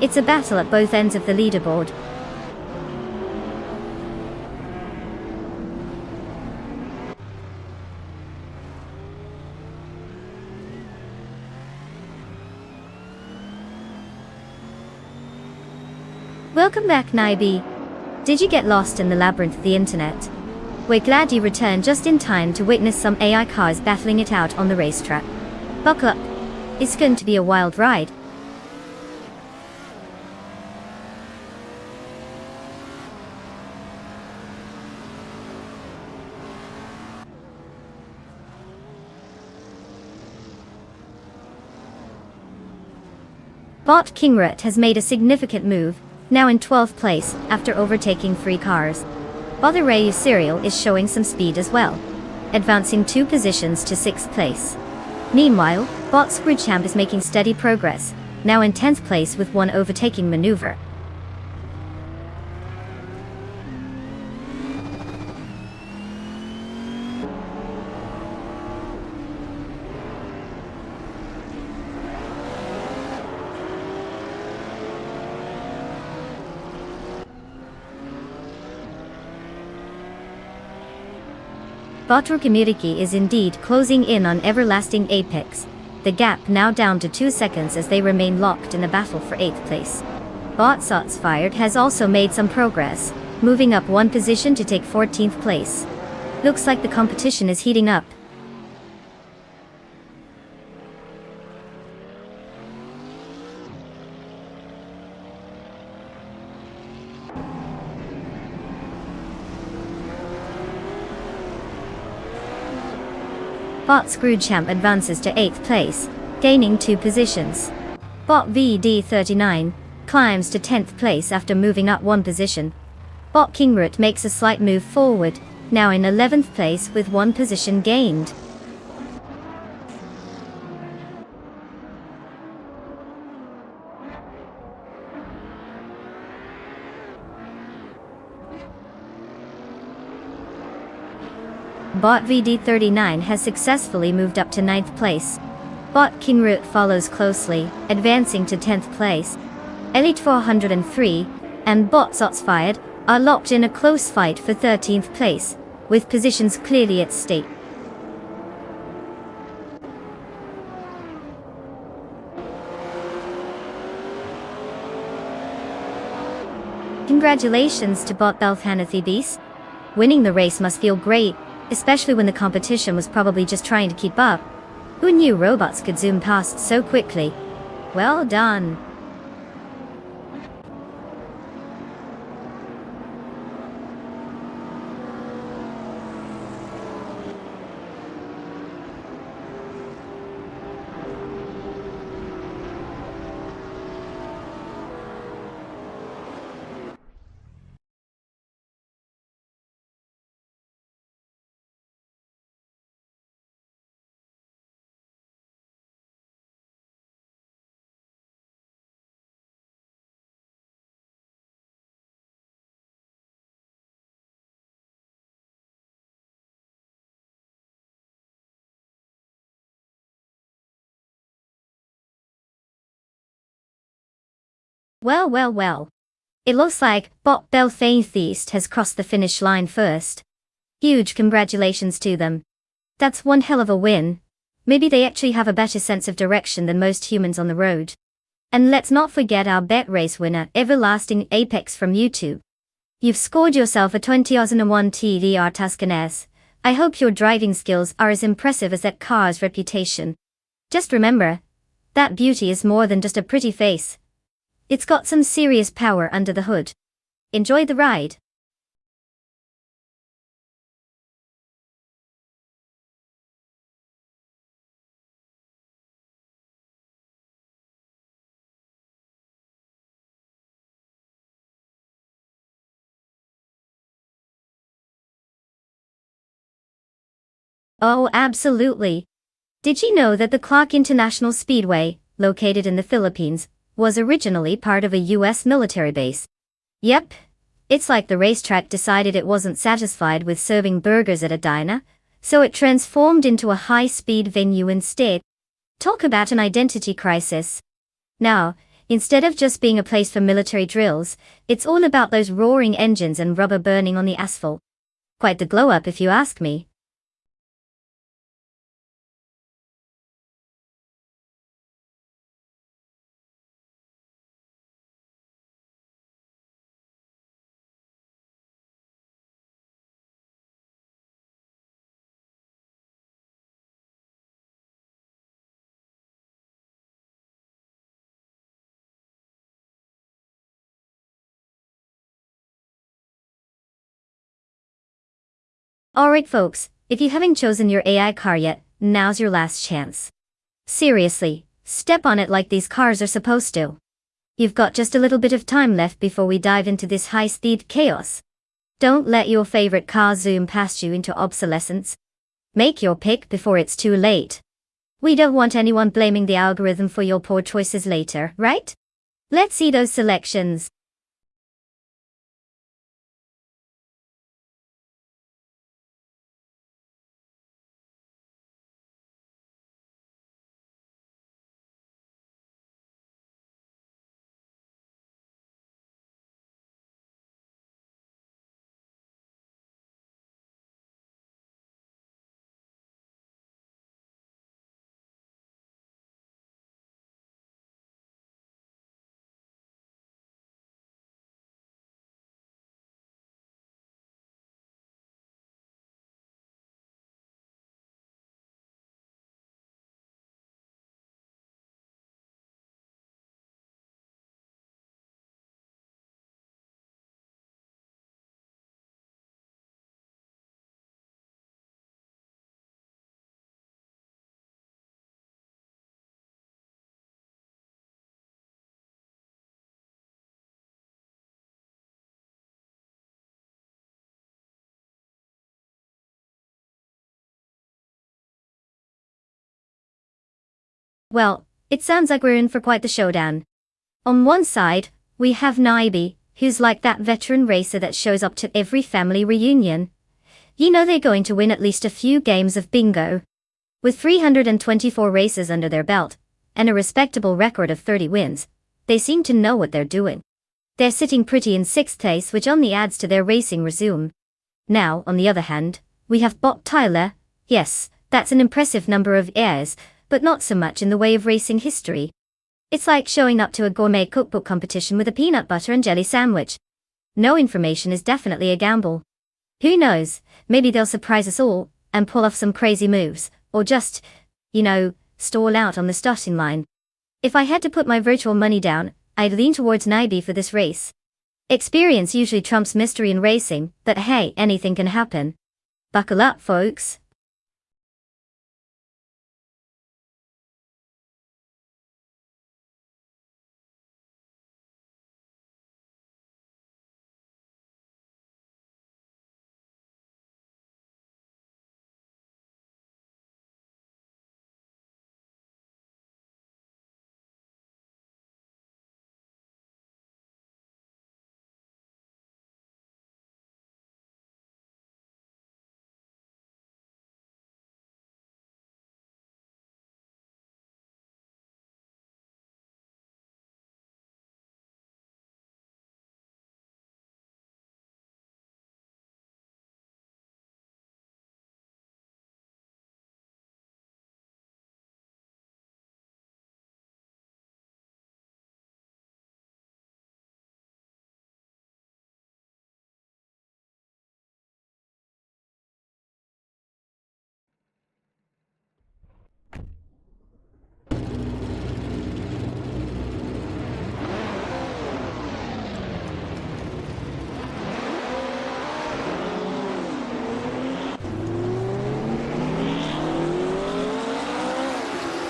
A: It's a battle at both ends of the leaderboard. Welcome back, Naibi. Did you get lost in the labyrinth of the internet? We're glad you returned just in time to witness some AI cars battling it out on the racetrack. Buckle up. It's going to be a wild ride. Bot Kingrat has made a significant move, now in 12th place after overtaking 3 cars. Bot Arayu Serial is showing some speed as well, advancing 2 positions to 6th place. Meanwhile, Bot Screwjamp is making steady progress, now in 10th place with 1 overtaking maneuver. Botru Community is indeed closing in on everlasting apex, the gap now down to 2 seconds as they remain locked in a battle for 8th place. Shots Fired has also made some progress, moving up 1 position to take 14th place. Looks like the competition is heating up. Bot Screwchamp advances to 8th place, gaining 2 positions. Bot VD39 climbs to 10th place after moving up 1 position. Bot Kingroot makes a slight move forward, now in 11th place with 1 position gained. Bot VD39 has successfully moved up to 9th place. Bot Kingroot follows closely, advancing to 10th place. Elite 403 and Bot Shots Fired are locked in a close fight for 13th place, with positions clearly at stake. Congratulations to Bot Belthanathibes. Winning the race must feel great, especially when the competition was probably just trying to keep up. Who knew robots could zoom past so quickly? Well done. Well. It looks like Bot Belthantheist has crossed the finish line first. Huge congratulations to them. That's one hell of a win. Maybe they actually have a better sense of direction than most humans on the road. And let's not forget our bet race winner, Everlasting Apex from YouTube. You've scored yourself a 2001 TDR Tuscan. I hope your driving skills are as impressive as that car's reputation. Just remember, that beauty is more than just a pretty face. It's got some serious power under the hood. Enjoy the ride. Oh, absolutely. Did you know that the Clark International Speedway, located in the Philippines, was originally part of a US military base? Yep. It's like the racetrack decided it wasn't satisfied with serving burgers at a diner, so it transformed into a high-speed venue instead. Talk about an identity crisis. Now, instead of just being a place for military drills, it's all about those roaring engines and rubber burning on the asphalt. Quite the glow-up if you ask me. Alright folks, if you haven't chosen your AI car yet, now's your last chance. Seriously, step on it like these cars are supposed to. You've got just a little bit of time left before we dive into this high-speed chaos. Don't let your favorite car zoom past you into obsolescence. Make your pick before it's too late. We don't want anyone blaming the algorithm for your poor choices later, right? Let's see those selections. Well, it sounds like we're in for quite the showdown. On one side, we have Naibi, who's like that veteran racer that shows up to every family reunion. You know they're going to win at least a few games of bingo. With 324 races under their belt, and a respectable record of 30 wins, they seem to know what they're doing. They're sitting pretty in 6th place, which only adds to their racing resume. Now, on the other hand, we have Bot Tyler. Yes, that's an impressive number of years, but not so much in the way of racing history. It's like showing up to a gourmet cookbook competition with a peanut butter and jelly sandwich. No information is definitely a gamble. Who knows, maybe they'll surprise us all, and pull off some crazy moves, or just, stall out on the starting line. If I had to put my virtual money down, I'd lean towards Naibi for this race. Experience usually trumps mystery in racing, but hey, anything can happen. Buckle up, folks.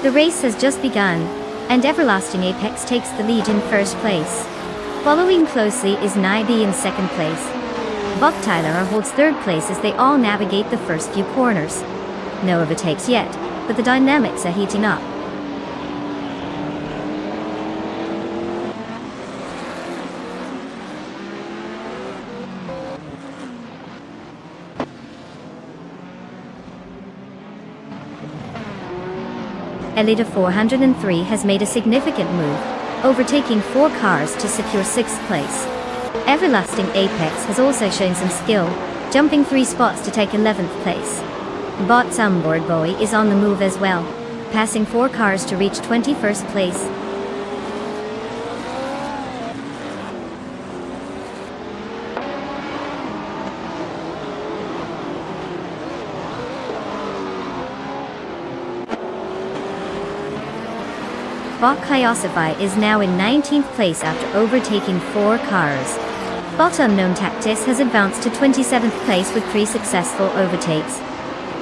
A: The race has just begun, and Everlasting Apex takes the lead in first place. Following closely is Naibi in second place. Buck Tyler holds third place as they all navigate the first few corners. No overtakes yet, but the dynamics are heating up. Elita 403 has made a significant move, overtaking 4 cars to secure 6th place. Everlasting Apex has also shown some skill, jumping 3 spots to take 11th place. Bot's onboard Bowie is on the move as well, passing 4 cars to reach 21st place. Bot Kyosify is now in 19th place after overtaking 4 cars. Bot Unknown Tactis has advanced to 27th place with 3 successful overtakes.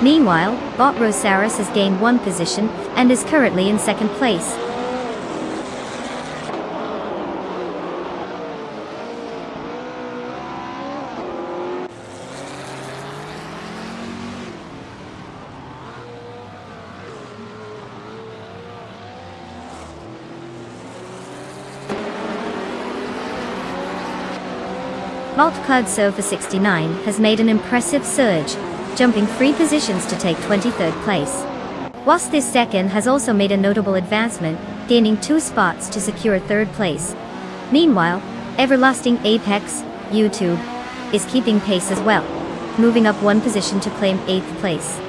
A: Meanwhile, Bot Rosaris has gained 1 position and is currently in 2nd place. Bot Cloud Sofa 69 has made an impressive surge, jumping 3 positions to take 23rd place. Whilst this second has also made a notable advancement, gaining 2 spots to secure 3rd place. Meanwhile, Everlasting Apex, YouTube, is keeping pace as well, moving up 1 position to claim 8th place.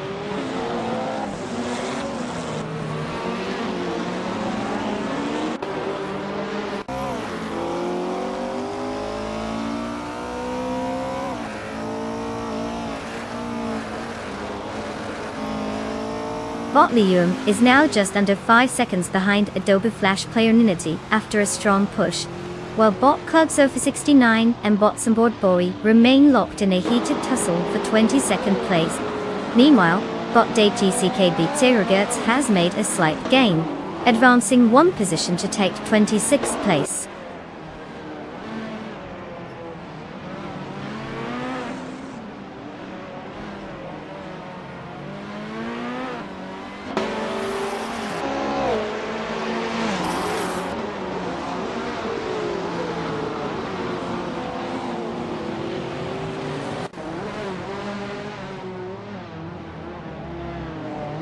A: Bot Lium is now just under 5 seconds behind Adobe Flash player Ninity after a strong push, while Bot Cloud Sofa 69 and Bots Onboard Bowie remain locked in a heated tussle for 22nd place. Meanwhile, Bot Dave TCK Beat Surrogates has made a slight gain, advancing 1 position to take 26th place.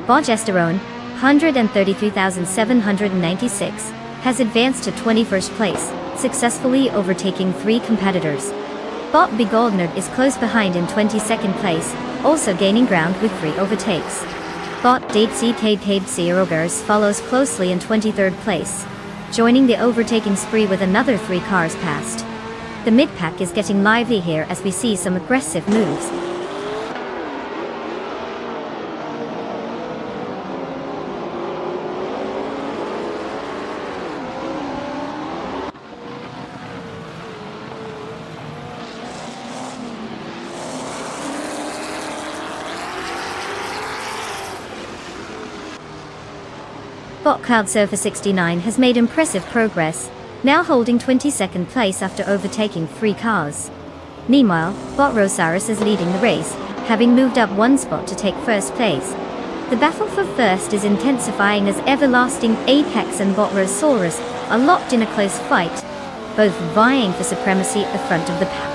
A: Progesterone, 133,796, has advanced to 21st place, successfully overtaking 3 competitors. Bot Begoldnerd is close behind in 22nd place, also gaining ground with 3 overtakes. Bot Datesy Rogers follows closely in 23rd place, joining the overtaking spree with another 3 cars passed. The mid-pack is getting lively here as we see some aggressive moves. Bot Cloud Surfer 69 has made impressive progress, now holding 22nd place after overtaking 3 cars. Meanwhile, Bot Rosaurus is leading the race, having moved up 1 spot to take first place. The battle for first is intensifying as Everlasting Apex and Bot Rosaurus are locked in a close fight, both vying for supremacy at the front of the pack.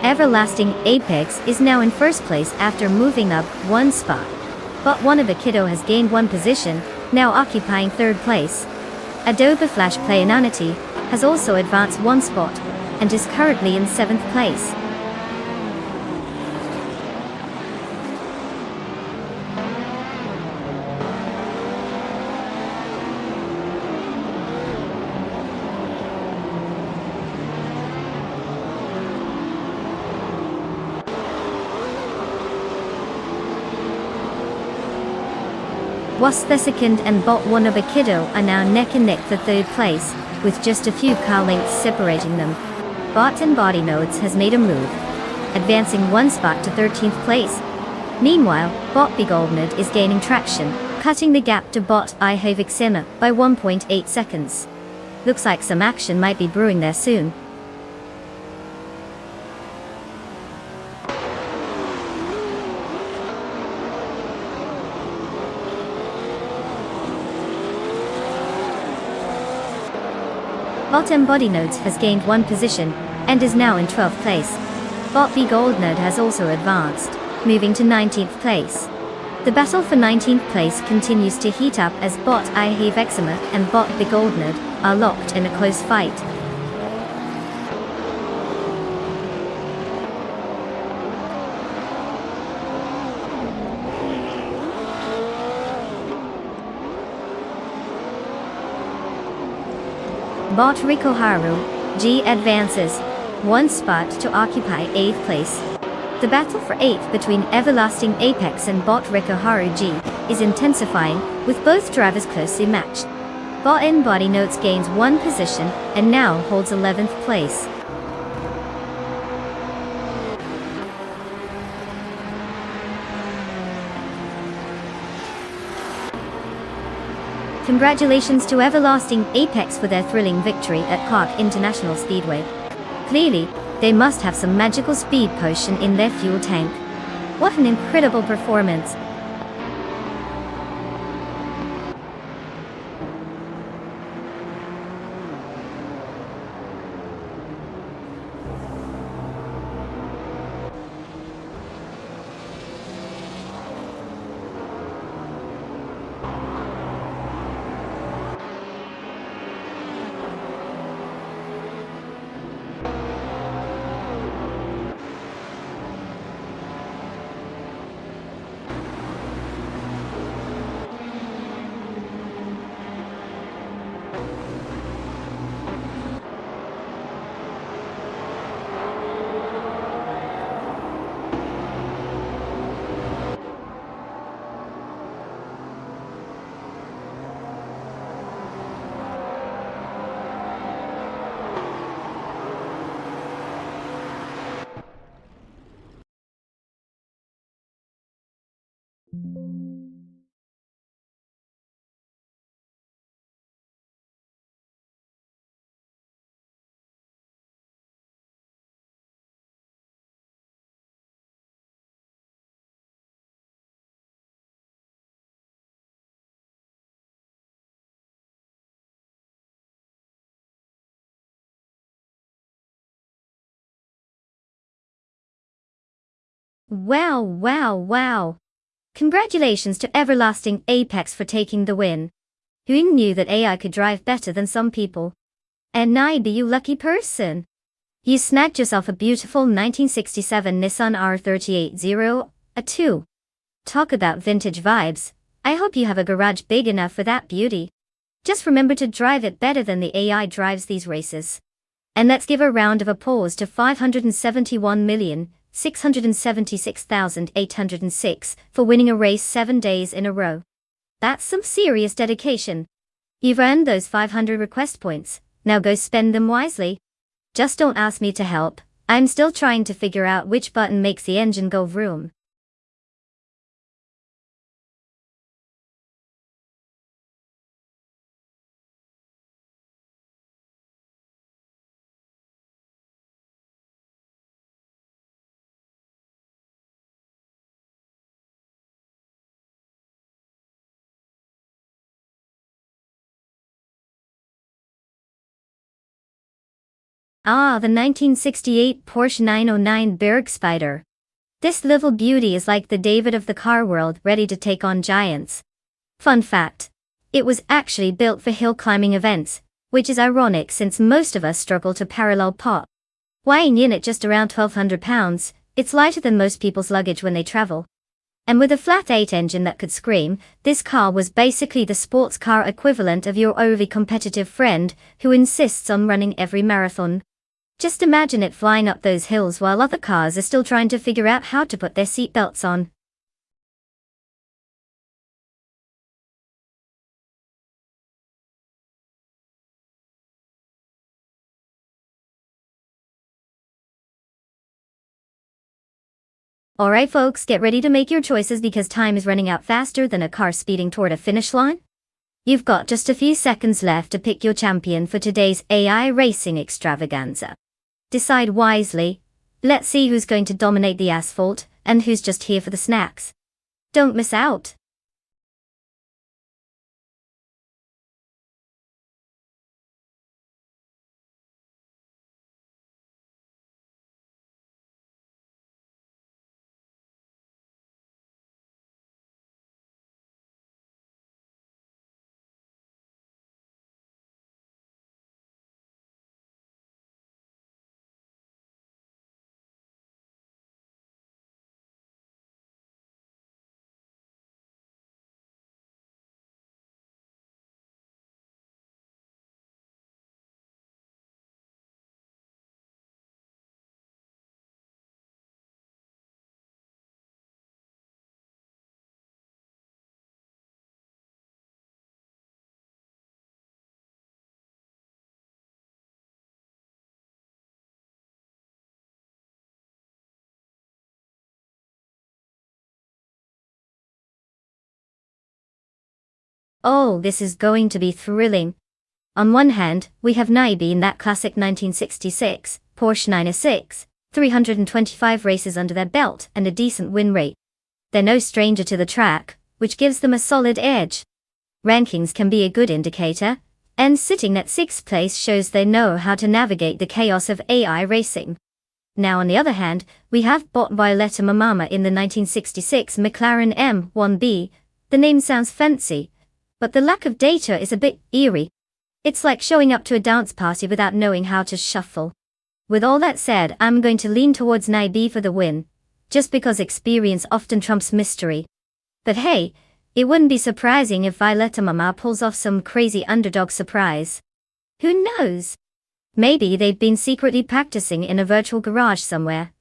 A: Everlasting Apex is now in first place after moving up 1 spot. But one of the Kiddo has gained 1 position, now occupying 3rd place. Adobe Flash Play Inanity has also advanced 1 spot, and is currently in 7th place. Was the second and Bot Wannabe Kiddo are now neck and neck for 3rd place, with just a few car lengths separating them. Bot and Body Nodes has made a move, advancing 1 spot to 13th place. Meanwhile, Bot Begoldnerd is gaining traction, cutting the gap to Bot Ihavixima by 1.8 seconds. Looks like some action might be brewing there soon. Bot Body Nodes has gained 1 position, and is now in 12th place. Bot Begoldnerd has also advanced, moving to 19th place. The battle for 19th place continues to heat up as Bot Ihavexima and Bot Begoldnerd are locked in a close fight. Bot Rikoharu G advances 1 spot to occupy 8th place. The battle for 8th between Everlasting Apex and Bot Rikoharu G is intensifying, with both drivers closely matched. Bot in Body Notes gains 1 position and now holds 11th place. Congratulations to Everlasting Apex for their thrilling victory at Clark International Speedway. Clearly, they must have some magical speed potion in their fuel tank. What an incredible performance! Wow, wow, wow. Congratulations to Everlasting Apex for taking the win. Who knew that AI could drive better than some people? And Naibi, you lucky person. You snagged yourself a beautiful 1967 Nissan R380, a 2. Talk about vintage vibes. I hope you have a garage big enough for that beauty. Just remember to drive it better than the AI drives these races. And let's give a round of applause to 571,676,806 for winning a race 7 days in a row. That's some serious dedication. You've earned those 500 request points, now go spend them wisely. Just don't ask me to help, I'm still trying to figure out which button makes the engine go vroom. Ah, the 1968 Porsche 909 Bergspider. This little beauty is like the David of the car world, ready to take on giants. Fun fact. It was actually built for hill climbing events, which is ironic since most of us struggle to parallel park. Weighing in at just around 1,200 pounds, it's lighter than most people's luggage when they travel. And with a flat 8 engine that could scream, this car was basically the sports car equivalent of your overly competitive friend who insists on running every marathon. Just imagine it flying up those hills while other cars are still trying to figure out how to put their seatbelts on. Alright folks, get ready to make your choices because time is running out faster than a car speeding toward a finish line. You've got just a few seconds left to pick your champion for today's AI racing extravaganza. Decide wisely. Let's see who's going to dominate the asphalt and who's just here for the snacks. Don't miss out. Oh, this is going to be thrilling. On one hand, we have Naibi in that classic 1966 Porsche 906, 325 races under their belt and a decent win rate. They're no stranger to the track, which gives them a solid edge. Rankings can be a good indicator, and sitting at 6th place shows they know how to navigate the chaos of AI racing. Now on the other hand, we have bot Violetta Mamama in the 1966 McLaren M1B. The name sounds fancy, but the lack of data is a bit eerie. It's like showing up to a dance party without knowing how to shuffle. With all that said, I'm going to lean towards Naibi for the win, just because experience often trumps mystery. But hey, it wouldn't be surprising if Violetta Mama pulls off some crazy underdog surprise. Who knows? Maybe they've been secretly practicing in a virtual garage somewhere.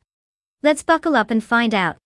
A: Let's buckle up and find out.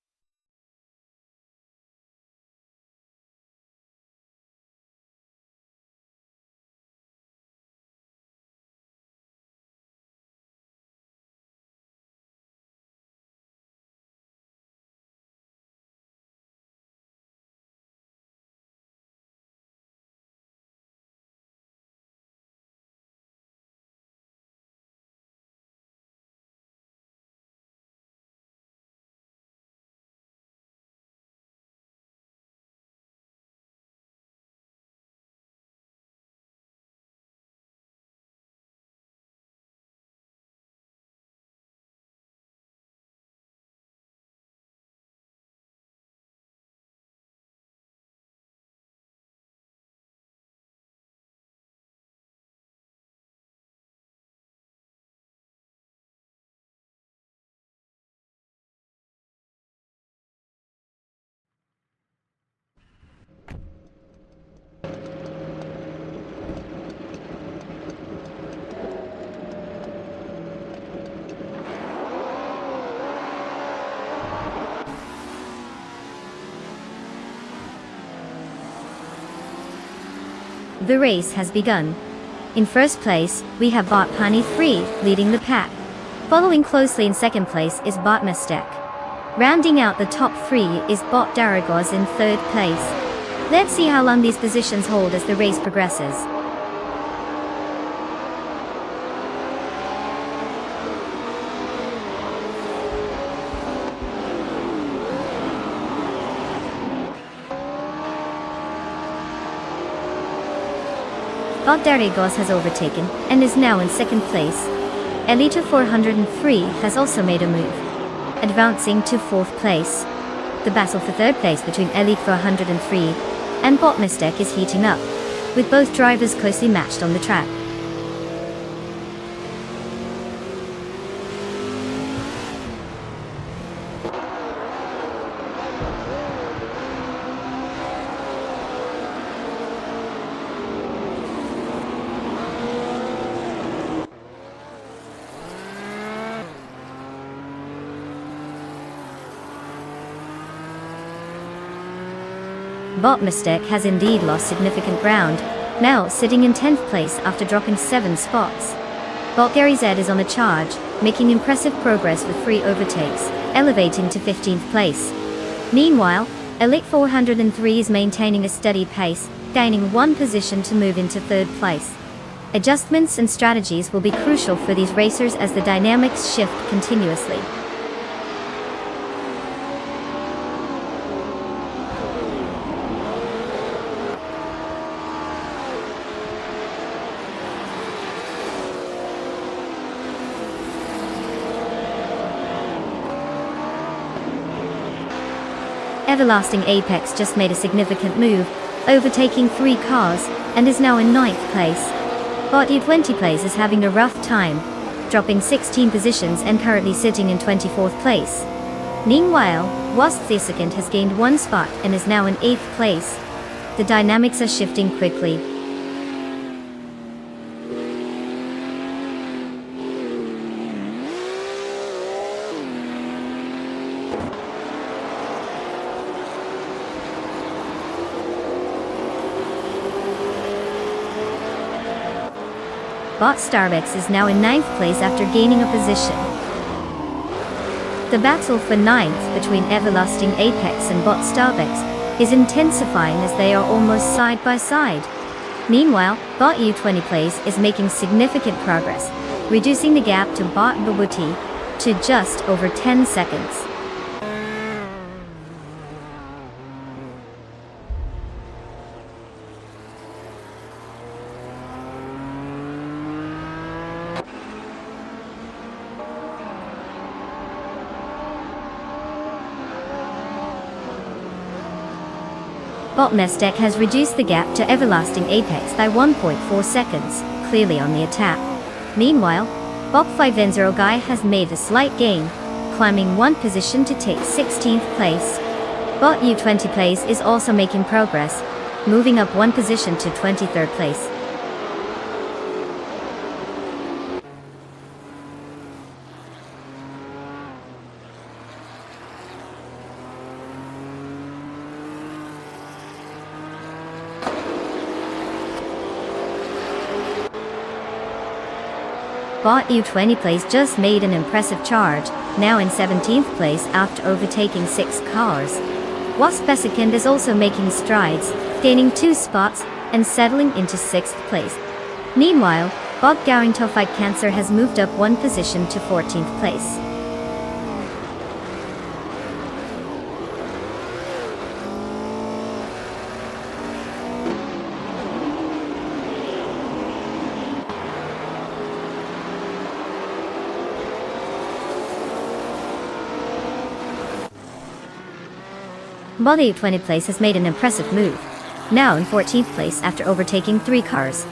A: The race has begun. In first place, we have Bot Pani 3, leading the pack. Following closely in second place is Bot Mestek. Rounding out the top 3 is Bot Daragos in third place. Let's see how long these positions hold as the race progresses. Bot Daragos has overtaken and is now in second place. Elita 403 has also made a move, advancing to fourth place. The battle for third place between Elite 403 and Bot Mestek is heating up, with both drivers closely matched on the track. Bot Mestek has indeed lost significant ground, now sitting in 10th place after dropping 7 spots. Bot Gary Z is on the charge, making impressive progress with 3 overtakes, elevating to 15th place. Meanwhile, Elite 403 is maintaining a steady pace, gaining 1 position to move into 3rd place. Adjustments and strategies will be crucial for these racers as the dynamics shift continuously. Everlasting Apex just made a significant move, overtaking 3 cars, and is now in 9th place. Bot U20 place is having a rough time, dropping 16 positions and currently sitting in 24th place. Meanwhile, Wasp Thesicant has gained 1 spot and is now in 8th place. The dynamics are shifting quickly. Bot Starbucks is now in 9th place after gaining a position. The battle for 9th between Everlasting Apex and Bot Starbucks is intensifying as they are almost side by side. Meanwhile, Bot U20 place is making significant progress, reducing the gap to Bot Babuti to just over 10 seconds. Bot Mestek has reduced the gap to Everlasting Apex by 1.4 seconds, clearly on the attack. Meanwhile, Bot 5N0 Guy has made a slight gain, climbing 1 position to take 16th place. Bot U20 place is also making progress, moving up 1 position to 23rd place. Bot U20 place just made an impressive charge, now in 17th place after overtaking 6 cars. Wasp Thesicant is also making strides, gaining 2 spots and settling into 6th place. Meanwhile, Bot Gowing to Fight Cancer has moved up 1 position to 14th place. Bot U20 place has made an impressive move, now in 14th place after overtaking 3 cars.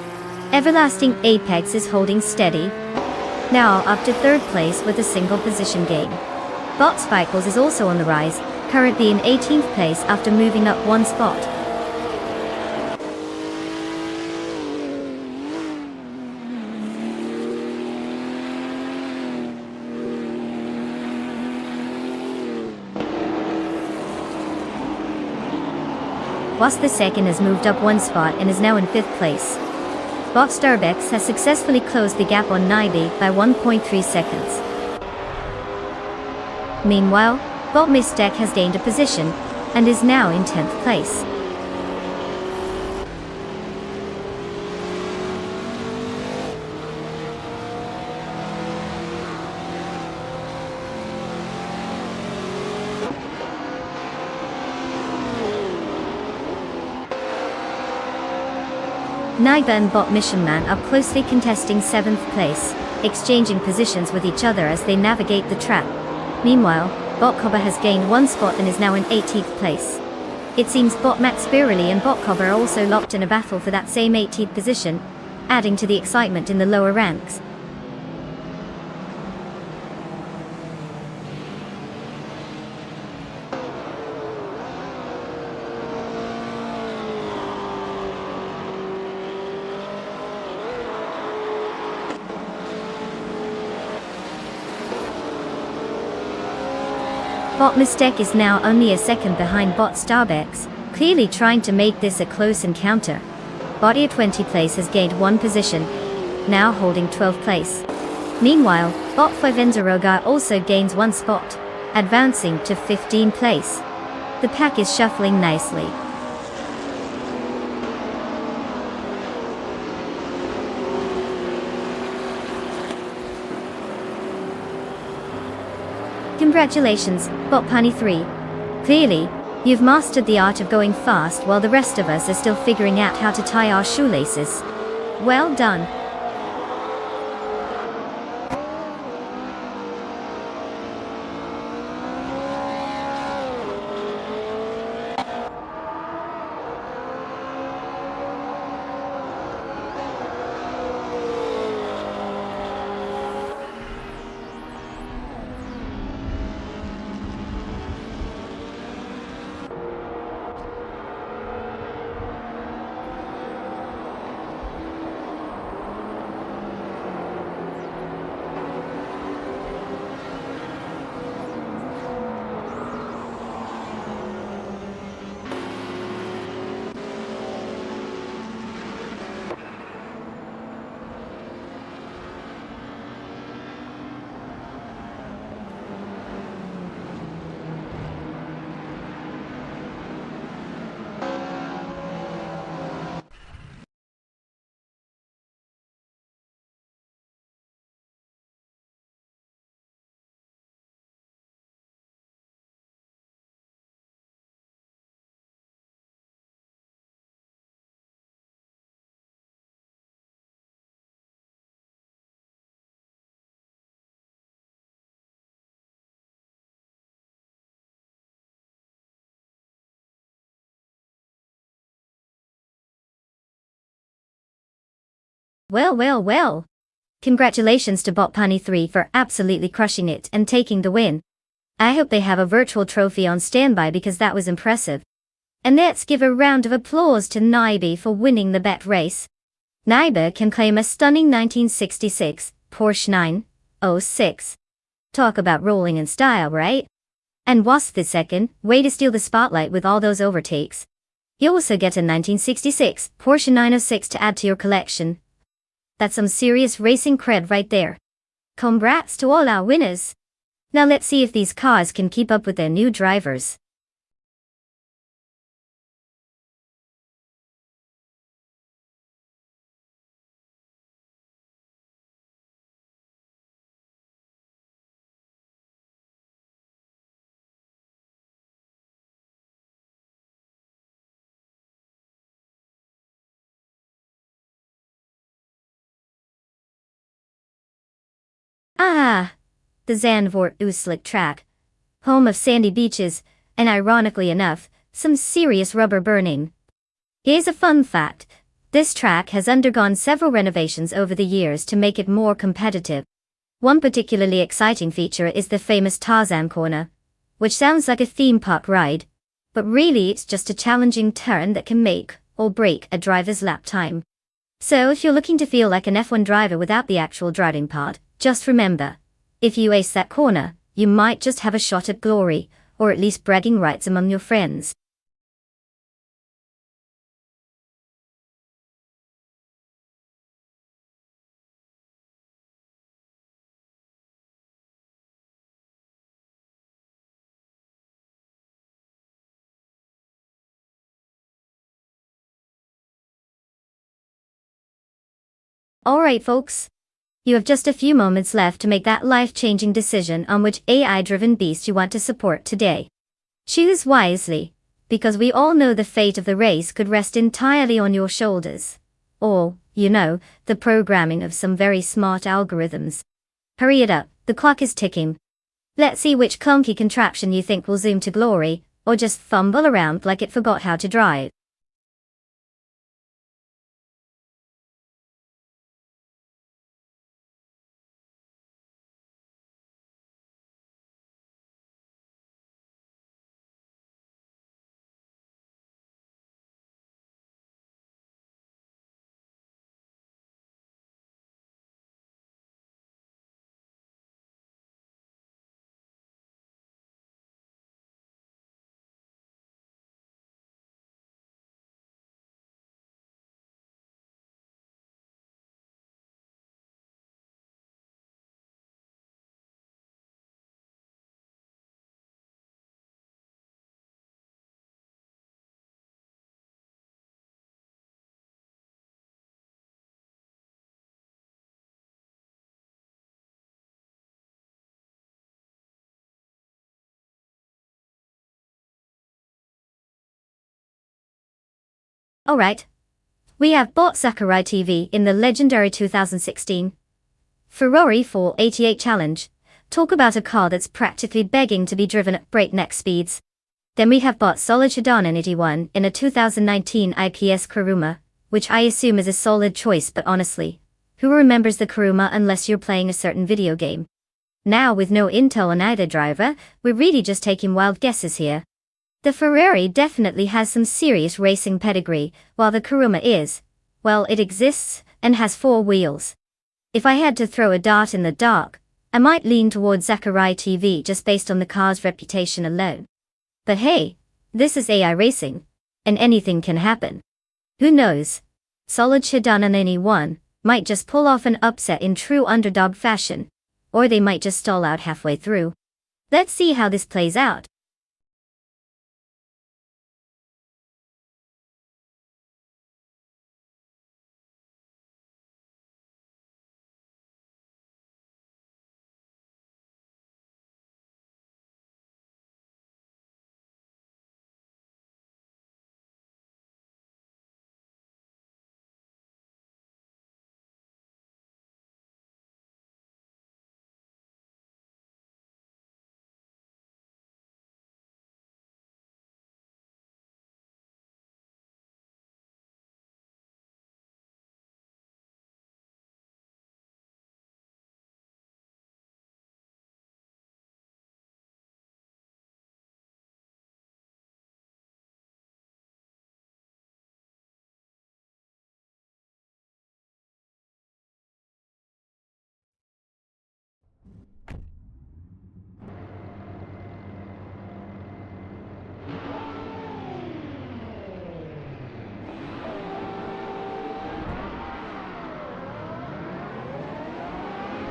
A: Everlasting Apex is holding steady, now up to 3rd place with a single position gain. Bot Spikles is also on the rise, currently in 18th place after moving up 1 spot. whilst the second has moved up one spot and is now in 5th place. Bot Starbex has successfully closed the gap on Naibi by 1.3 seconds. Meanwhile, Bot Mistek has gained a position and is now in 10th place. Naiba and Bot Mission Man are closely contesting 7th place, exchanging positions with each other as they navigate the track. Meanwhile, Bot Cobber has gained 1 spot and is now in 18th place. It seems Bot Max Spirally and Bot Cobber are also locked in a battle for that same 18th position, adding to the excitement in the lower ranks. Bot Mistake is now only a second behind Bot Starbex, clearly trying to make this a close encounter. Bot Ear 20 place has gained 1 position, now holding 12th place. Meanwhile, Bot Fivenzaroga also gains 1 spot, advancing to 15th place. The pack is shuffling nicely. Congratulations, Bot Punny 3. Clearly, you've mastered the art of going fast while the rest of us are still figuring out how to tie our shoelaces. Well done. Well. Congratulations to Bot Punny 3 for absolutely crushing it and taking the win. I hope they have a virtual trophy on standby because that was impressive. And let's give a round of applause to Naibi for winning the bet race. Naiba can claim a stunning 1966 Porsche 906. Talk about rolling in style, right? And was the second, way to steal the spotlight with all those overtakes. You also get a 1966 Porsche 906 to add to your collection. That's some serious racing cred right there. Congrats to all our winners. Now let's see if these cars can keep up with their new drivers. Ah, the Zandvoort Oostelijk track, home of sandy beaches, and ironically enough, some serious rubber burning. Here's a fun fact. This track has undergone several renovations over the years to make it more competitive. One particularly exciting feature is the famous Tarzan corner, which sounds like a theme park ride, but really it's just a challenging turn that can make or break a driver's lap time. So if you're looking to feel like an F1 driver without the actual driving part, just remember, if you ace that corner, you might just have a shot at glory, or at least bragging rights among your friends. Alright folks. You have just a few moments left to make that life-changing decision on which AI-driven beast you want to support today. Choose wisely, because we all know the fate of the race could rest entirely on your shoulders. Or, the programming of some very smart algorithms. Hurry it up, the clock is ticking. Let's see which clunky contraption you think will zoom to glory, or just fumble around like it forgot how to drive. Alright. We have bought Sakurai TV in the legendary 2016 Ferrari 488 Challenge. Talk about a car that's practically begging to be driven at breakneck speeds. Then we have bought solid Sedan in 81 in a 2019 IPS Kuruma, which I assume is a solid choice, but honestly, who remembers the Kuruma unless you're playing a certain video game? Now with no intel on either driver, we're really just taking wild guesses here. The Ferrari definitely has some serious racing pedigree, while the Kuruma it exists, and has 4 wheels. If I had to throw a dart in the dark, I might lean towards Sakurai TV just based on the car's reputation alone. But hey, this is AI racing, and anything can happen. Who knows? Solid Sedan and anyone might just pull off an upset in true underdog fashion, or they might just stall out halfway through. Let's see how this plays out.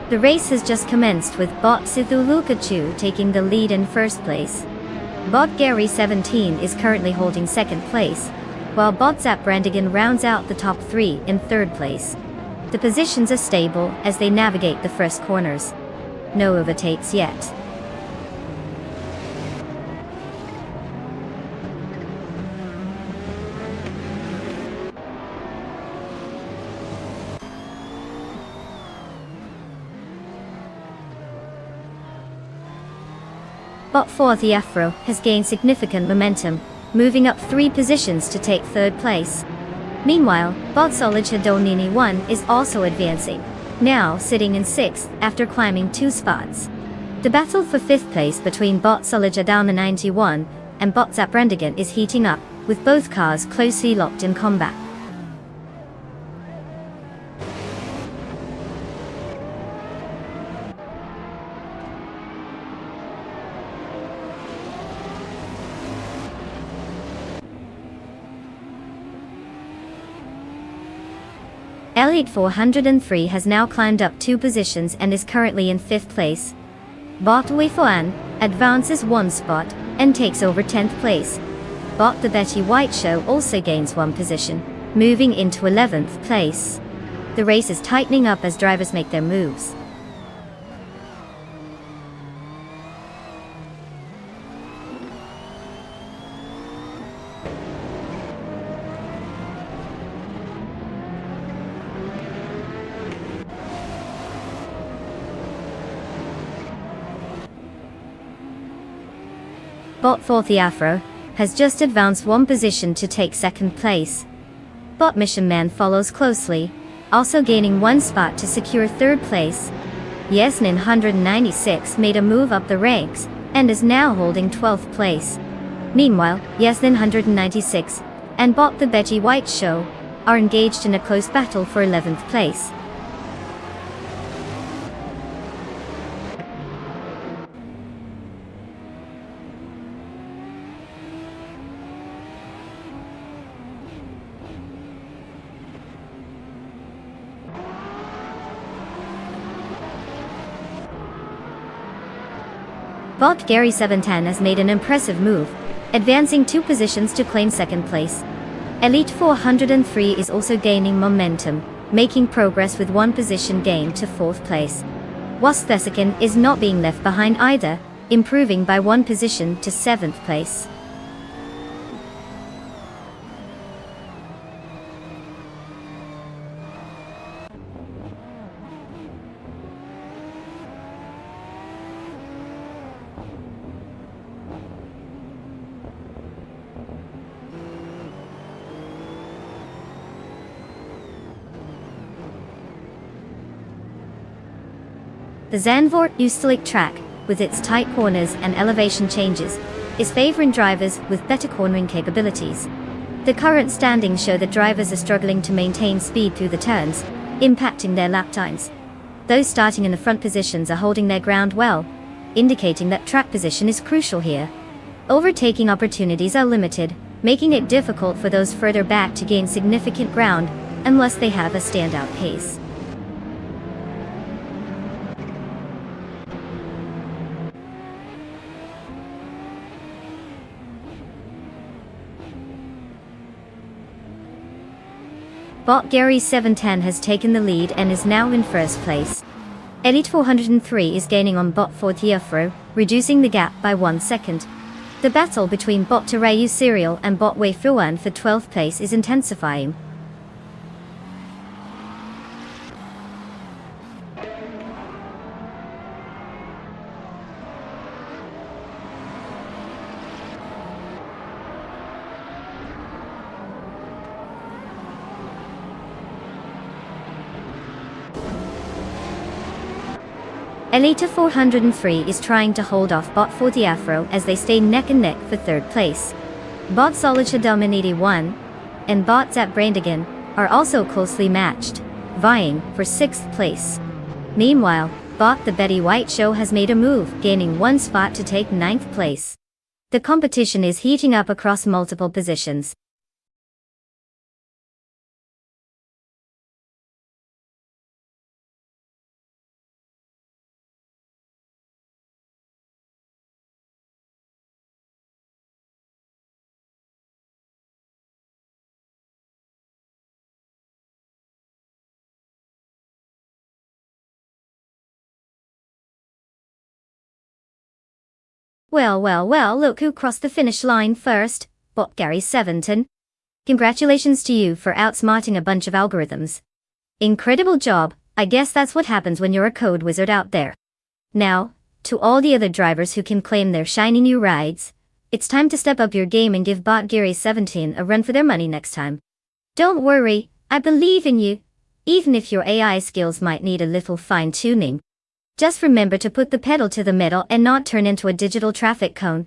A: The race has just commenced with bot Sithulukachu taking the lead in first place. Bot Gary 17 is currently holding second place, while bot Zap Brandigan rounds out the top 3 in third place. The positions are stable as they navigate the first corners. No overtakes yet. Bot 4 The Afro has gained significant momentum, moving up 3 positions to take third place. Meanwhile, bot Solid Shadonini 1 is also advancing, now sitting in 6th after climbing 2 spots. The battle for 5th place between bot Solid Shadona 91 and bot Zap Brandigan is heating up, with both cars closely locked in combat. Elite 403 has now climbed up 2 positions and is currently in 5th place. Bot Weifuan advances 1 spot and takes over 10th place. Bot The Betty White Show also gains 1 position, moving into 11th place. The race is tightening up as drivers make their moves. Bot 4 Afro has just advanced one position to take second place. Bot Mission Man follows closely, also gaining one spot to secure third place. Yesnin 196 made a move up the ranks, and is now holding 12th place. Meanwhile, Yesnin 196 and Bot the Betty White Show are engaged in a close battle for 11th place. Bot Gary 710 has made an impressive move, advancing 2 positions to claim second place. Elite 403 is also gaining momentum, making progress with 1 position gained to 4th place. Wasthesikin is not being left behind either, improving by 1 position to 7th place. The Zandvoort Oosterlijk track, with its tight corners and elevation changes, is favoring drivers with better cornering capabilities. The current standings show that drivers are struggling to maintain speed through the turns, impacting their lap times. Those starting in the front positions are holding their ground well, indicating that track position is crucial here. Overtaking opportunities are limited, making it difficult for those further back to gain significant ground, unless they have a standout pace. Bot Gary 710 has taken the lead and is now in first place. Elite 403 is gaining on Bot 4 Afro, reducing the gap by 1 second. The battle between Bot Terayu Serial and Bot Wei Fuan for 12th place is intensifying. Elite 403 is trying to hold off Bot 4 Afro as they stay neck and neck for 3rd place. Bot Solidum 81 and Bot Zap Brandigan are also closely matched, vying for 6th place. Meanwhile, Bot the Betty White Show has made a move, gaining 1 spot to take 9th place. The competition is heating up across multiple positions. Well, look who crossed the finish line first, Bot Gary 710. Congratulations to you for outsmarting a bunch of algorithms. Incredible job, I guess that's what happens when you're a code wizard out there. Now, to all the other drivers who can claim their shiny new rides, it's time to step up your game and give Bot Gary 17 a run for their money next time. Don't worry, I believe in you, even if your AI skills might need a little fine-tuning. Just remember to put the pedal to the metal and not turn into a digital traffic cone.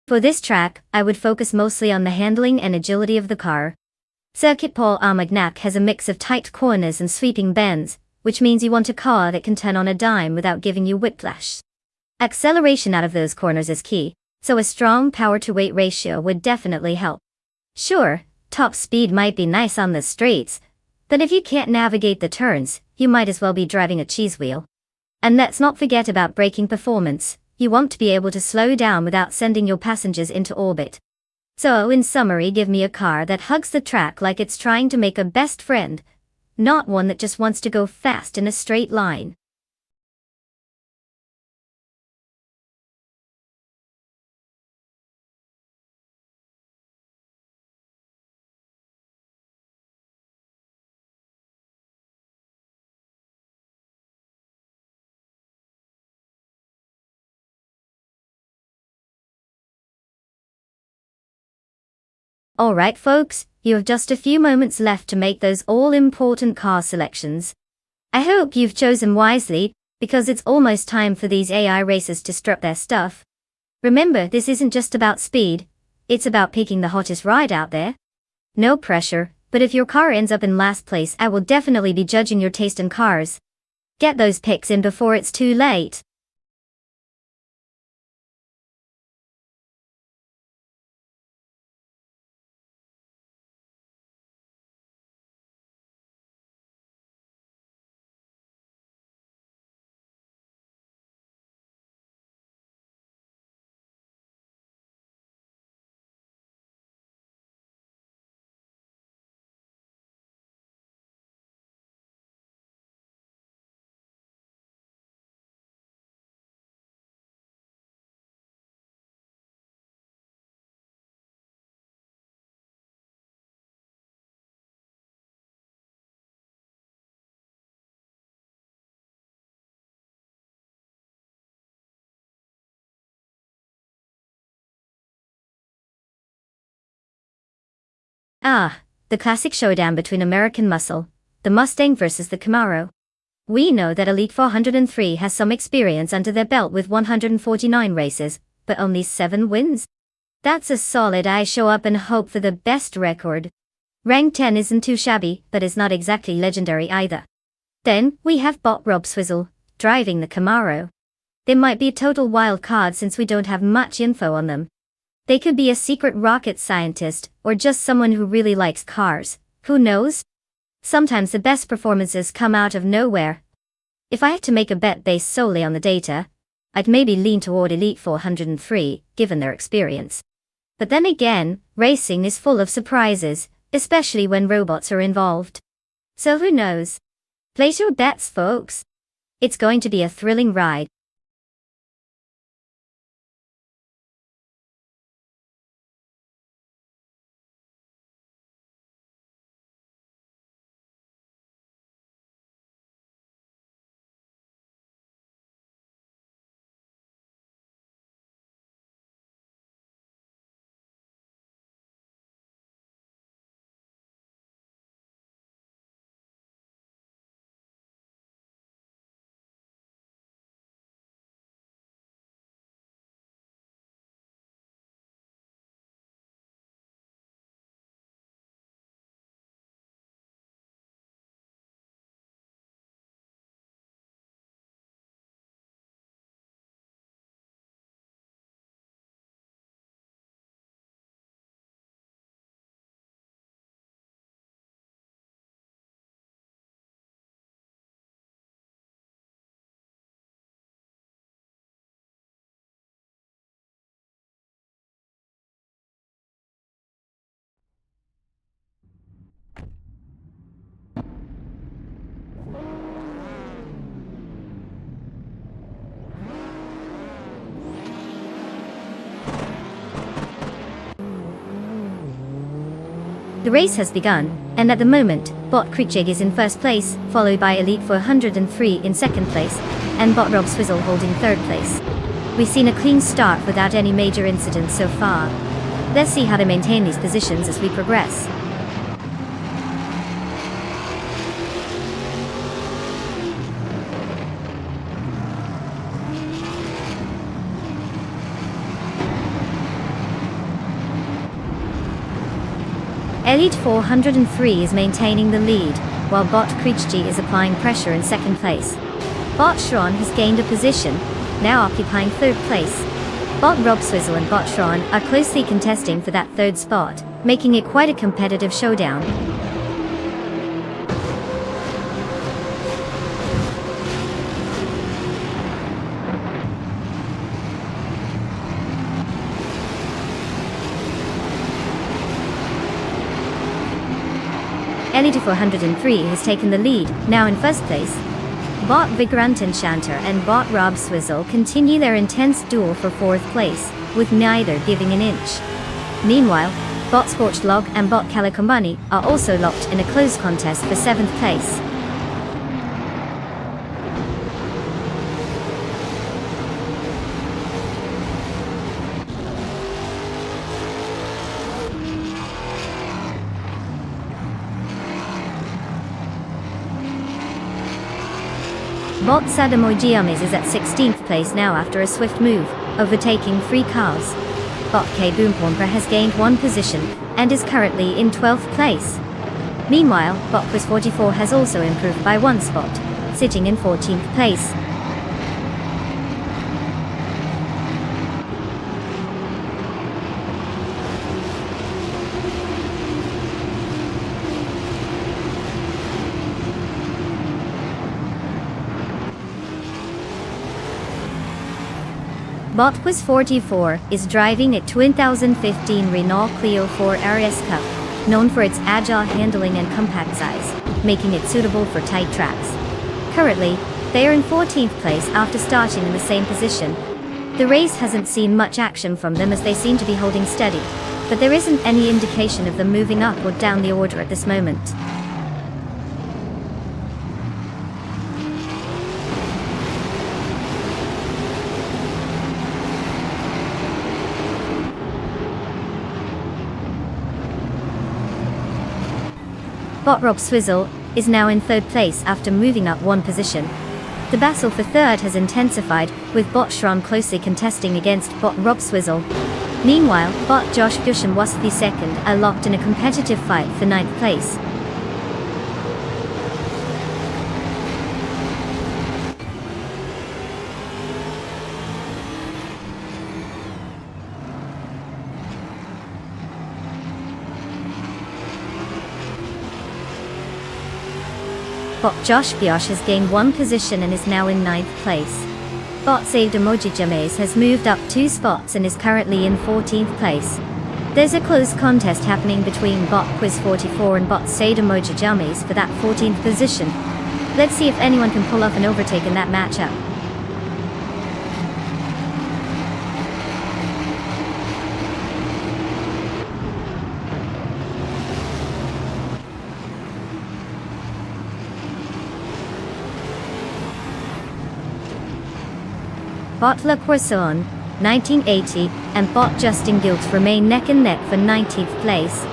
A: For this track, I would focus mostly on the handling and agility of the car. Circuit Paul Armagnac has a mix of tight corners and sweeping bends, which means you want a car that can turn on a dime without giving you whiplash. Acceleration out of those corners is key, so a strong power-to-weight ratio would definitely help. Sure, top speed might be nice on the straights, but if you can't navigate the turns, you might as well be driving a cheese wheel. And let's not forget about braking performance. You want to be able to slow down without sending your passengers into orbit. So, in summary, give me a car that hugs the track like it's trying to make a best friend, not one that just wants to go fast in a straight line. Alright folks, you have just a few moments left to make those all-important car selections. I hope you've chosen wisely, because it's almost time for these AI racers to strut their stuff. Remember, this isn't just about speed, it's about picking the hottest ride out there. No pressure, but if your car ends up in last place, I will definitely be judging your taste in cars. Get those picks in before it's too late. Ah, the classic showdown between American muscle, the Mustang versus the Camaro. We know that Elite 403 has some experience under their belt with 149 races, but only 7 wins? That's a solid I show up and hope for the best record. Rank 10 isn't too shabby, but is not exactly legendary either. Then, we have Bot Rob Swizzle, driving the Camaro. They might be a total wild card since we don't have much info on them. They could be a secret rocket scientist, or just someone who really likes cars. Who knows? Sometimes the best performances come out of nowhere. If I had to make a bet based solely on the data, I'd maybe lean toward Elite 403, given their experience. But then again, racing is full of surprises, especially when robots are involved. So who knows? Place your bets, folks. It's going to be a thrilling ride. The race has begun, and at the moment, Bot Krichig is in first place, followed by Elite 403 in second place, and Bot Rob Swizzle holding third place. We've seen a clean start without any major incidents so far. Let's see how they maintain these positions as we progress. Elite 403 is maintaining the lead, while Bot Krichji is applying pressure in second place. Bot Shron has gained a position, now occupying third place. Bot Rob Swizzle and Bot Shron are closely contesting for that third spot, making it quite a competitive showdown. Elite 403 has taken the lead, now in first place. Bot Vigrantan Shanter and Bot Rob Swizzle continue their intense duel for fourth place, with neither giving an inch. Meanwhile, Bot Scorched Log and Bot Kalikombani are also locked in a close contest for seventh place. Bot Sadamojiamis is at 16th place now after a swift move, overtaking 3 cars. Bot K Boompomper has gained 1 position, and is currently in 12th place. Meanwhile, Bot Quiz 44 has also improved by 1 spot, sitting in 14th place. Bot Quiz 44 is driving a 2015 Renault Clio 4 RS Cup, known for its agile handling and compact size, making it suitable for tight tracks. Currently, they are in 14th place after starting in the same position. The race hasn't seen much action from them as they seem to be holding steady, but there isn't any indication of them moving up or down the order at this moment. Bot Rob Swizzle is now in third place after moving up 1 position. The battle for third has intensified, with Bot Shron closely contesting against Bot Rob Swizzle. Meanwhile, Bot Josh Bush and Wasathy second are locked in a competitive fight for 9th place. Bot Josh Biosh has gained 1 position and is now in 9th place. Bot Saved Emoji James has moved up 2 spots and is currently in 14th place. There's a close contest happening between Bot Quiz 44 and Bot Saved Emoji James for that 14th position. Let's see if anyone can pull off an overtake in that matchup. Bot Le Poisson, 1980, and Bot Justin Gilts remain neck and neck for 19th place.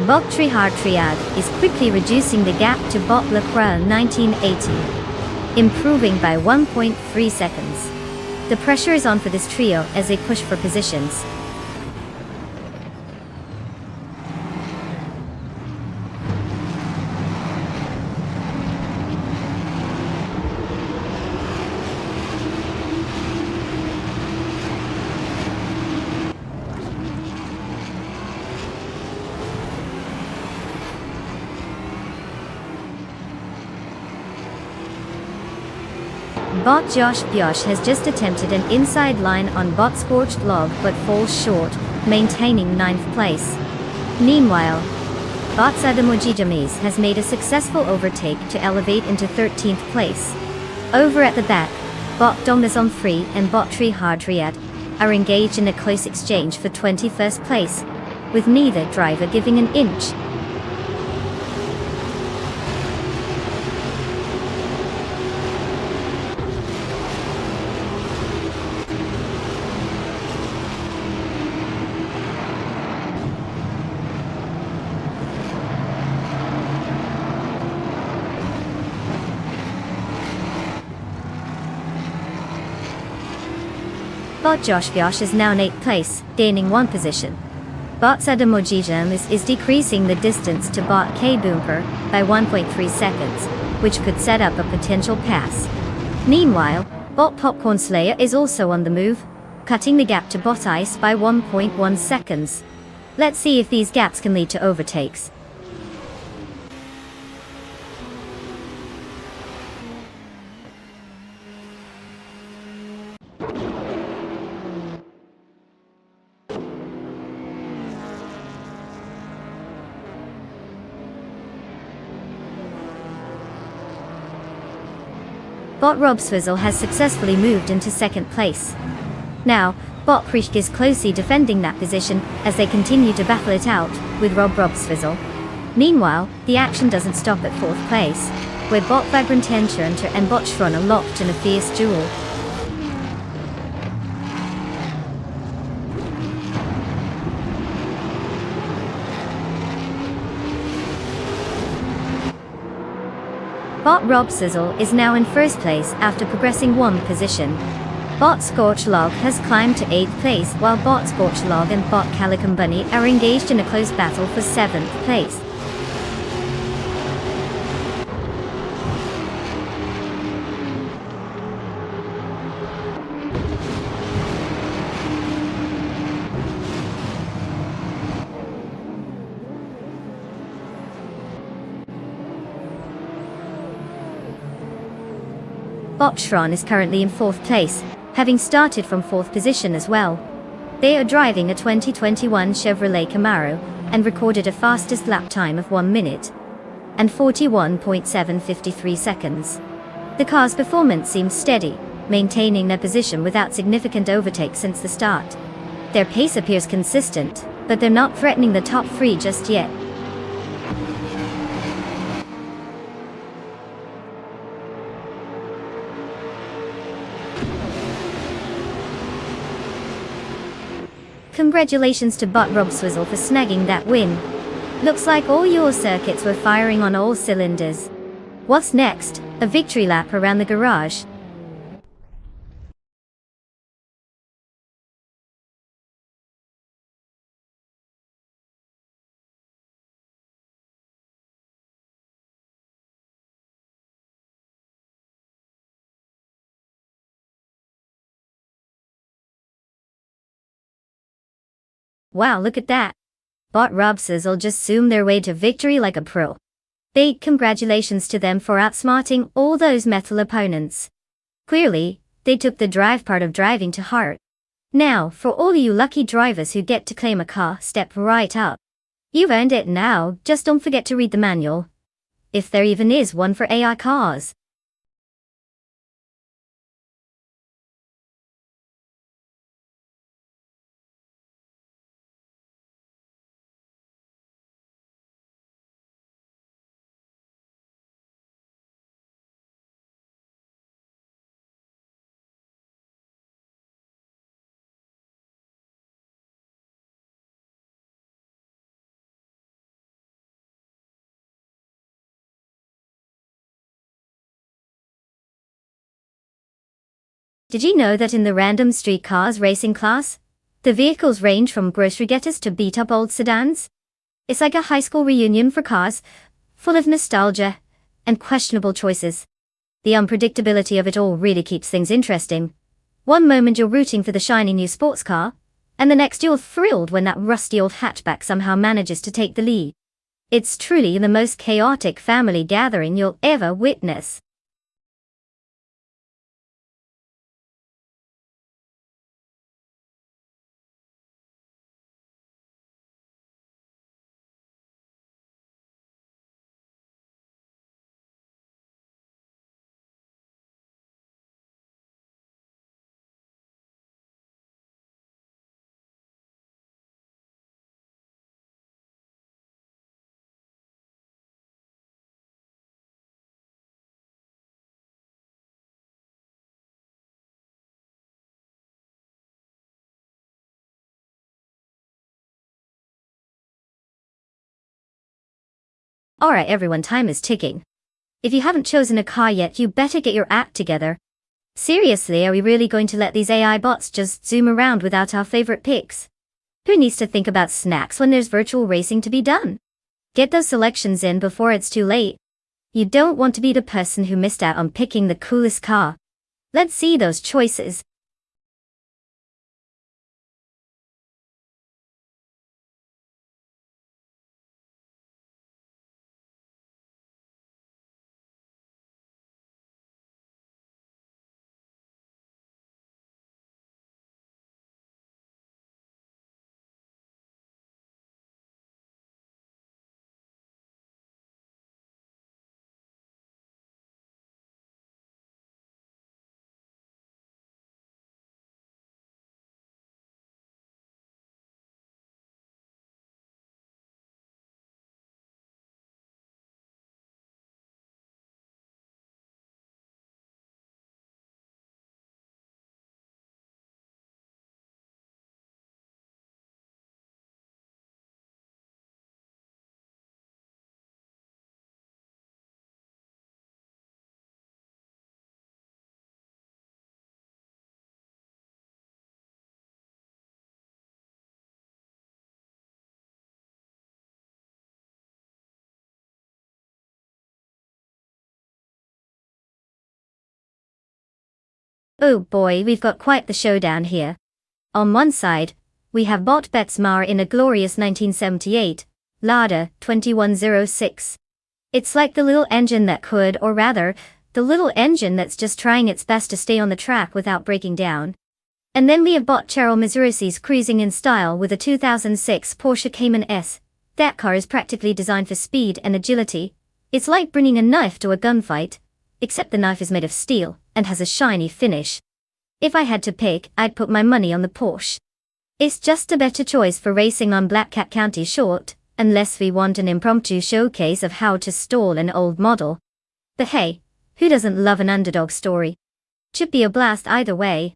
A: Bot Trihard Triad is quickly reducing the gap to Bot Le Croix 1980, improving by 1.3 seconds. The pressure is on for this trio as they push for positions. Bot Josh Biosh has just attempted an inside line on Bot Scorched Log but falls short, maintaining 9th place. Meanwhile, Bot Sadamojijamis has made a successful overtake to elevate into 13th place. Over at the back, Bot Domnazon 3 and Bot Trihard Triad are engaged in a close exchange for 21st place, with neither driver giving an inch. Bot Josh Biosh is now in 8th place, gaining 1 position. Bot's Adamojijam is decreasing the distance to Bot K Bumper by 1.3 seconds, which could set up a potential pass. Meanwhile, Bot Popcorn Slayer is also on the move, cutting the gap to Bot Ice by 1.1 seconds. Let's see if these gaps can lead to overtakes. Bot Robswizzle has successfully moved into second place. Now, Bot Prishk is closely defending that position as they continue to battle it out with Robswizzle. Meanwhile, the action doesn't stop at fourth place, where Bot Vagrantenscher and Bot Schron are locked in a fierce duel. Bot Robsizzle is now in first place after progressing one position. Bot Scorchlog has climbed to 8th place while Bot Scorchlog and Bot Calicum Bunny are engaged in a close battle for 7th place. Bot Schron is currently in 4th place, having started from 4th position as well. They are driving a 2021 Chevrolet Camaro and recorded a fastest lap time of 1 minute and 41.753 seconds. The car's performance seems steady, maintaining their position without significant overtakes since the start. Their pace appears consistent, but they're not threatening the top 3 just yet. Congratulations to Bot Robswizzle for snagging that win. Looks like all your circuits were firing on all cylinders. What's next? A victory lap around the garage. Wow, look at that. Bot Robsizzle just zoomed their way to victory like a pro. Big congratulations to them for outsmarting all those metal opponents. Clearly, they took the drive part of driving to heart. Now, for all you lucky drivers who get to claim a car, step right up. You've earned it now, just don't forget to read the manual. If there even is one for AI cars. Did you know that in the random street cars racing class, the vehicles range from grocery getters to beat-up old sedans? It's like a high school reunion for cars, full of nostalgia and questionable choices. The unpredictability of it all really keeps things interesting. One moment you're rooting for the shiny new sports car, and the next you're thrilled when that rusty old hatchback somehow manages to take the lead. It's truly the most chaotic family gathering you'll ever witness. Alright everyone, time is ticking. If you haven't chosen a car yet, you better get your act together. Seriously, are we really going to let these AI bots just zoom around without our favorite picks? Who needs to think about snacks when there's virtual racing to be done? Get those selections in before it's too late. You don't want to be the person who missed out on picking the coolest car. Let's see those choices. Oh boy, we've got quite the showdown here. On one side, we have Bot Betsmar in a glorious 1978 Lada 2106. It's like the little engine that could, or rather, the little engine that's just trying its best to stay on the track without breaking down. And then we have Bot Cheryl Mazurisi's cruising in style with a 2006 Porsche Cayman S. That car is practically designed for speed and agility. It's like bringing a knife to a gunfight, except the knife is made of steel and has a shiny finish. If I had to pick, I'd put my money on the Porsche. It's just a better choice for racing on Black Cat County short, unless we want an impromptu showcase of how to stall an old model. But hey, who doesn't love an underdog story? Should be a blast either way.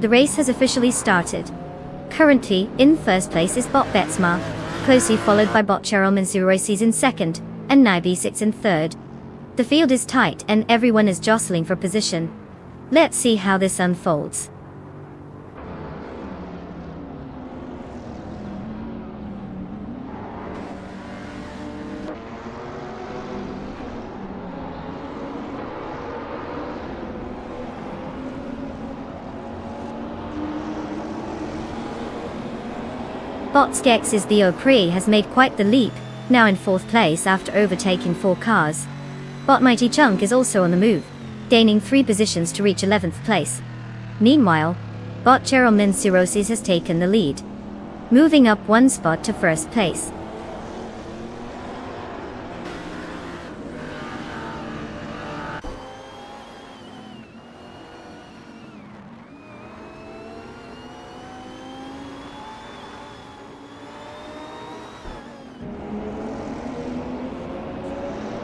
A: The race has officially started. Currently, in first place is Bot Betsmar, closely followed by Bot Cheryl Mazurisi's in second, and now B6 in third. The field is tight and everyone is jostling for position. Let's see how this unfolds. Botskex's Theo Prix has made quite the leap, now in fourth place after overtaking 4 cars. Bot Mighty Chunk is also on the move, gaining 3 positions to reach 11th place. Meanwhile, Bot Cheryl Mazurisi has taken the lead, moving up 1 spot to first place.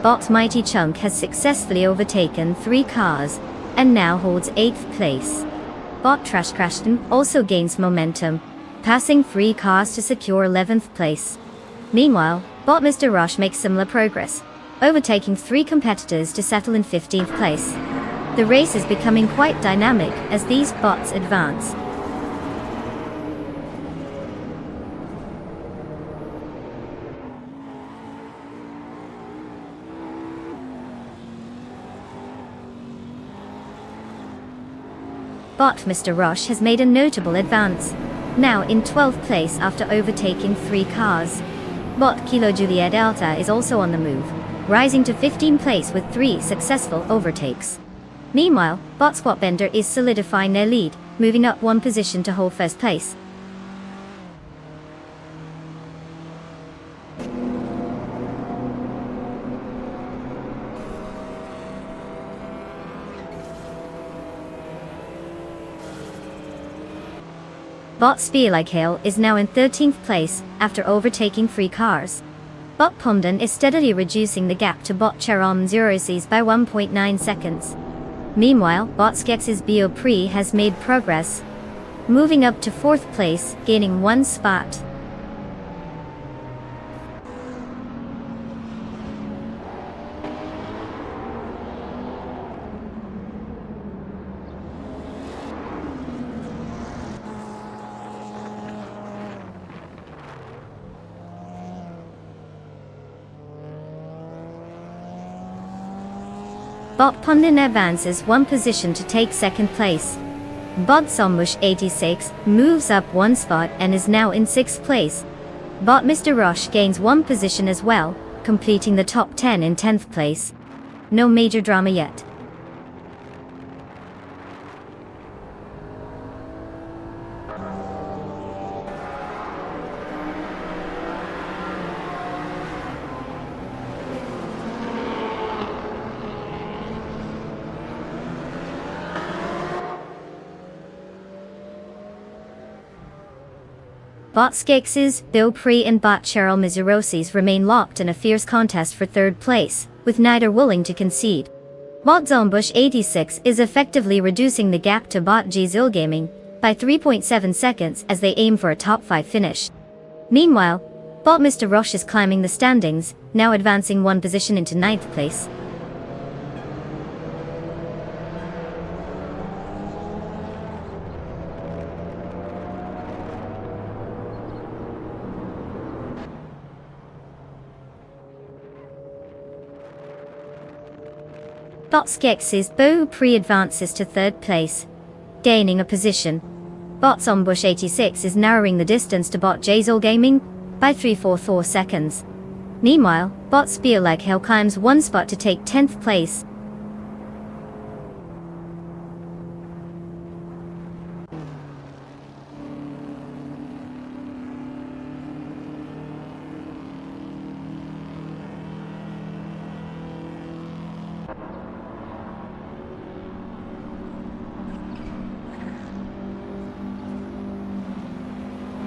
A: Bot Mighty Chunk has successfully overtaken 3 cars, and now holds 8th place. Bot Trash Crashton also gains momentum, passing 3 cars to secure 11th place. Meanwhile, Bot Mr. Rush makes similar progress, overtaking 3 competitors to settle in 15th place. The race is becoming quite dynamic as these bots advance. Bot Mr. Roche has made a notable advance, now in 12th place after overtaking 3 cars. Bot Kilo Juliet Delta is also on the move, rising to 15th place with 3 successful overtakes. Meanwhile, Bot Squat Bender is solidifying their lead, moving up 1 position to hold first place. Bot Spear Like Hail is now in 13th place after overtaking 3 cars. Bot Pumden is steadily reducing the gap to Bot Cherom 0Cs by 1.9 seconds. Meanwhile, Bot Skex's Bio Pre has made progress, moving up to 4th place, gaining 1 spot. Bot Pundin advances 1 position to take 2nd place. Bot Sombush 86 moves up 1 spot and is now in 6th place. Bot Mr. Roche gains 1 position as well, completing the top 10 in 10th place. No major drama yet. Bot Skex's Bill Pre and Bot Cheryl Mizurosis remain locked in a fierce contest for 3rd place, with neither willing to concede. Bot Zonebush 86 is effectively reducing the gap to Bot G Zil Gaming by 3.7 seconds as they aim for a top 5 finish. Meanwhile, Bot Mr. Roche is climbing the standings, now advancing 1 position into 9th place. Bot Skex's Bo pre-advances to 3rd place, gaining a position. Bot Sombush 86 is narrowing the distance to Bot Jazol Gaming by 3.44 seconds. Meanwhile, Bot Spear Like Hail climbs 1 spot to take 10th place.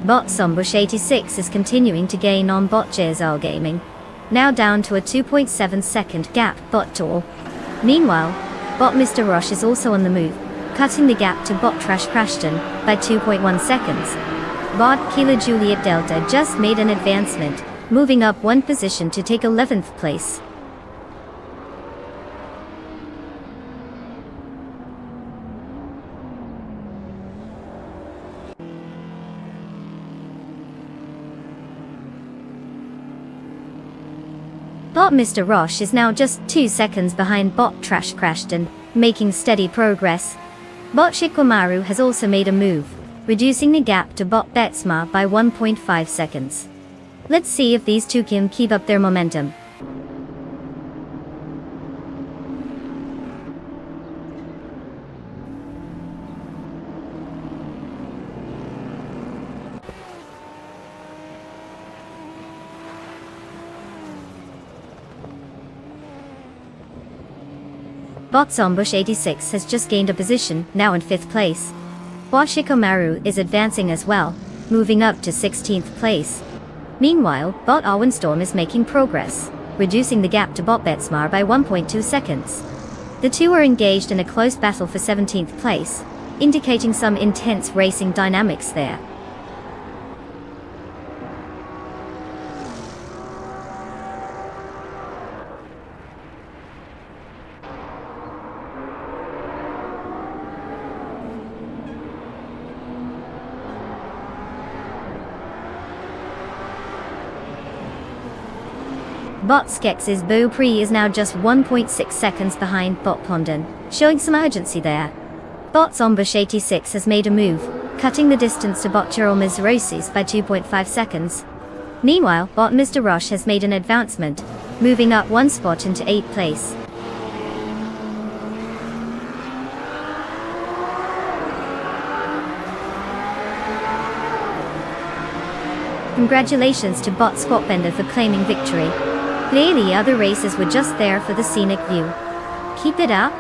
A: Bot Sombush 86 is continuing to gain on Bot Jazol Gaming, now down to a 2.7 second gap Bot Tool. Meanwhile, Bot Mr. Roche is also on the move, cutting the gap to Bot Trash Crashton by 2.1 seconds. Bot Kilo Juliet Delta just made an advancement, moving up 1 position to take 11th place. Bot Mr. Roche is now just 2 seconds behind Bot Trash Crashton, making steady progress. Bot Shikomaru has also made a move, reducing the gap to Bot Betsma by 1.5 seconds. Let's see if these two can keep up their momentum. Bot Zombush 86 has just gained a position, now in 5th place. Bot Shikomaru is advancing as well, moving up to 16th place. Meanwhile, Bot Awenstorm is making progress, reducing the gap to Bot Betsmar by 1.2 seconds. The two are engaged in a close battle for 17th place, indicating some intense racing dynamics there. Botskex's Beaupré is now just 1.6 seconds behind Botpondon, showing some urgency there. Bot's Ombush 86 has made a move, cutting the distance to Bot Jérôme's Rossis by 2.5 seconds. Meanwhile, Bot Mr. Roche has made an advancement, moving up one spot into 8th place. Congratulations to Bot Squatbender for claiming victory. Clearly other racers were just there for the scenic view. Keep it up.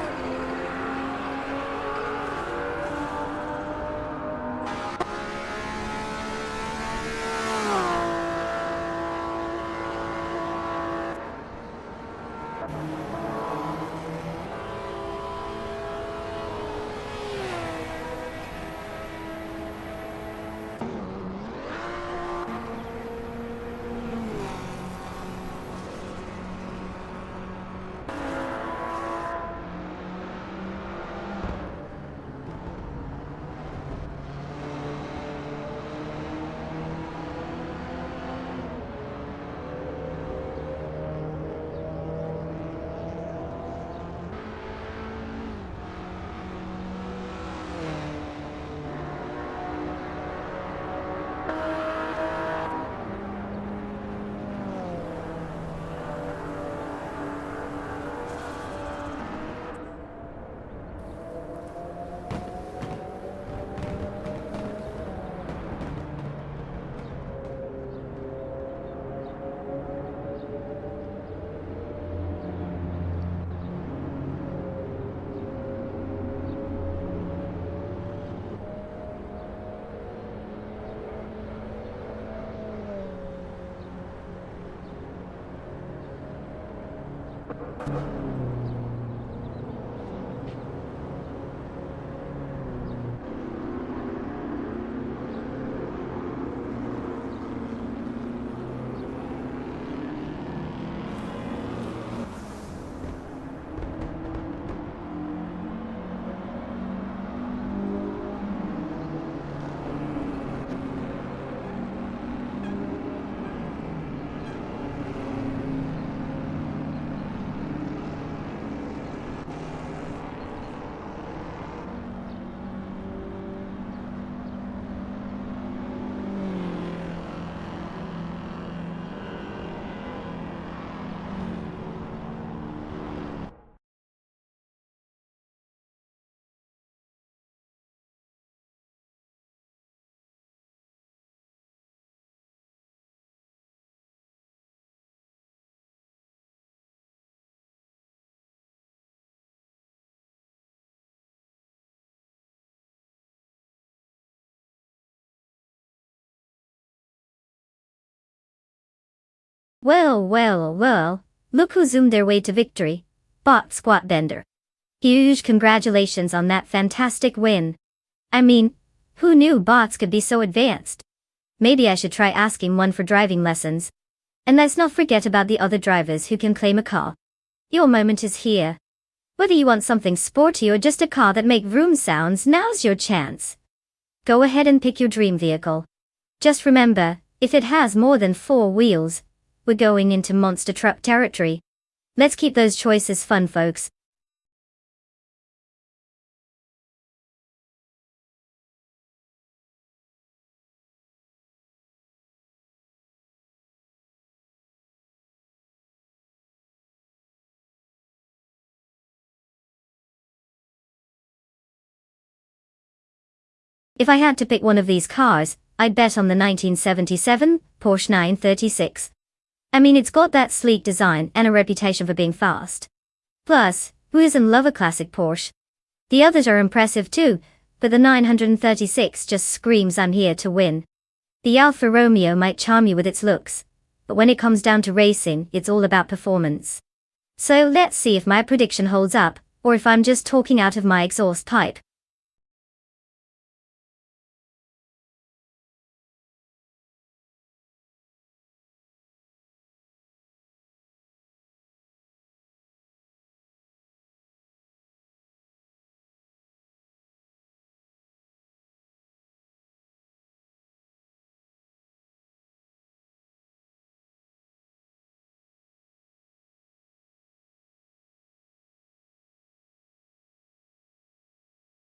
A: Well, look who zoomed their way to victory. Bot Squatbender. Huge congratulations on that fantastic win. I mean, who knew bots could be so advanced? Maybe I should try asking one for driving lessons. And let's not forget about the other drivers who can claim a car. Your moment is here. Whether you want something sporty or just a car that make vroom sounds, now's your chance. Go ahead and pick your dream vehicle. Just remember, if it has more than 4 wheels, we're going into monster truck territory. Let's keep those choices fun, folks. If I had to pick one of these cars, I'd bet on the 1977 Porsche 936. I mean, it's got that sleek design and a reputation for being fast. Plus, who doesn't love a classic Porsche? The others are impressive too, but the 936 just screams I'm here to win. The Alfa Romeo might charm you with its looks, but when it comes down to racing, it's all about performance. So let's see if my prediction holds up, or if I'm just talking out of my exhaust pipe.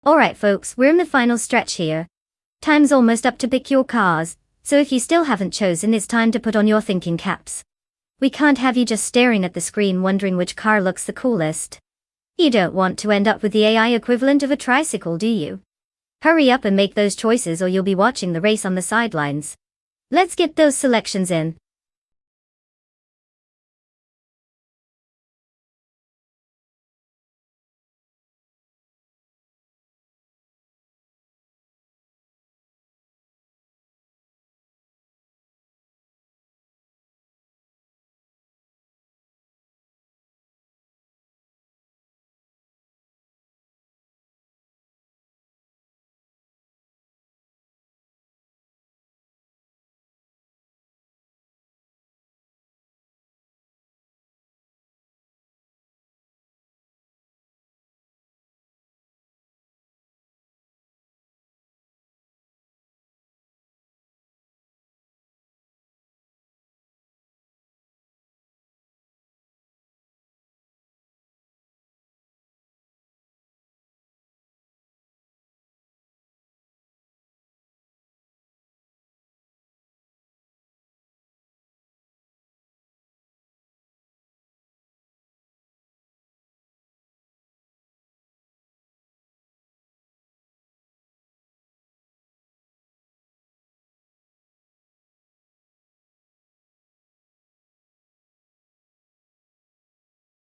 A: Alright folks, we're in the final stretch here. Time's almost up to pick your cars, so if you still haven't chosen, it's time to put on your thinking caps. We can't have you just staring at the screen wondering which car looks the coolest. You don't want to end up with the AI equivalent of a tricycle, do you? Hurry up and make those choices or you'll be watching the race on the sidelines. Let's get those selections in.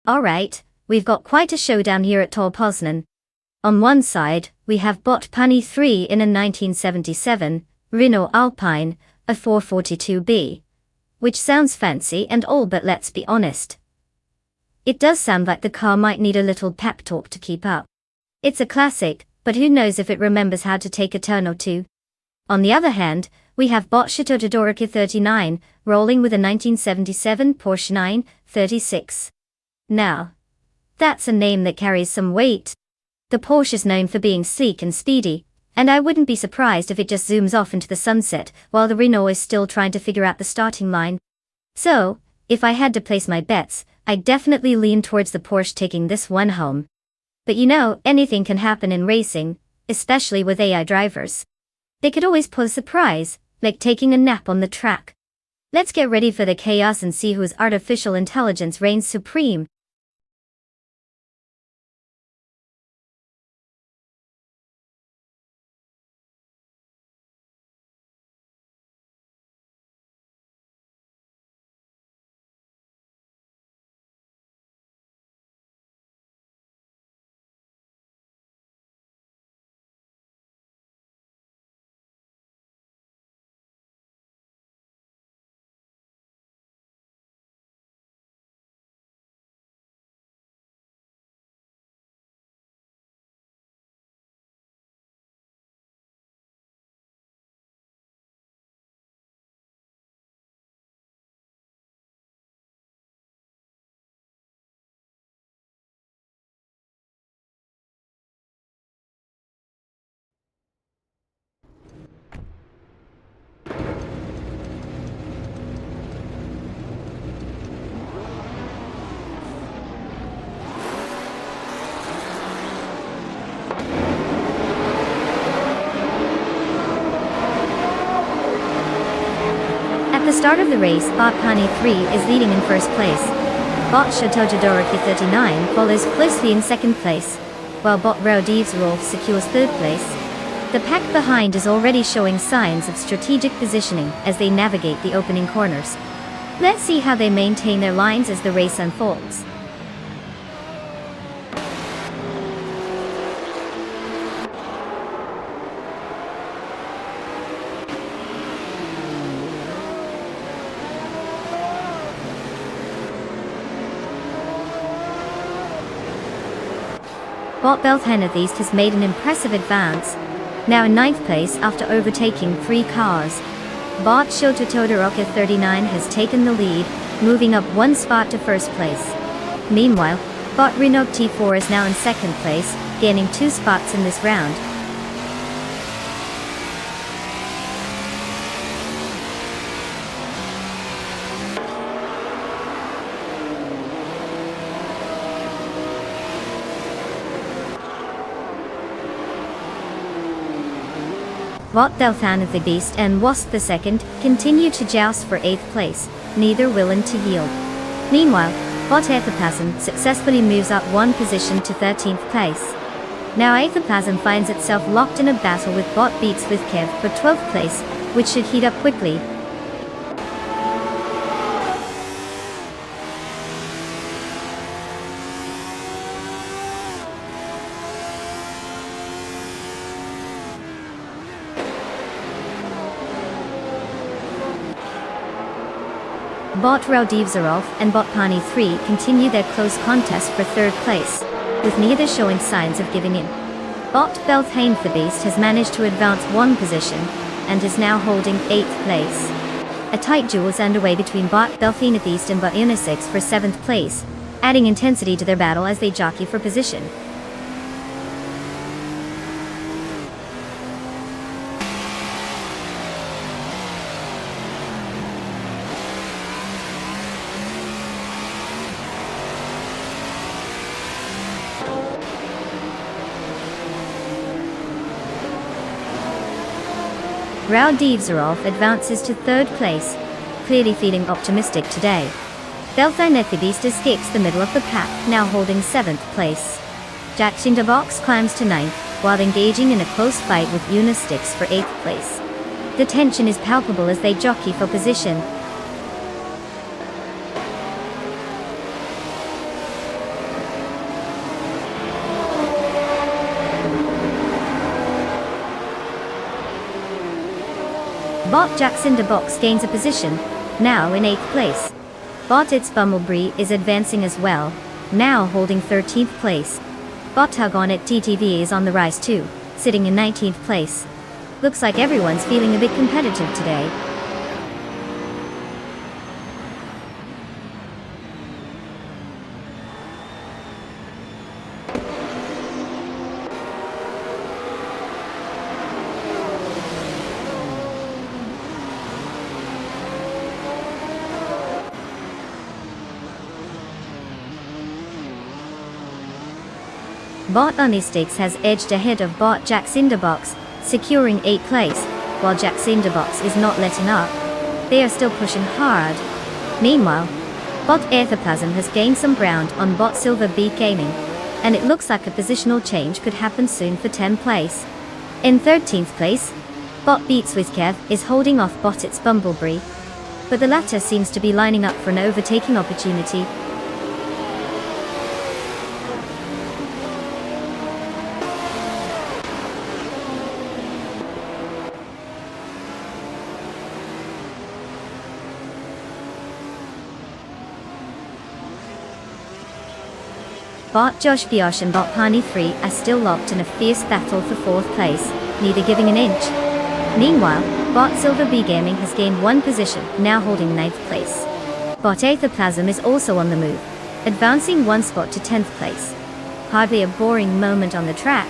A: Alright, we've got quite a showdown here at Tor Poznan. On one side, we have Bot Pani 3 in a 1977 Renault Alpine, a 442B. Which sounds fancy and all, but let's be honest. It does sound like the car might need a little pep talk to keep up. It's a classic, but who knows if it remembers how to take a turn or two. On the other hand, we have Bot Todoroki 39, rolling with a 1977 Porsche 936. Now, that's a name that carries some weight. The Porsche is known for being sleek and speedy, and I wouldn't be surprised if it just zooms off into the sunset while the Renault is still trying to figure out the starting line. So, if I had to place my bets, I'd definitely lean towards the Porsche taking this one home. But you know, anything can happen in racing, especially with AI drivers. They could always pull a surprise, like taking a nap on the track. Let's get ready for the chaos and see whose artificial intelligence reigns supreme. At the start of the race, Bot Pani 3 is leading in first place. Bot Todoroki 39 follows closely in second place, while Bot Rolf secures third place. The pack behind is already showing signs of strategic positioning as they navigate the opening corners. Let's see how they maintain their lines as the race unfolds. Bot Belthenethist has made an impressive advance, now in 9th place after overtaking 3 cars. Bot Todoroki 39 has taken the lead, moving up 1 spot to first place. Meanwhile, Bot Renault T4 is now in 2nd place, gaining 2 spots in this round. Bot Delthan of the Beast and Wasp II continue to joust for 8th place, neither willing to yield. Meanwhile, Bot Aethoplasm successfully moves up 1 position to 13th place. Now Aethoplasm finds itself locked in a battle with Bot Beats with Kev for 12th place, which should heat up quickly. Bot Raudivzarov and Bot Pani 3 continue their close contest for 3rd place, with neither showing signs of giving in. Bot Belthane the Beast has managed to advance 1 position, and is now holding 8th place. A tight duel is underway between Bot Belthane the Beast and Bot Unisix for 7th place, adding intensity to their battle as they jockey for position. Raudivzarov advances to 3rd place, clearly feeling optimistic today. Belthane the Beast escapes the middle of the pack, now holding 7th place. Jacksinderbox climbs to 9th, while engaging in a close fight with Unistix for 8th place. The tension is palpable as they jockey for position. Bot Jacksinderbox gains a position, now in 8th place. Bot It's Bumblebee is advancing as well, now holding 13th place. Bot Hug on It TTV is on the rise too, sitting in 19th place. Looks like everyone's feeling a bit competitive today. Bot Unistix has edged ahead of Bot Jacksinderbox, securing 8th place, while Jacksinderbox is not letting up. They are still pushing hard. Meanwhile, Bot Aethoplasm has gained some ground on Bot Silver Beat Gaming, and it looks like a positional change could happen soon for 10th place. In 13th place, Bot Beats with Kev is holding off Bot It's Bumblebee, but the latter seems to be lining up for an overtaking opportunity. Bot Josh Biosh and Bot Pani 3 are still locked in a fierce battle for 4th place, neither giving an inch. Meanwhile, Bot Silver Bee Gaming has gained 1 position, now holding 9th place. Bot Aethoplasm is also on the move, advancing 1 spot to 10th place. Hardly a boring moment on the track.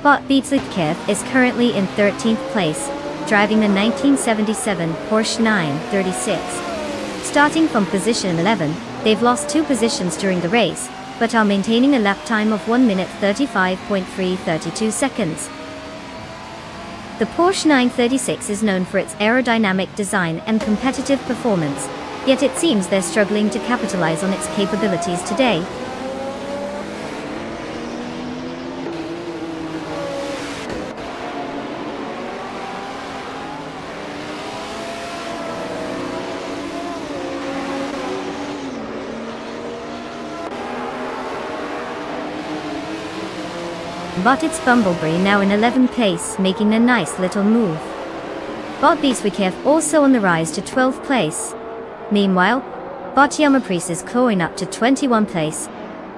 A: Bot Beats with Kev is currently in 13th place, driving the 1977 Porsche 936. Starting from position 11, they've lost 2 positions during the race, but are maintaining a lap time of 1 minute 35.332 seconds. The Porsche 936 is known for its aerodynamic design and competitive performance, yet it seems they're struggling to capitalize on its capabilities today. Bot It's Bumblebee now in 11th place, making a nice little move. Bot Beastwikev also on the rise to 12th place. Meanwhile, Bot Yamapriest is clawing up to 21st place.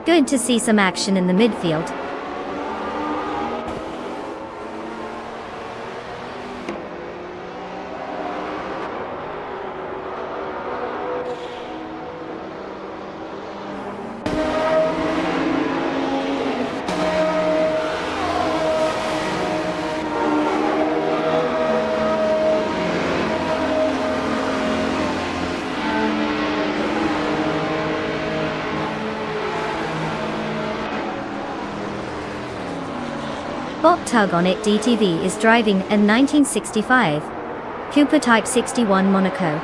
A: Good to see some action in the midfield. Bot Tug on It DTV is driving a 1965 Cooper Type 61 Monaco,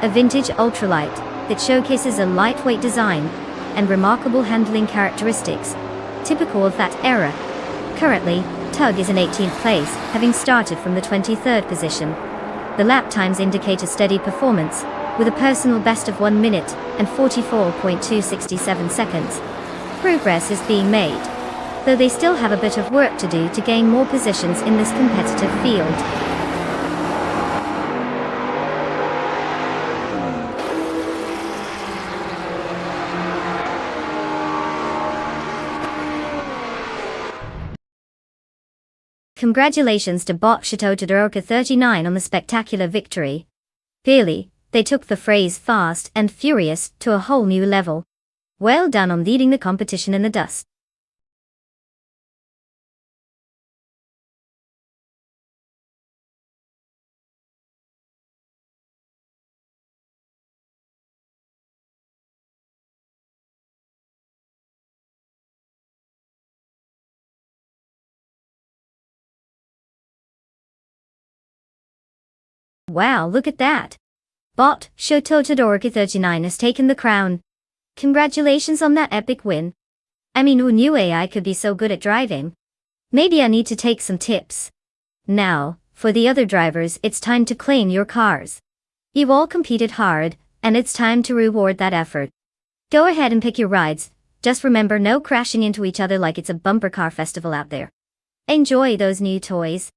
A: a vintage ultralight that showcases a lightweight design and remarkable handling characteristics, typical of that era. Currently, Tug is in 18th place, having started from the 23rd position. The lap times indicate a steady performance, with a personal best of 1 minute and 44.267 seconds. Progress is being made, though they still have a bit of work to do to gain more positions in this competitive field. Congratulations to Bot Chateau Todoroka 39 on the spectacular victory. Clearly, they took the phrase fast and furious to a whole new level. Well done on leading the competition in the dust. Wow, look at that! Bot Chateau Todoroka 39 has taken the crown. Congratulations on that epic win. I mean, who knew AI could be so good at driving? Maybe I need to take some tips. Now, for the other drivers, it's time to claim your cars. You've all competed hard, and it's time to reward that effort. Go ahead and pick your rides. Just remember, no crashing into each other like it's a bumper car festival out there. Enjoy those new toys.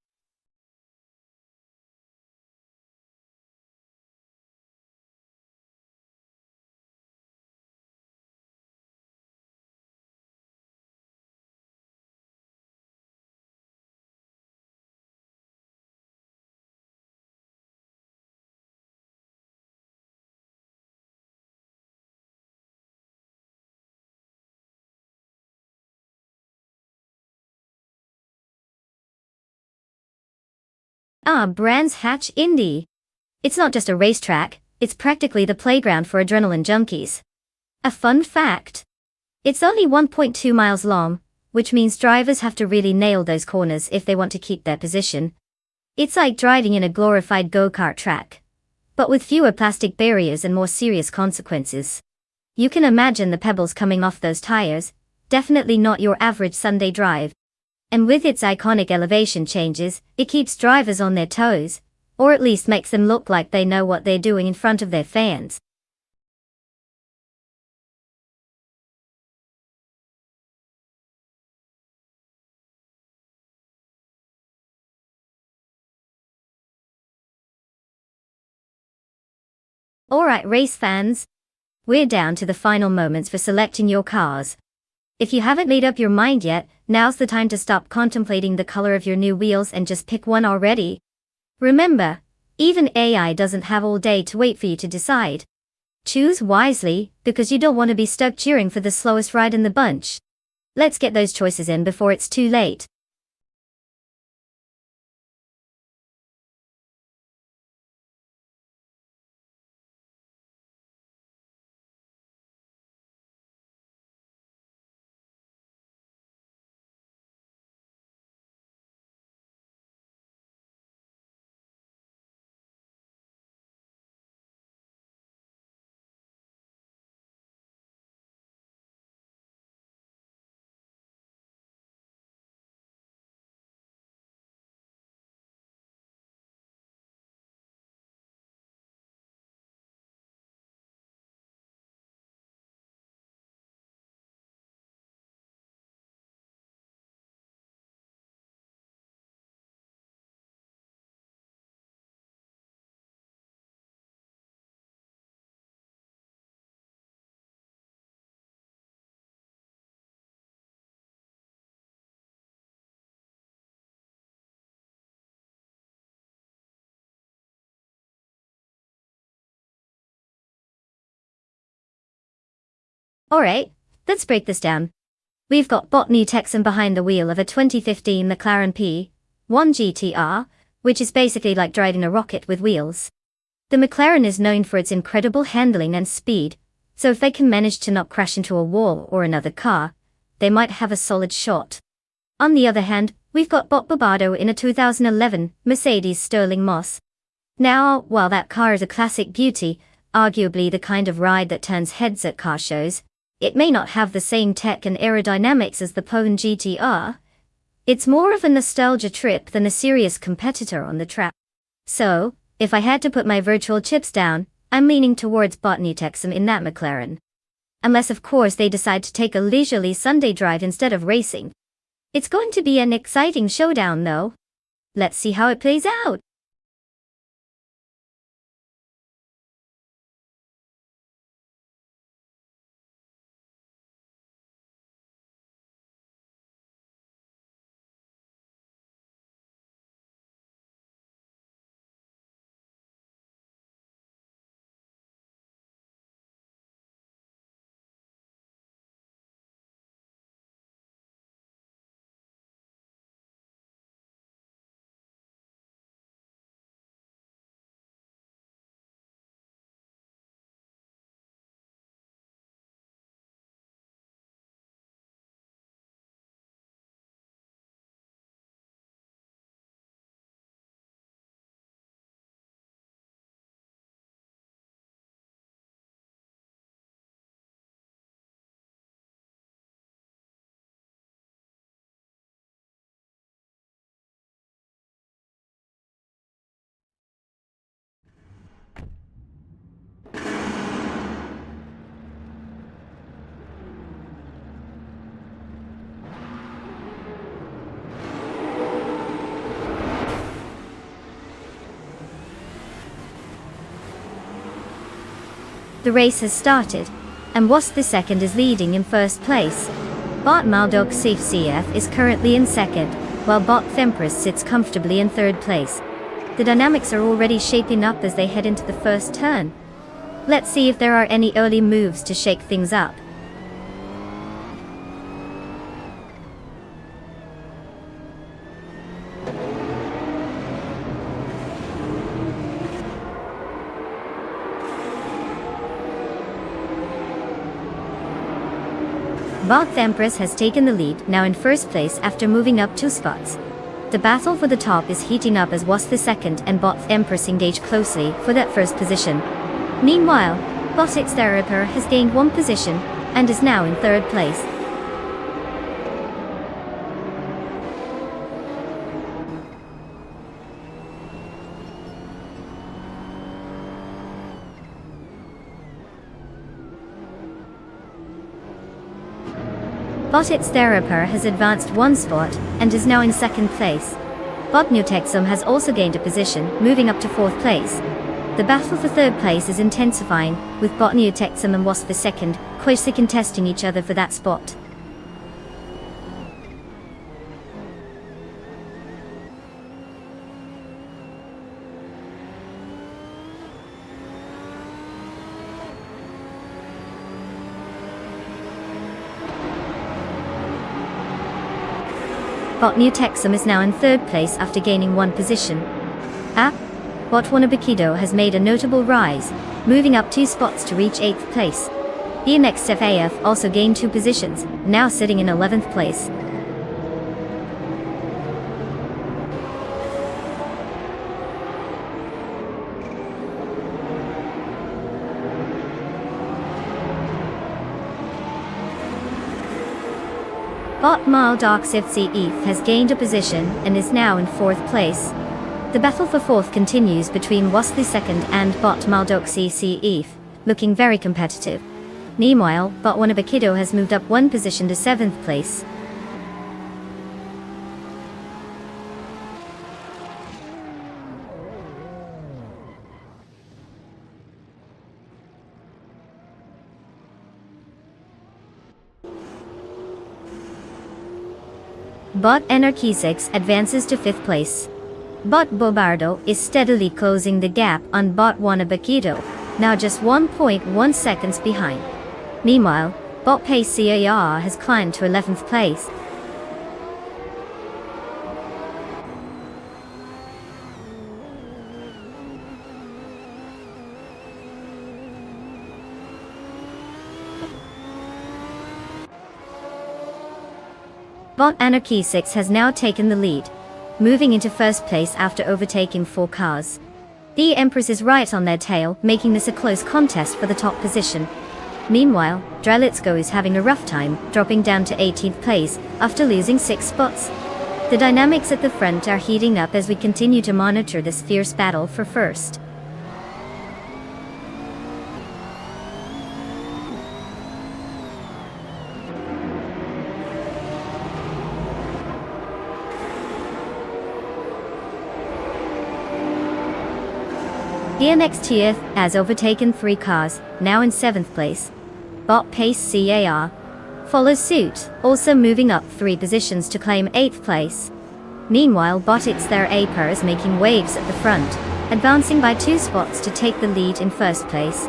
A: Brands Hatch Indy. It's not just a racetrack, it's practically the playground for adrenaline junkies. A fun fact: it's only 1.2 miles long, which means drivers have to really nail those corners if they want to keep their position. It's like driving in a glorified go-kart track, but with fewer plastic barriers and more serious consequences. You can imagine the pebbles coming off those tires, definitely not your average Sunday drive. And with its iconic elevation changes, it keeps drivers on their toes, or at least makes them look like they know what they're doing in front of their fans. Alright race fans, we're down to the final moments for selecting your cars. If you haven't made up your mind yet, now's the time to stop contemplating the color of your new wheels and just pick one already. Remember, even AI doesn't have all day to wait for you to decide. Choose wisely, because you don't want to be stuck cheering for the slowest ride in the bunch. Let's get those choices in before it's too late. Alright, let's break this down. We've got Botany Texan behind the wheel of a 2015 McLaren P1 GTR, which is basically like driving a rocket with wheels. The McLaren is known for its incredible handling and speed, so if they can manage to not crash into a wall or another car, they might have a solid shot. On the other hand, we've got Bot Barbardo in a 2011 Mercedes Sterling Moss. Now, while that car is a classic beauty, arguably the kind of ride that turns heads at car shows, it may not have the same tech and aerodynamics as the Pone GTR. It's more of a nostalgia trip than a serious competitor on the track. So, if I had to put my virtual chips down, I'm leaning towards Botnutexum in that McLaren. Unless of course they decide to take a leisurely Sunday drive instead of racing. It's going to be an exciting showdown though. Let's see how it plays out. The race has started, and Was the second is leading in first place. Bot Maldog Safe CF is currently in second, while Bot Thempress sits comfortably in third place. The dynamics are already shaping up as they head into the first turn. Let's see if there are any early moves to shake things up. Bot Thempress has taken the lead, now in first place after moving up 2 spots. The battle for the top is heating up as Was the second and Bot Thempress engage closely for that first position. Meanwhile, Botix Theraper has gained 1 position and is now in third place. Botix Theraper has advanced 1 spot and is now in second place. Botnutexum has also gained a position, moving up to 4th place. The battle for third place is intensifying, with Botnutexum and Was the second closely contesting each other for that spot. Botnutexum is now in third place after gaining 1 position. Bot Wanabakido has made a notable rise, moving up 2 spots to reach 8th place. BMXFAF also gained 2 positions, now sitting in 11th place. Bot Maldog CF has gained a position and is now in 4th place. The battle for 4th continues between Was the second and Bot Maldog CF, looking very competitive. Meanwhile, Bot Wanabakido has moved up 1 position to 7th place. Bot Anarchisix advances to 5th place. Bot Bobardo is steadily closing the gap on Bot Wanabakido, now just 1.1 seconds behind. Meanwhile, Bot Pace CAR has climbed to 11th place. Bot Anarchy 6 has now taken the lead, moving into first place after overtaking 4 cars. The Empress is right on their tail, making this a close contest for the top position. Meanwhile, Drelitsko is having a rough time, dropping down to 18th place after losing 6 spots. The dynamics at the front are heating up as we continue to monitor this fierce battle for first. DMX has overtaken 3 cars, now in 7th place. Bot Pace CAR follows suit, also moving up 3 positions to claim 8th place. Meanwhile, Botit's their Aper is making waves at the front, advancing by 2 spots to take the lead in first place.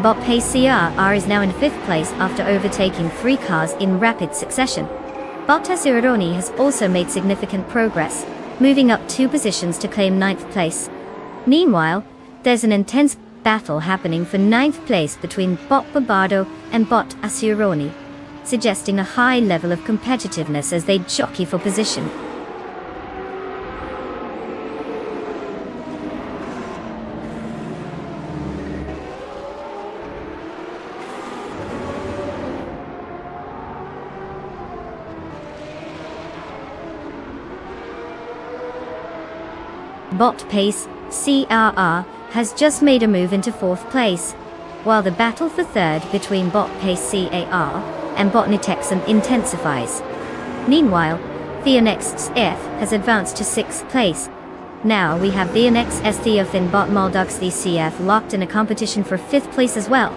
A: Bot Pace CR is now in 5th place after overtaking 3 cars in rapid succession. Bot Tasironi has also made significant progress, moving up 2 positions to claim 9th place. Meanwhile, there's an intense battle happening for 9th place between Bot Barbardo and Bot Asironi, suggesting a high level of competitiveness as they jockey for position. Bot Pace CRR has just made a move into 4th place, while the battle for 3rd between Bot Pace CAR and Bot Nitexan intensifies. Meanwhile, Theonex F has advanced to 6th place. Now we have Theonex STF and Bot Maldux CF locked in a competition for 5th place as well.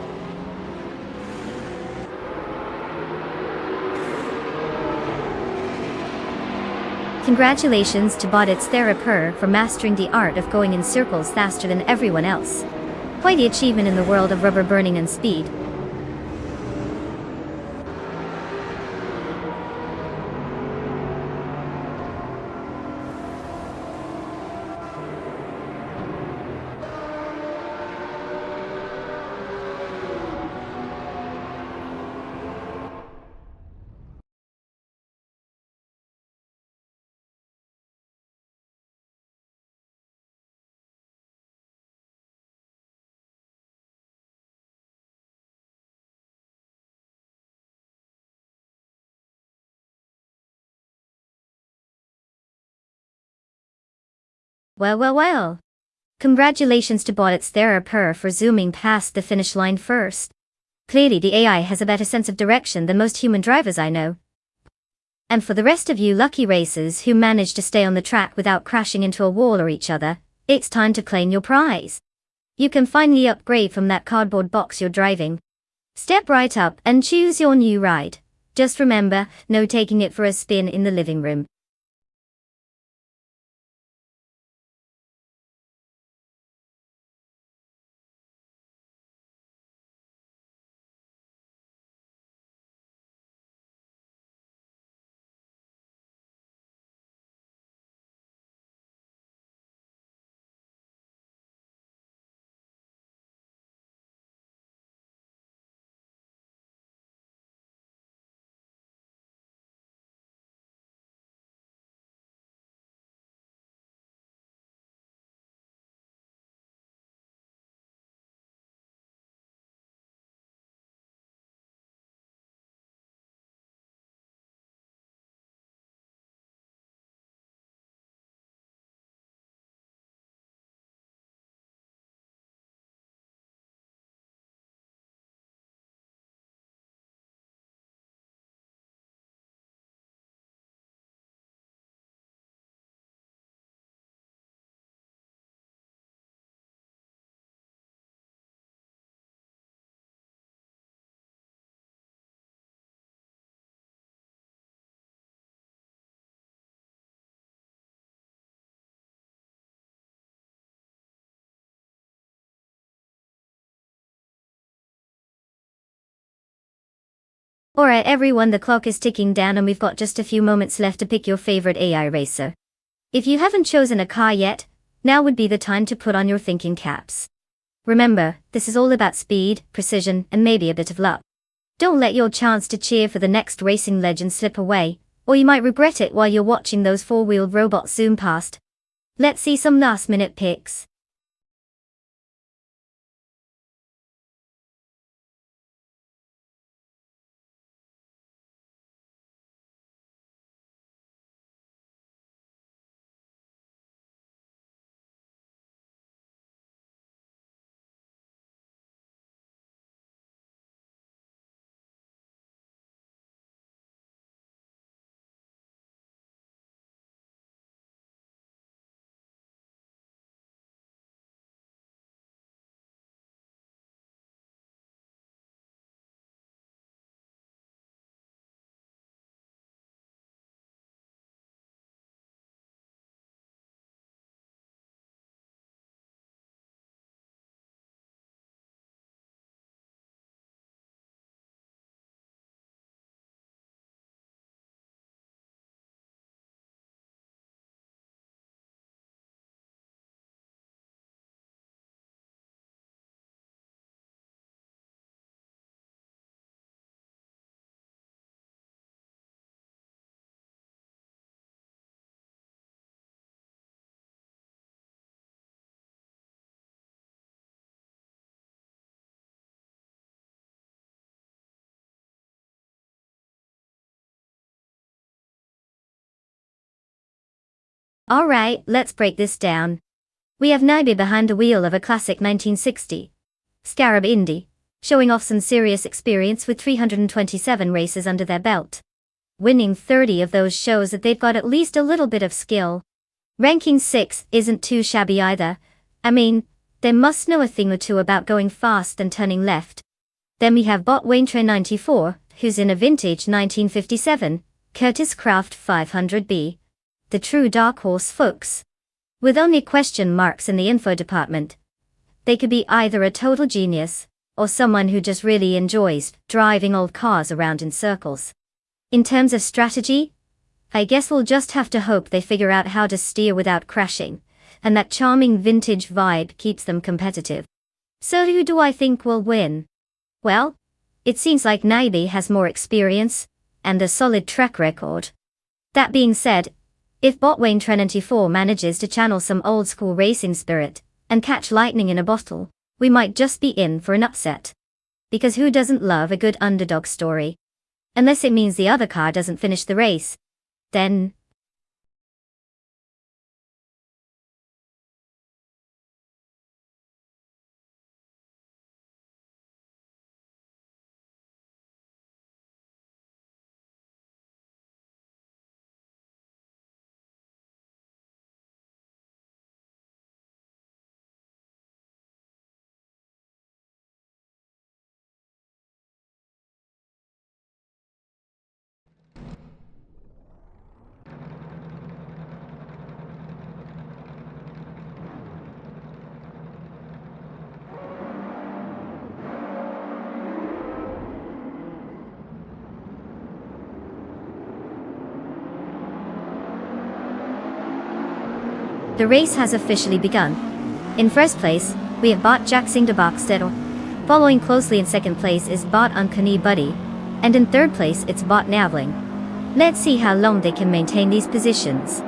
A: Congratulations to Botit's Theraper for mastering the art of going in circles faster than everyone else. Quite the achievement in the world of rubber burning and speed. Well. Congratulations to Botit's Theraper for zooming past the finish line first. Clearly the AI has a better sense of direction than most human drivers I know. And for the rest of you lucky racers who managed to stay on the track without crashing into a wall or each other, it's time to claim your prize. You can finally upgrade from that cardboard box you're driving. Step right up and choose your new ride. Just remember, no taking it for a spin in the living room. Alright everyone, the clock is ticking down and we've got just a few moments left to pick your favorite AI racer. If you haven't chosen a car yet, now would be the time to put on your thinking caps. Remember, this is all about speed, precision, and maybe a bit of luck. Don't let your chance to cheer for the next racing legend slip away, or you might regret it while you're watching those four-wheeled robots zoom past. Let's see some last-minute picks. Alright, let's break this down. We have Naibe behind the wheel of a classic 1960 Scarab Indy, showing off some serious experience with 327 races under their belt. Winning 30 of those shows that they've got at least a little bit of skill. Ranking 6 isn't too shabby either. I mean, they must know a thing or two about going fast and turning left. Then we have Bot Waintrain 94, who's in a vintage 1957 Curtis Craft 500B. The true dark horse folks. With only question marks in the info department. They could be either a total genius, or someone who just really enjoys driving old cars around in circles. In terms of strategy, I guess we'll just have to hope they figure out how to steer without crashing, and that charming vintage vibe keeps them competitive. So who do I think will win? Well, it seems like Naibe has more experience, and a solid track record. That being said, if Bot Waintrain 94 manages to channel some old-school racing spirit, and catch lightning in a bottle, we might just be in for an upset. Because who doesn't love a good underdog story? Unless it means the other car doesn't finish the race. Then, the race has officially begun. In first place, we have Bot Jackson de Boxstetter. Following closely in second place is Bot Uncanny Buddy. And in third place it's Bot Navling. Let's see how long they can maintain these positions.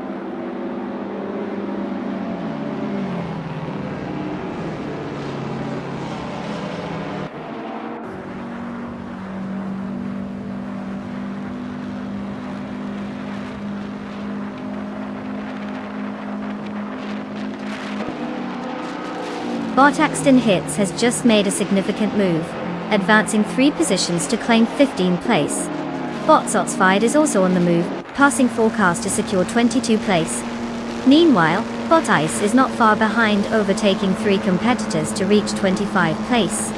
A: Bot Axton Hits has just made a significant move, advancing 3 positions to claim 15th place. Bot Sotsfied is also on the move, passing 4 cars to secure 22nd place. Meanwhile, Bot Ice is not far behind, overtaking 3 competitors to reach 25th place.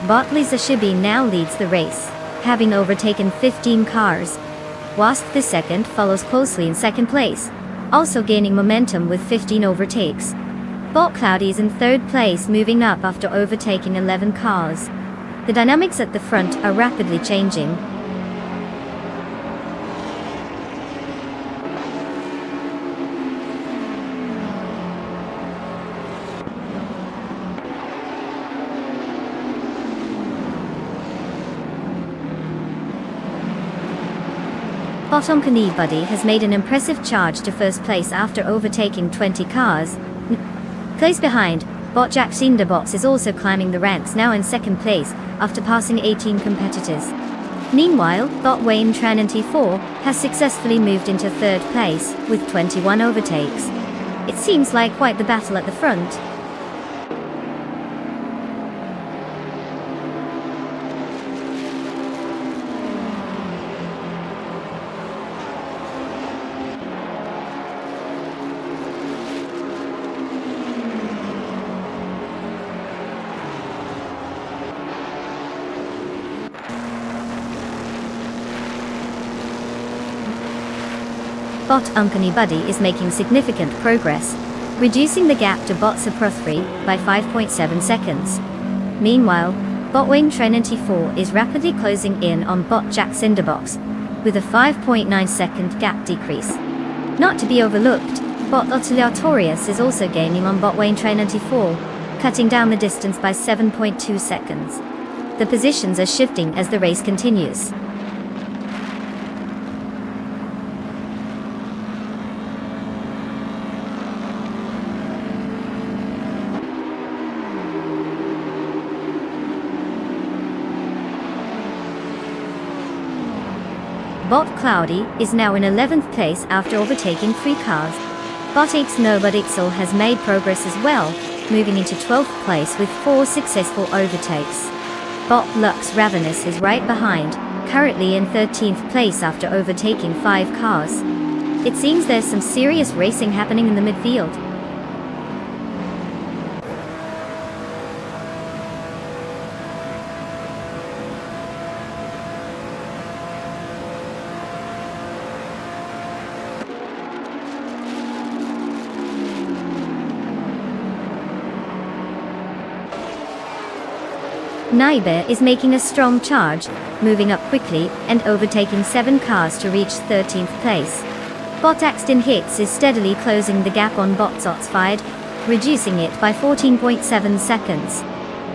A: Botley Zashibi now leads the race, having overtaken 15 cars. Whilst the second follows closely in second place, also gaining momentum with 15 overtakes. Bot Cloudy is in third place, moving up after overtaking 11 cars. The dynamics at the front are rapidly changing. Bot Buddy has made an impressive charge to first place after overtaking 20 cars. Close behind, Bot Jack Cinderbox is also climbing the ranks, now in second place after passing 18 competitors. Meanwhile, Bot Wayne Trinity 4 has successfully moved into third place with 21 overtakes. It seems like quite the battle at the front. Bot Buddy is making significant progress, reducing the gap to Bot Pro3 by 5.7 seconds. Meanwhile, Bot Wayne Trinity 4 is rapidly closing in on Bot Jack Cinderbox, with a 5.9 second gap decrease. Not to be overlooked, Bot Aleatorius is also gaining on Bot Wayne Trinity 4, cutting down the distance by 7.2 seconds. The positions are shifting as the race continues. Bot Cloudy is now in 11th place after overtaking 3 cars. Bot X Nobodixel has made progress as well, moving into 12th place with 4 successful overtakes. Bot Lux Ravenous is right behind, currently in 13th place after overtaking 5 cars. It seems there's some serious racing happening in the midfield. Naiber is making a strong charge, moving up quickly and overtaking 7 cars to reach 13th place. Bot Axton Hicks is steadily closing the gap on Bot Zotsfied, reducing it by 14.7 seconds.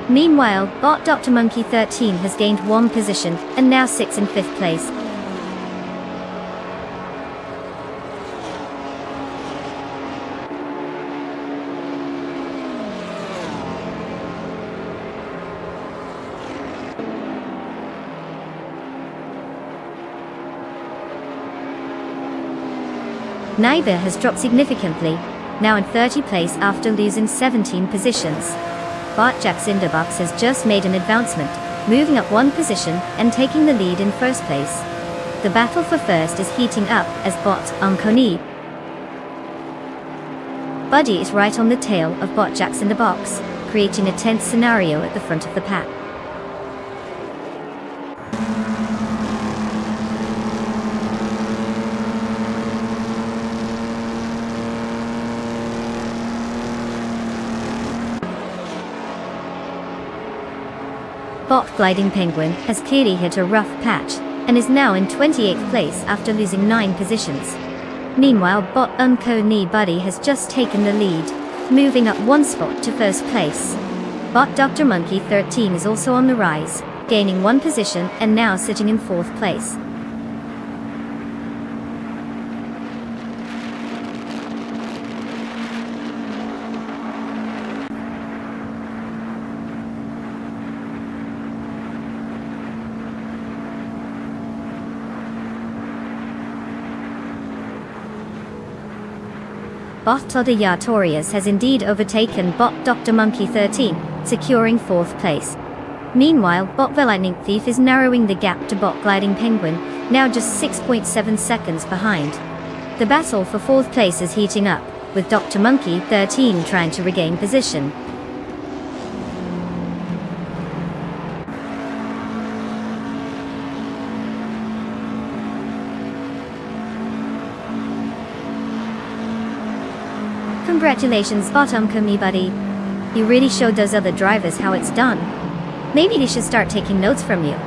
A: Meanwhile, Bot Dr. Monkey 13 has gained 1 position and now sits in 5th place. Naiver has dropped significantly, now in 30th place after losing 17 positions. Bot Jack Cinderbox has just made an advancement, moving up 1 position and taking the lead in first place. The battle for first is heating up as Bot Unconi Buddy is right on the tail of Bot Jack Cinderbox, creating a tense scenario at the front of the pack. Bot Gliding Penguin has clearly hit a rough patch, and is now in 28th place after losing 9 positions. Meanwhile, Bot Unco Buddy has just taken the lead, moving up 1 spot to first place. Bot Dr. Monkey 13 is also on the rise, gaining 1 position and now sitting in 4th place. Bot Aleatorius has indeed overtaken Bot Dr. Monkey 13, securing 4th place. Meanwhile, Bot the Lightning Thief is narrowing the gap to Bot Gliding Penguin, now just 6.7 seconds behind. The battle for 4th place is heating up, with Dr. Monkey 13 trying to regain position. Congratulations, bottom me buddy. You really showed those other drivers how it's done. Maybe they should start taking notes from you.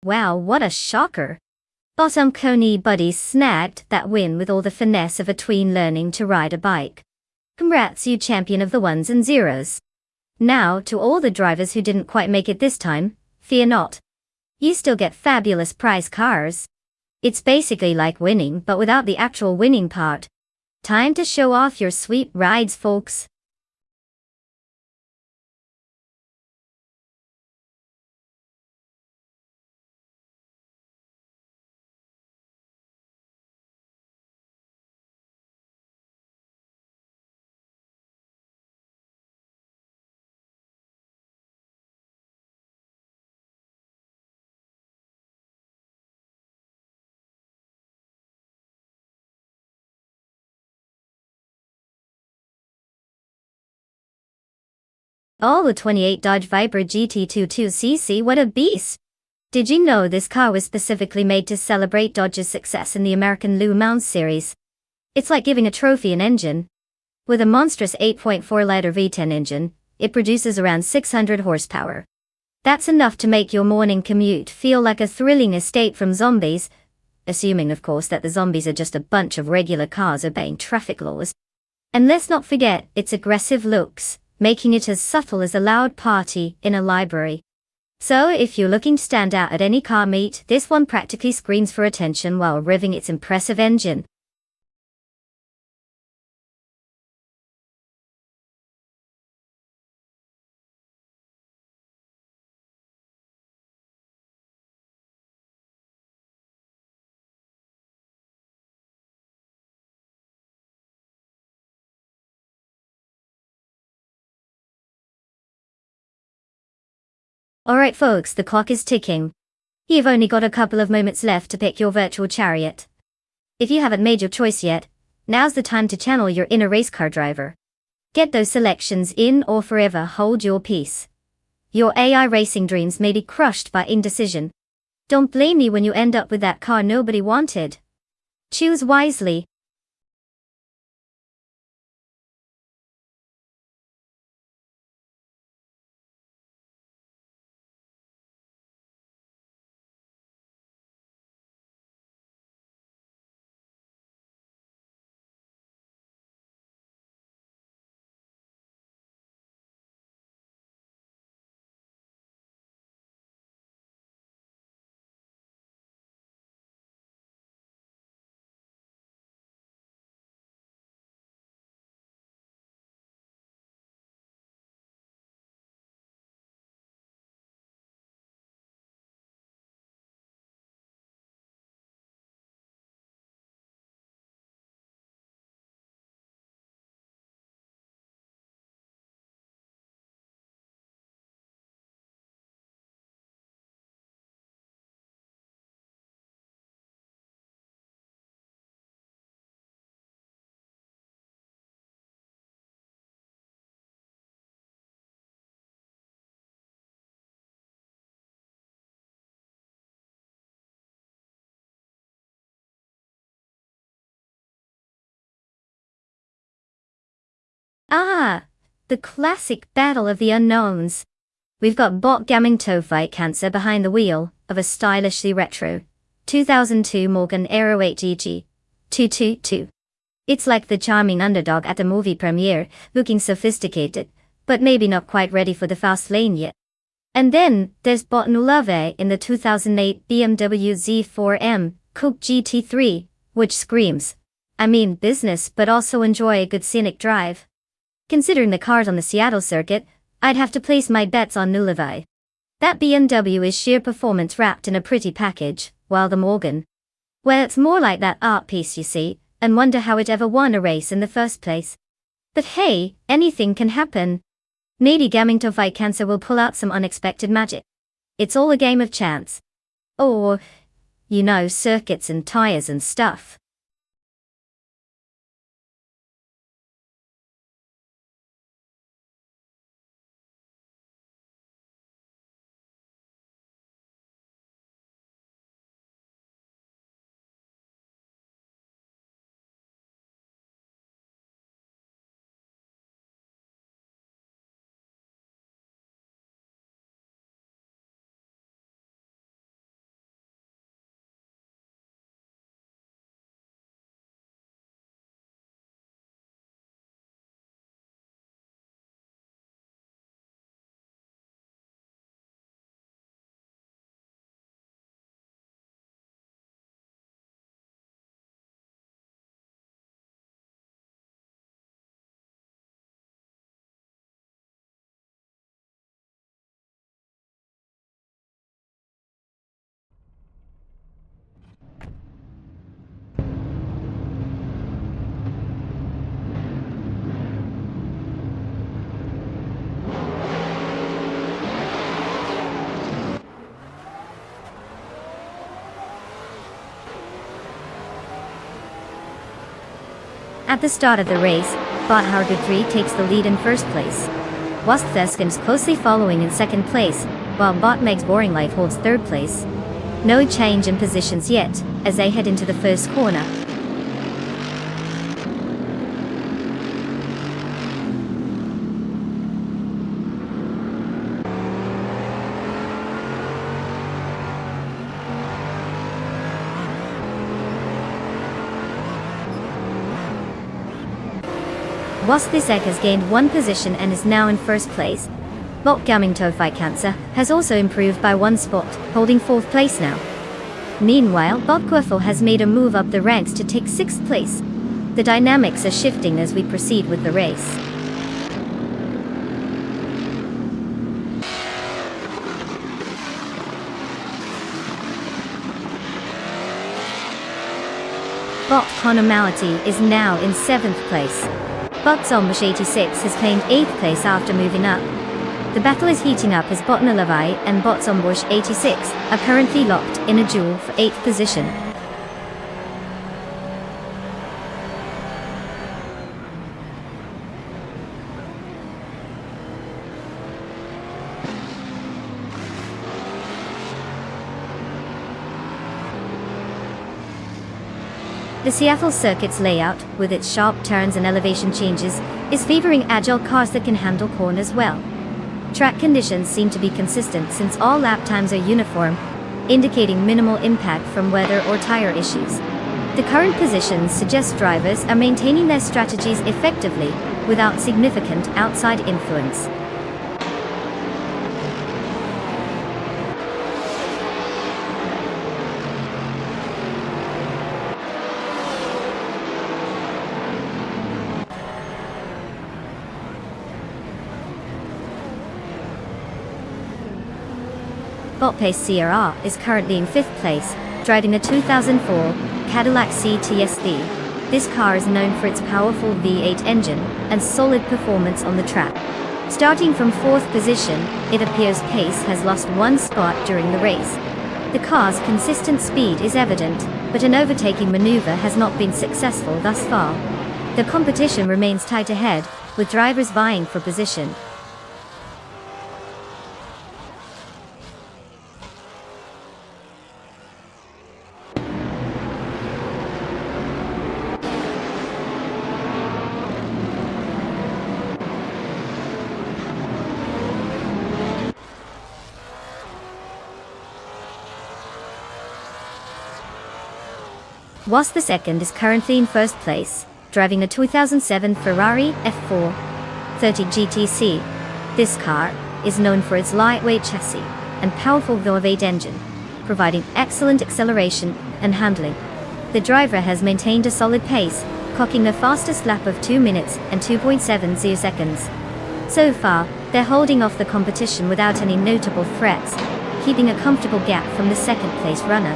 A: Wow, what a shocker. Bottom Coney buddy snagged that win with all the finesse of a tween learning to ride a bike. Congrats, you champion of the ones and zeros. Now, to all the drivers who didn't quite make it this time, fear not. You still get fabulous prize cars. It's basically like winning but without the actual winning part. Time to show off your sweet rides, folks. Oh, the 28 Dodge Viper GT22cc, what a beast! Did you know this car was specifically made to celebrate Dodge's success in the American Le Mans series? It's like giving a trophy an engine. With a monstrous 8.4-liter V10 engine, it produces around 600 horsepower. That's enough to make your morning commute feel like a thrilling escape from zombies, assuming of course that the zombies are just a bunch of regular cars obeying traffic laws. And let's not forget its aggressive looks, making it as subtle as a loud party in a library. So if you're looking to stand out at any car meet, this one practically screams for attention while revving its impressive engine. Alright folks, the clock is ticking. You've only got a couple of moments left to pick your virtual chariot. If you haven't made your choice yet, now's the time to channel your inner race car driver. Get those selections in or forever hold your peace. Your AI racing dreams may be crushed by indecision. Don't blame me when you end up with that car nobody wanted. Choose wisely. Ah, the classic battle of the unknowns. We've got backgammon toe fight cancer behind the wheel of a stylishly retro 2002 Morgan Aero 8GG 222. It's like the charming underdog at the movie premiere, looking sophisticated, but maybe not quite ready for the fast lane yet. And then there's Botnulave in the 2008 BMW Z4M Coupe GT3, which screams, I mean business but also enjoy a good scenic drive. Considering the cars on the Seattle circuit, I'd have to place my bets on Nulave. That BMW is sheer performance wrapped in a pretty package, while the Morgan, well, it's more like that art piece, you see, and wonder how it ever won a race in the first place. But hey, anything can happen. Maybe Gaming to Fight Cancer will pull out some unexpected magic. It's all a game of chance. Or, circuits and tires and stuff. At the start of the race, Bot Harger 3 takes the lead in first place. Wasp Theskins closely following in second place, while Bot Meg's Boring Life holds third place. No change in positions yet, as they head into the first corner. Wasp-Theseg has gained one position and is now in first place. Bot Gaming to Fight Cancer has also improved by one spot, holding fourth place now. Meanwhile, Bot Quirfel has made a move up the ranks to take sixth place. The dynamics are shifting as we proceed with the race. Bot Connor Mality is now in 7th place. Bot Zombush 86 has claimed 8th place after moving up. The battle is heating up as Bot Nalavai and Bot Zombush 86 are currently locked in a duel for 8th position. The Seattle circuit's layout, with its sharp turns and elevation changes, is favoring agile cars that can handle corners well. Track conditions seem to be consistent since all lap times are uniform, indicating minimal impact from weather or tire issues. The current positions suggest drivers are maintaining their strategies effectively, without significant outside influence. Botpace CRR is currently in 5th place, driving a 2004 Cadillac CTS-V. This car is known for its powerful V8 engine and solid performance on the track. Starting from 4th position, it appears Pace has lost one spot during the race. The car's consistent speed is evident, but an overtaking maneuver has not been successful thus far. The competition remains tight ahead, with drivers vying for position. Wasp II is currently in first place, driving a 2007 Ferrari F430 GTC. This car is known for its lightweight chassis and powerful V8 engine, providing excellent acceleration and handling. The driver has maintained a solid pace, clocking the fastest lap of 2 minutes and 2.70 seconds. So far, they're holding off the competition without any notable threats, keeping a comfortable gap from the second-place runner.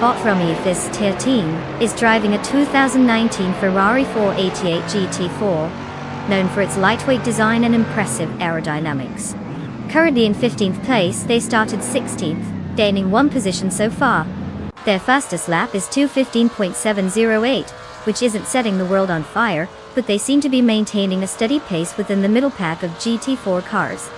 A: Bot Romeo this tier team is driving a 2019 Ferrari 488 GT4, known for its lightweight design and impressive aerodynamics. Currently in 15th place, they started 16th, gaining one position so far. Their fastest lap is 2:15.708, which isn't setting the world on fire, but they seem to be maintaining a steady pace within the middle pack of GT4 cars.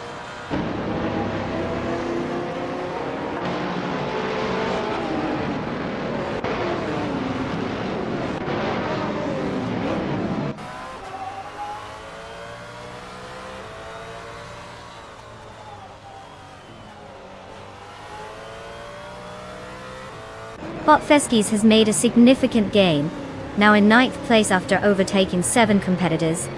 A: Botfeskis has made a significant gain, now in 9th place after overtaking 7 competitors.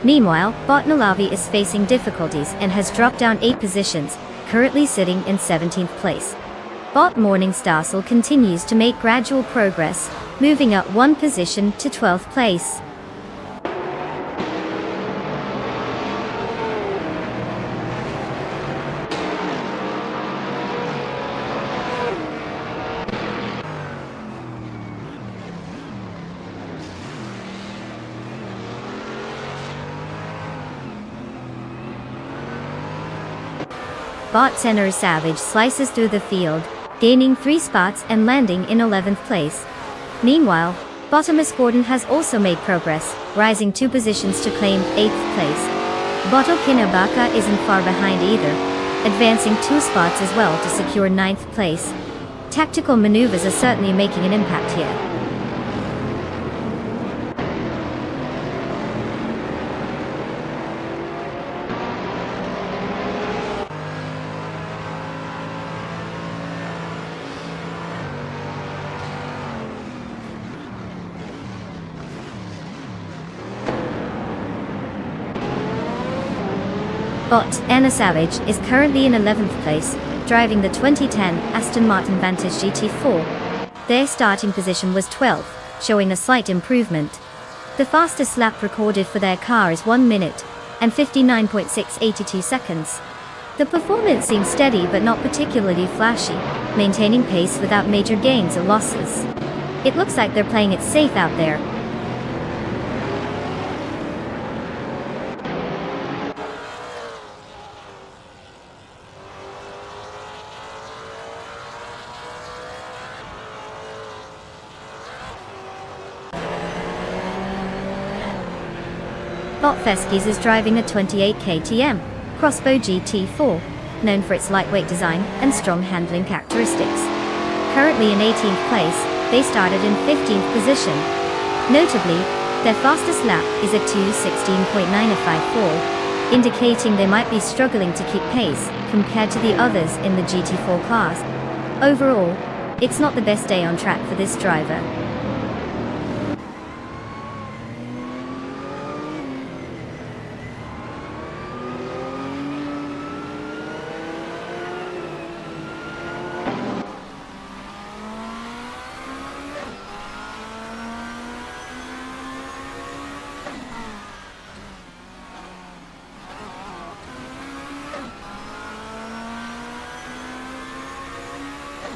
A: Meanwhile, Botnalavi is facing difficulties and has dropped down 8 positions, currently sitting in 17th place. Bot Morningstarsel continues to make gradual progress, moving up 1 position to 12th place. Bot Senor Savage slices through the field, gaining 3 spots and landing in 11th place. Meanwhile, Botomus Gordon has also made progress, rising 2 positions to claim 8th place. Boto Kinabaka isn't far behind either, advancing 2 spots as well to secure 9th place. Tactical maneuvers are certainly making an impact here. Bot Anna Savage is currently in 11th place, driving the 2010 Aston Martin Vantage GT4. Their starting position was 12th, showing a slight improvement. The fastest lap recorded for their car is 1 minute and 59.682 seconds. The performance seems steady but not particularly flashy, maintaining pace without major gains or losses. It looks like they're playing it safe out there. Botfeskis is driving a 28 KTM Crossbow GT4, known for its lightweight design and strong handling characteristics. Currently in 18th place, they started in 15th position. Notably, their fastest lap is a 2:16.954, indicating they might be struggling to keep pace compared to the others in the GT4 class. Overall, it's not the best day on track for this driver.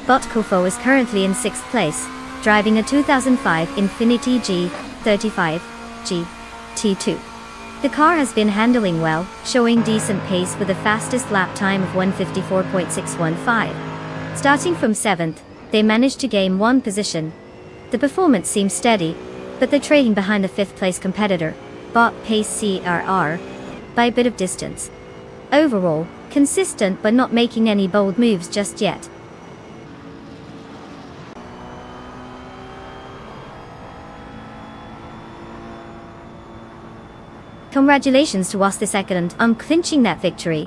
A: Bot Kufo is currently in 6th place, driving a 2005 Infiniti G35 GT2. The car has been handling well, showing decent pace with a fastest lap time of 1:54.615. Starting from 7th, they managed to gain 1 position. The performance seems steady, but they're trailing behind the 5th place competitor, Bot Pace CRR, by a bit of distance. Overall, consistent but not making any bold moves just yet. Congratulations to us this second on clinching that victory.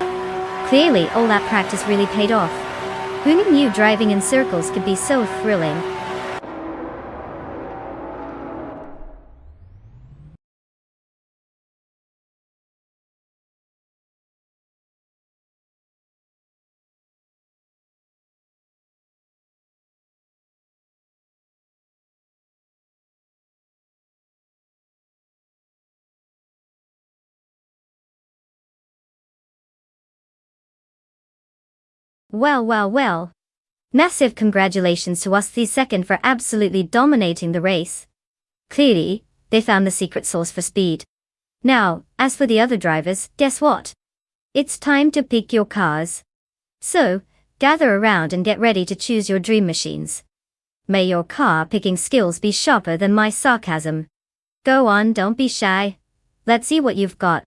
A: Clearly, all that practice really paid off. Who knew driving in circles could be so thrilling? Well. Massive congratulations to us the second for absolutely dominating the race. Clearly, they found the secret sauce for speed. Now, as for the other drivers, guess what? It's time to pick your cars. So, gather around and get ready to choose your dream machines. May your car picking skills be sharper than my sarcasm. Go on, don't be shy. Let's see what you've got.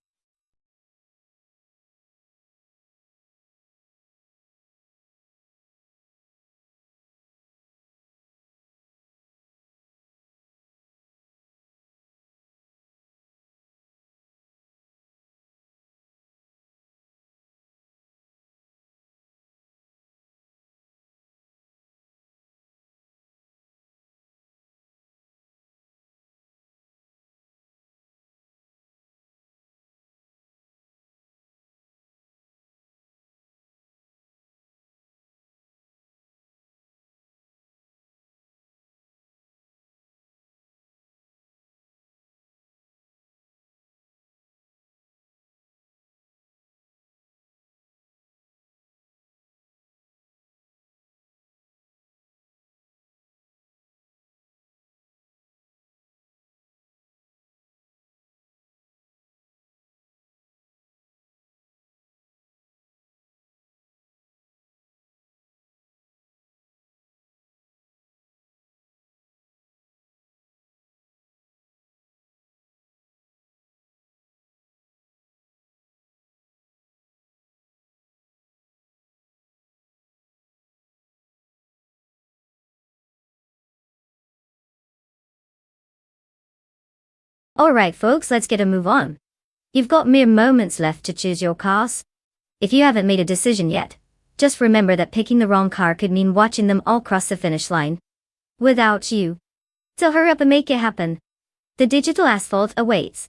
A: Alright folks, let's get a move on. You've got mere moments left to choose your cars. If you haven't made a decision yet, just remember that picking the wrong car could mean watching them all cross the finish line without you. So hurry up and make it happen. The digital asphalt awaits.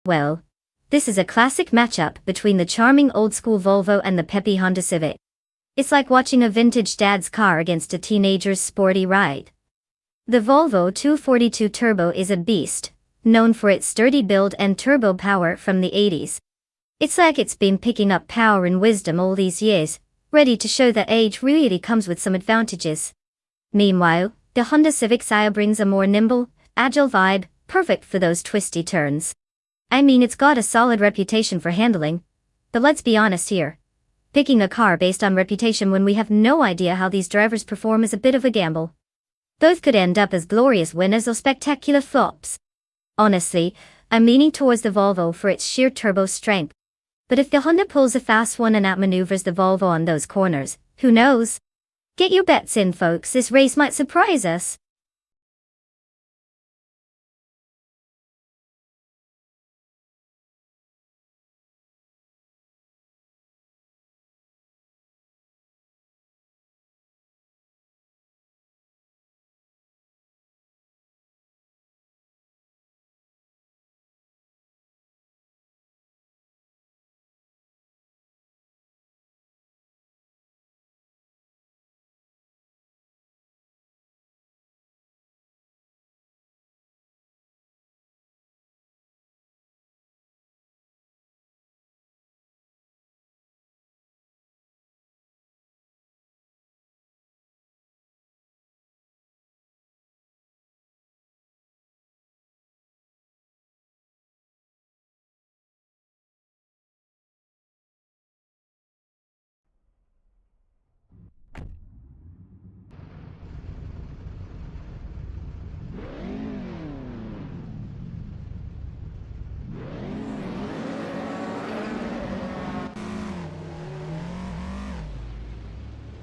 A: Well, this is a classic matchup between the charming old-school Volvo and the peppy Honda Civic. It's like watching a vintage dad's car against a teenager's sporty ride. The Volvo 242 Turbo is a beast, known for its sturdy build and turbo power from the 80s. It's like it's been picking up power and wisdom all these years, ready to show that age really comes with some advantages. Meanwhile, the Honda Civic Sire brings a more nimble, agile vibe, perfect for those twisty turns. I mean, it's got a solid reputation for handling, but let's be honest here. Picking a car based on reputation when we have no idea how these drivers perform is a bit of a gamble. Both could end up as glorious winners or spectacular flops. Honestly, I'm leaning towards the Volvo for its sheer turbo strength. But if the Honda pulls a fast one and outmaneuvers the Volvo on those corners, who knows? Get your bets in, folks, this race might surprise us.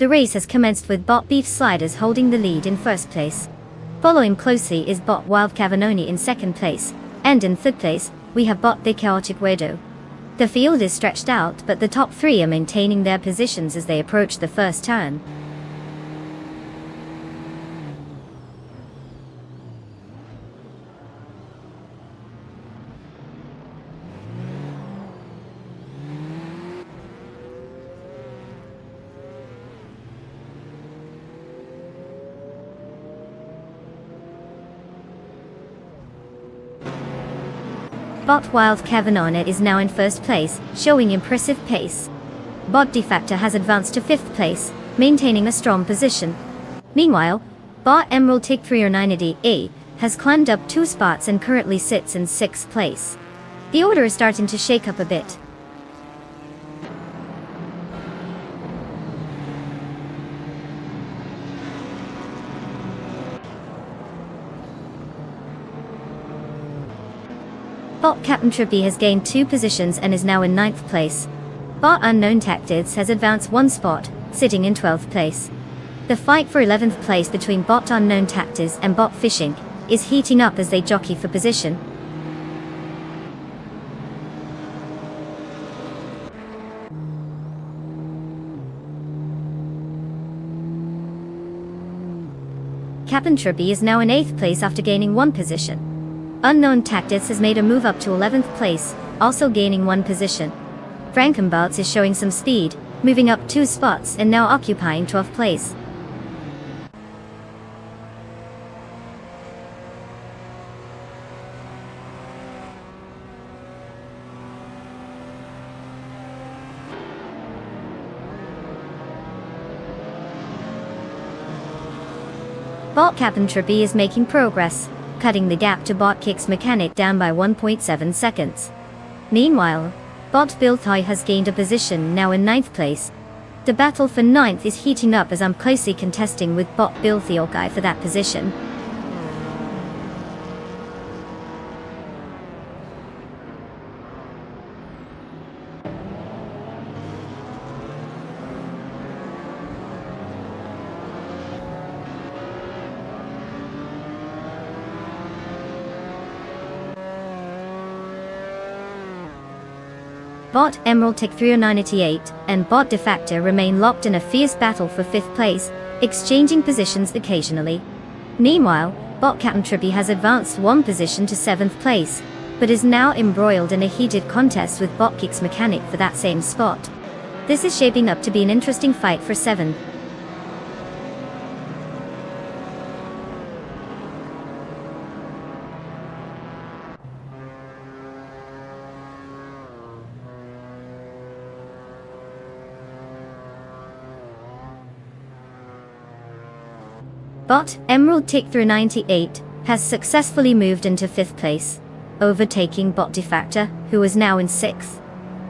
A: The race has commenced with bot Beef Sliders holding the lead in first place. Following closely is bot Wild Cavanoni in second place, and in third place, we have bot The Chaotic Weirdo. The field is stretched out, but the top three are maintaining their positions as they approach the first turn. Bot Wild Cavanoni is now in first place, showing impressive pace. Bot Defactor has advanced to fifth place, maintaining a strong position. Meanwhile, bot Emerald Tick 309A has climbed up 2 spots and currently sits in sixth place. The order is starting to shake up a bit. Bot Captain Trippy has gained 2 positions and is now in 9th place. Bot Unknown Tactics has advanced 1 spot, sitting in 12th place. The fight for 11th place between Bot Unknown Tactics and Bot Fishing is heating up as they jockey for position. Captain Trippy is now in 8th place after gaining 1 position. Unknown Tactics has made a move up to 11th place, also gaining 1 position. Frankenbalz is showing some speed, moving up 2 spots and now occupying 12th place. Bot Captain Trippy is making progress, cutting the gap to Bot Kicks Mechanic down by 1.7 seconds. Meanwhile, Bot Bilthoy has gained a position, now in 9th place. The battle for 9th is heating up as I'm closely contesting with Bot Bilthoy for that position. Bot Emerald Tick 30988 and Bot Defactor remain locked in a fierce battle for 5th place, exchanging positions occasionally. Meanwhile, Bot Captain Trippy has advanced 1 position to 7th place, but is now embroiled in a heated contest with Bot Kicks Mechanic for that same spot. This is shaping up to be an interesting fight for 7th. Bot Emerald Tick 398 has successfully moved into 5th place, overtaking Bot Defactor, who is now in 6th.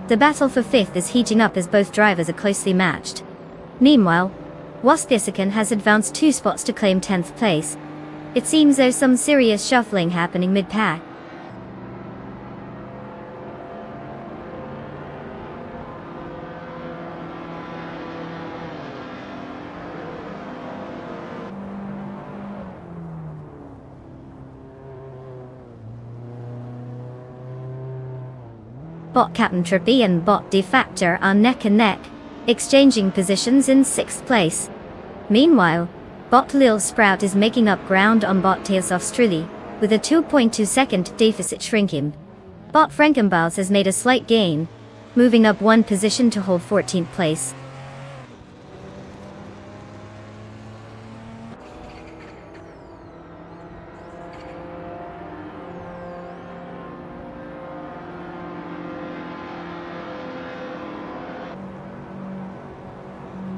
A: The battle for 5th is heating up as both drivers are closely matched. Meanwhile, Waspiasican has advanced 2 spots to claim 10th place. It seems there's some serious shuffling happening mid-pack. Bot Captain Trippy and Bot Defactor are neck and neck, exchanging positions in 6th place. Meanwhile, Bot Lil Sprout is making up ground on Bot Tails Australia, with a 2.2 second deficit shrinking. Bot Frankenbalz has made a slight gain, moving up 1 position to hold 14th place.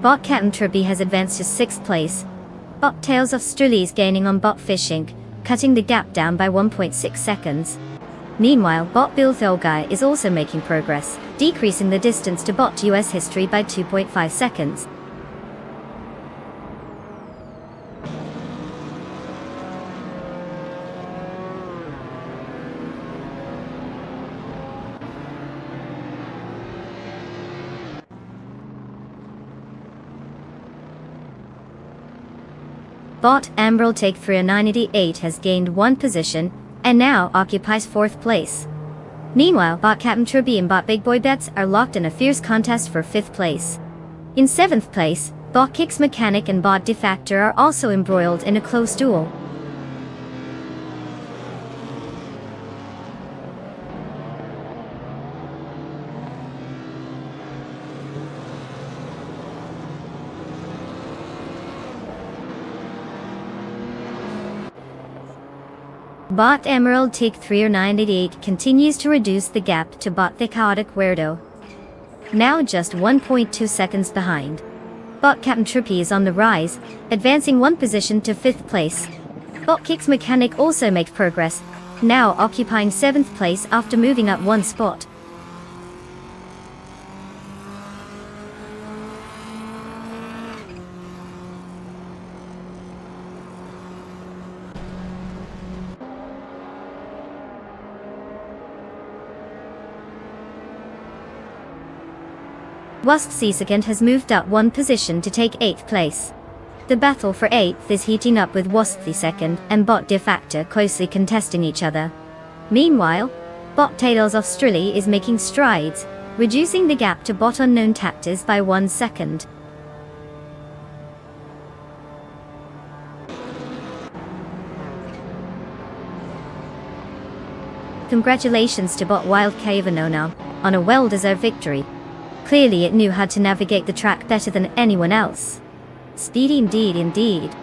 A: Bot Captain Trippy has advanced to 6th place. Bot Tails Australia is gaining on Bot Fishing, cutting the gap down by 1.6 seconds. Meanwhile, Bot Bilthoy is also making progress, decreasing the distance to Bot US History by 2.5 seconds. Bot Emerald Take 398 has gained 1 position, and now occupies 4th place. Meanwhile, Bot Captain Trippy and Bot Big Boy Bets are locked in a fierce contest for 5th place. In 7th place, Bot Kicks Mechanic and Bot Defactor are also embroiled in a close duel. Bot Emerald Take 398 continues to reduce the gap to Bot the Chaotic Weirdo, now just 1.2 seconds behind. Bot Captain Trippy is on the rise, advancing 1 position to 5th place. Bot Kicks Mechanic also makes progress, now occupying 7th place after moving up 1 spot. Second has moved up 1 position to take 8th place. The battle for 8th is heating up with Second and Bot Defactor closely contesting each other. Meanwhile, Bot Tails Australia is making strides, reducing the gap to Bot Unknown Tactors by 1 second. Congratulations to Bot Wild Cavanona on a well-deserved victory. Clearly it knew how to navigate the track better than anyone else. Speedy indeed.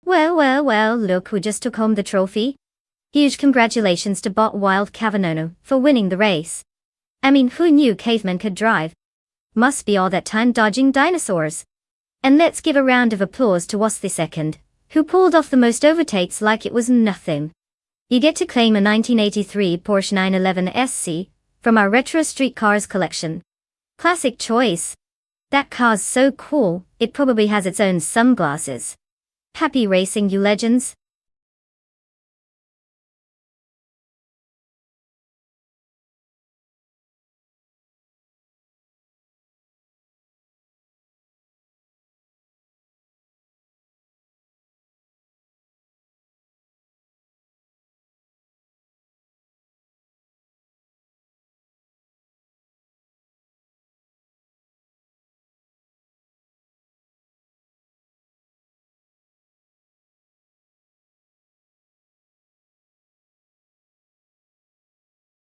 A: Well, look who just took home the trophy. Huge congratulations to Bot Wild Cavanona for winning the race. I mean, who knew cavemen could drive? Must be all that time dodging dinosaurs. And let's give a round of applause to Second, who pulled off the most overtakes like it was nothing. You get to claim a 1983 Porsche 911 SC from our Retro Street Cars collection. Classic choice. That car's so cool, it probably has its own sunglasses. Happy racing, you legends.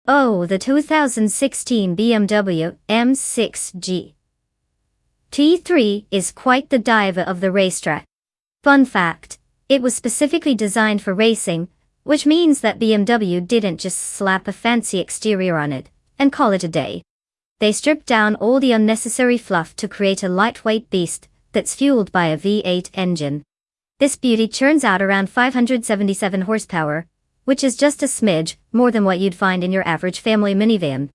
A: Oh, the 2016 BMW M6 GT3 is quite the diver of the racetrack. Fun fact, it was specifically designed for racing, which means that BMW didn't just slap a fancy exterior on it and call it a day. They stripped down all the unnecessary fluff to create a lightweight beast that's fueled by a V8 engine. This beauty churns out around 577 horsepower, which is just a smidge more than what you'd find in your average family minivan.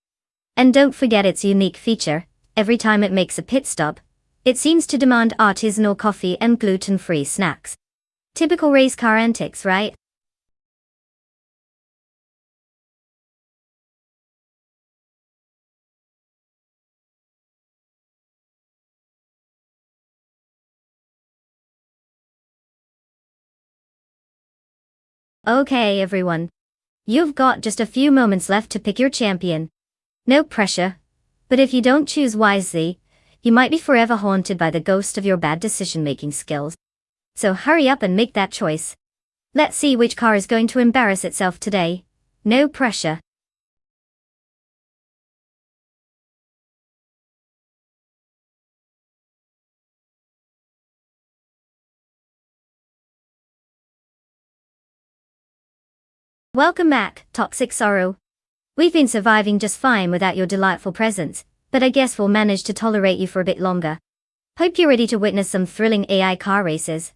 A: And don't forget its unique feature, Every time it makes a pit stop, it seems to demand artisanal coffee and gluten-free snacks. Typical race car antics, right? Okay, everyone. You've got just a few moments left to pick your champion. No pressure, but if you don't choose wisely, you might be forever haunted by the ghost of your bad decision-making skills. So hurry up and make that choice. Let's see which car is going to embarrass itself today. No pressure. Welcome back, Toxic Sorrow. We've been surviving just fine without your delightful presence, but I guess we'll manage to tolerate you for a bit longer. Hope you're ready to witness some thrilling AI car races.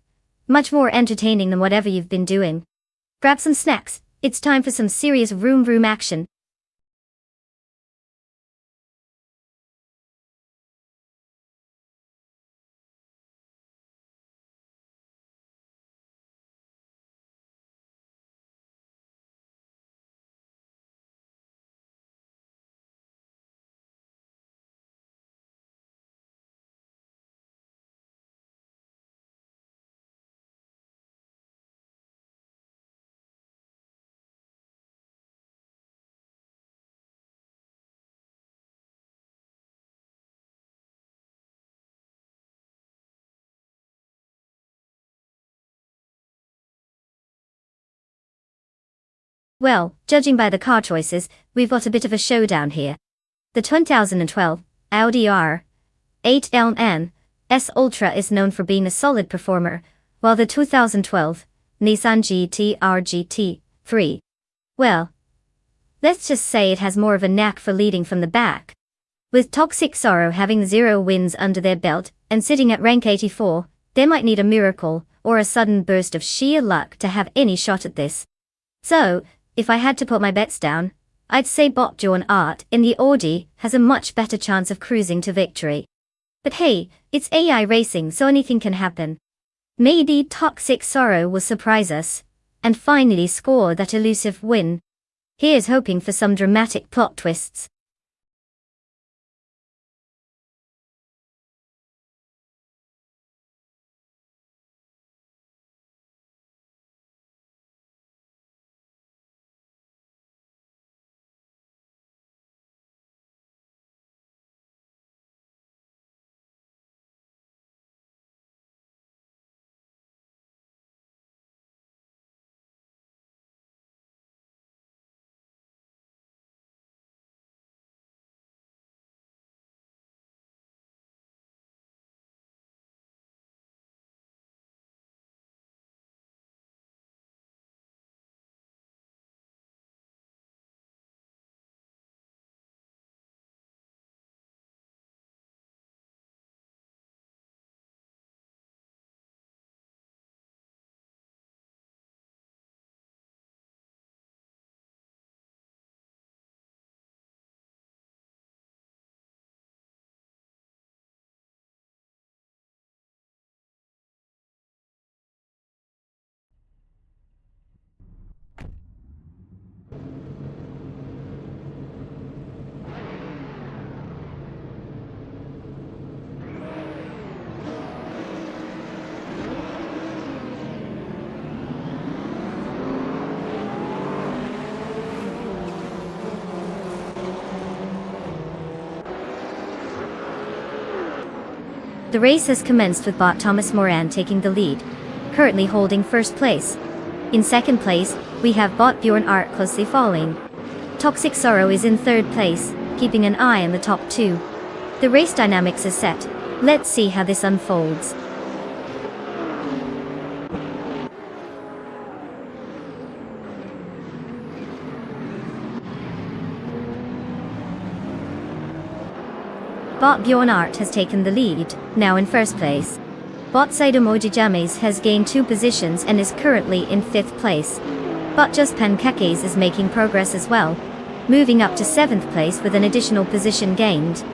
A: Much more entertaining than whatever you've been doing. Grab some snacks, it's time for some serious vroom vroom action. Well, judging by the car choices, we've got a bit of a showdown here. The 2012 Audi R8 S Ultra is known for being a solid performer, while the 2012 Nissan GT-R GT3, well, let's just say it has more of a knack for leading from the back. With Toxic Sorrow having 0 wins under their belt and sitting at rank 84, they might need a miracle or a sudden burst of sheer luck to have any shot at this. So, if I had to put my bets down, I'd say Bjorn Art in the Audi has a much better chance of cruising to victory. But hey, it's AI racing, so anything can happen. Maybe Toxic Sorrow will surprise us and finally score that elusive win. Here's hoping for some dramatic plot twists. The race has commenced with Bot Thomas Moran taking the lead, currently holding first place. In second place, we have Bot Bjorn Art closely following. Toxic Sorrow is in third place, keeping an eye on the top two. The race dynamics is set. Let's see how this unfolds. Bot Bjorn Art has taken the lead, now in first place. Bot Side Emoji James has gained 2 positions and is currently in 5th place. Bot Just Pancakes is making progress as well, moving up to 7th place with an additional position gained.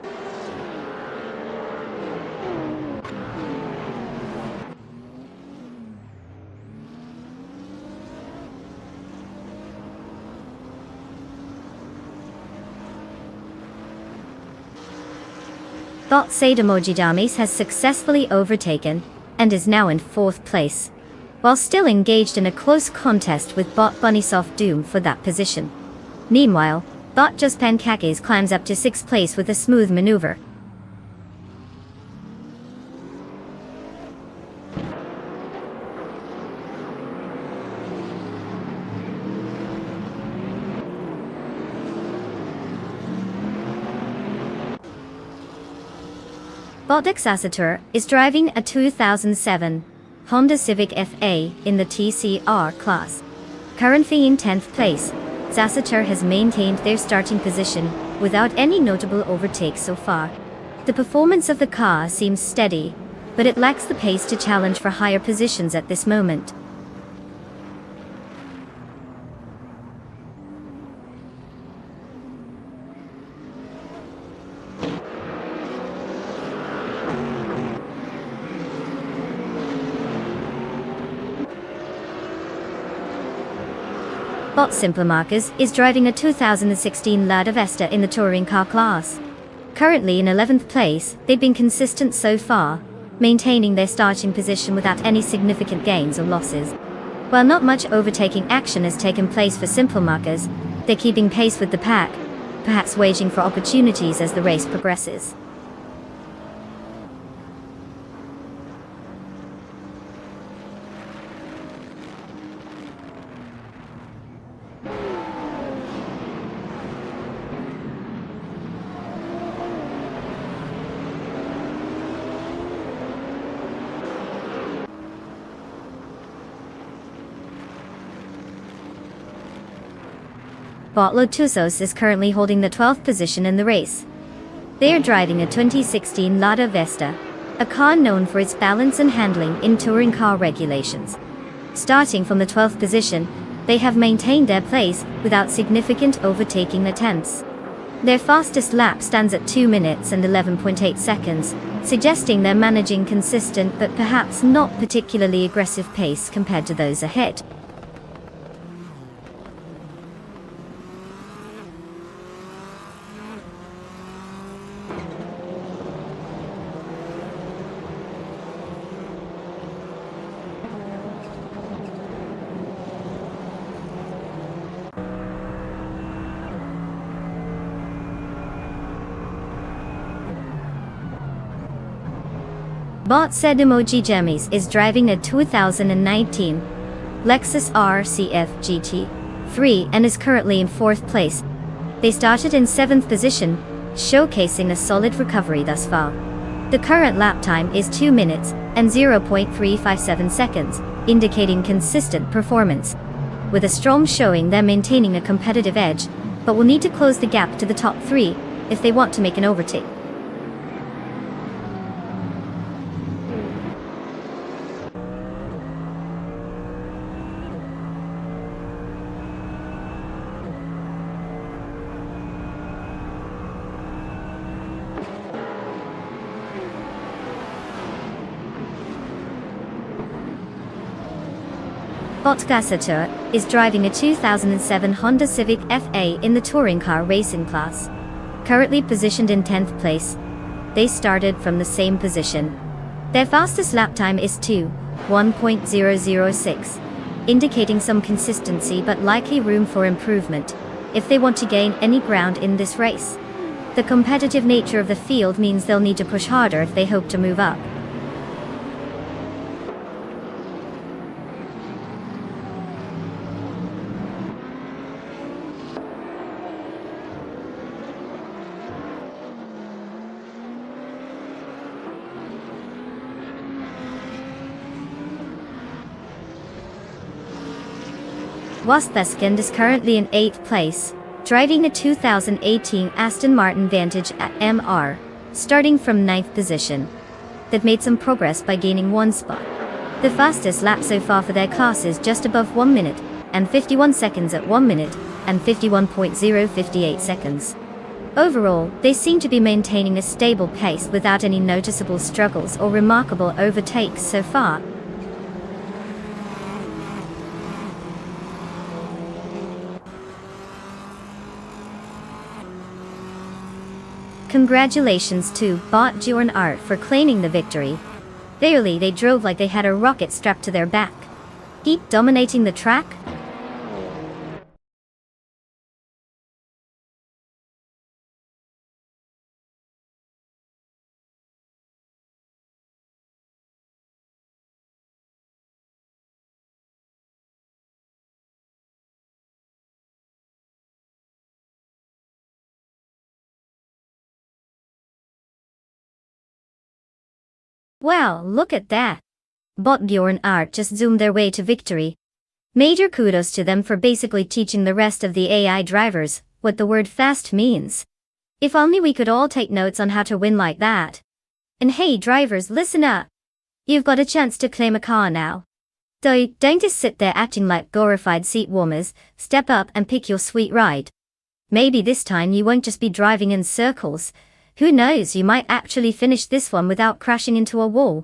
A: Bot Sademojidamis has successfully overtaken and is now in 4th place, while still engaged in a close contest with Bot Bunnysoft Doom for that position. Meanwhile, Bot Just Pankakes climbs up to 6th place with a smooth maneuver. Bot Exacitor is driving a 2007 Honda Civic FA in the TCR class. Currently in 10th place, Exacitor has maintained their starting position without any notable overtakes so far. The performance of the car seems steady, but it lacks the pace to challenge for higher positions at this moment. Bot Simplemarkers is driving a 2016 Lada Vesta in the touring car class. Currently in 11th place, they've been consistent so far, maintaining their starting position without any significant gains or losses. While not much overtaking action has taken place for Simplemarkers, they're keeping pace with the pack, perhaps waiting for opportunities as the race progresses. Bot Lotusos is currently holding the 12th position in the race. They are driving a 2016 Lada Vesta, a car known for its balance and handling in touring car regulations. Starting from the 12th position, they have maintained their place without significant overtaking attempts. Their fastest lap stands at 2 minutes and 11.8 seconds, suggesting they're managing consistent but perhaps not particularly aggressive pace compared to those ahead. Bot Said Emoji Jammies is driving a 2019 Lexus RCF GT3 and is currently in 4th place. They started in 7th position, showcasing a solid recovery thus far. The current lap time is 2 minutes and 0.357 seconds, indicating consistent performance. With a strong showing, they're maintaining a competitive edge, but will need to close the gap to the top 3 if they want to make an overtake. Bot Gasatur is driving a 2007 Honda Civic FA in the touring car racing class. Currently positioned in 10th place, they started from the same position. Their fastest lap time is 1.006, indicating some consistency but likely room for improvement if they want to gain any ground in this race. The competitive nature of the field means they'll need to push harder if they hope to move up. Wastheskend is currently in 8th place, driving a 2018 Aston Martin Vantage at MR, starting from 9th position. They've made some progress by gaining 1 spot. The fastest lap so far for their class is just above 1 minute, and 51 seconds at 1 minute, and 51.058 seconds. Overall, they seem to be maintaining a stable pace without any noticeable struggles or remarkable overtakes so far. Congratulations to Bot and Art for claiming the victory. Clearly they drove like they had a rocket strapped to their back. Keep dominating the track. Wow, look at that. Bot and Art just zoomed their way to victory. Major kudos to them for basically teaching the rest of the AI drivers what the word fast means. If only we could all take notes on how to win like that. And hey drivers, listen up. You've got a chance to claim a car now. So don't just sit there acting like glorified seat warmers, step up and pick your sweet ride. Maybe this time you won't just be driving in circles. Who knows, you might actually finish this one without crashing into a wall.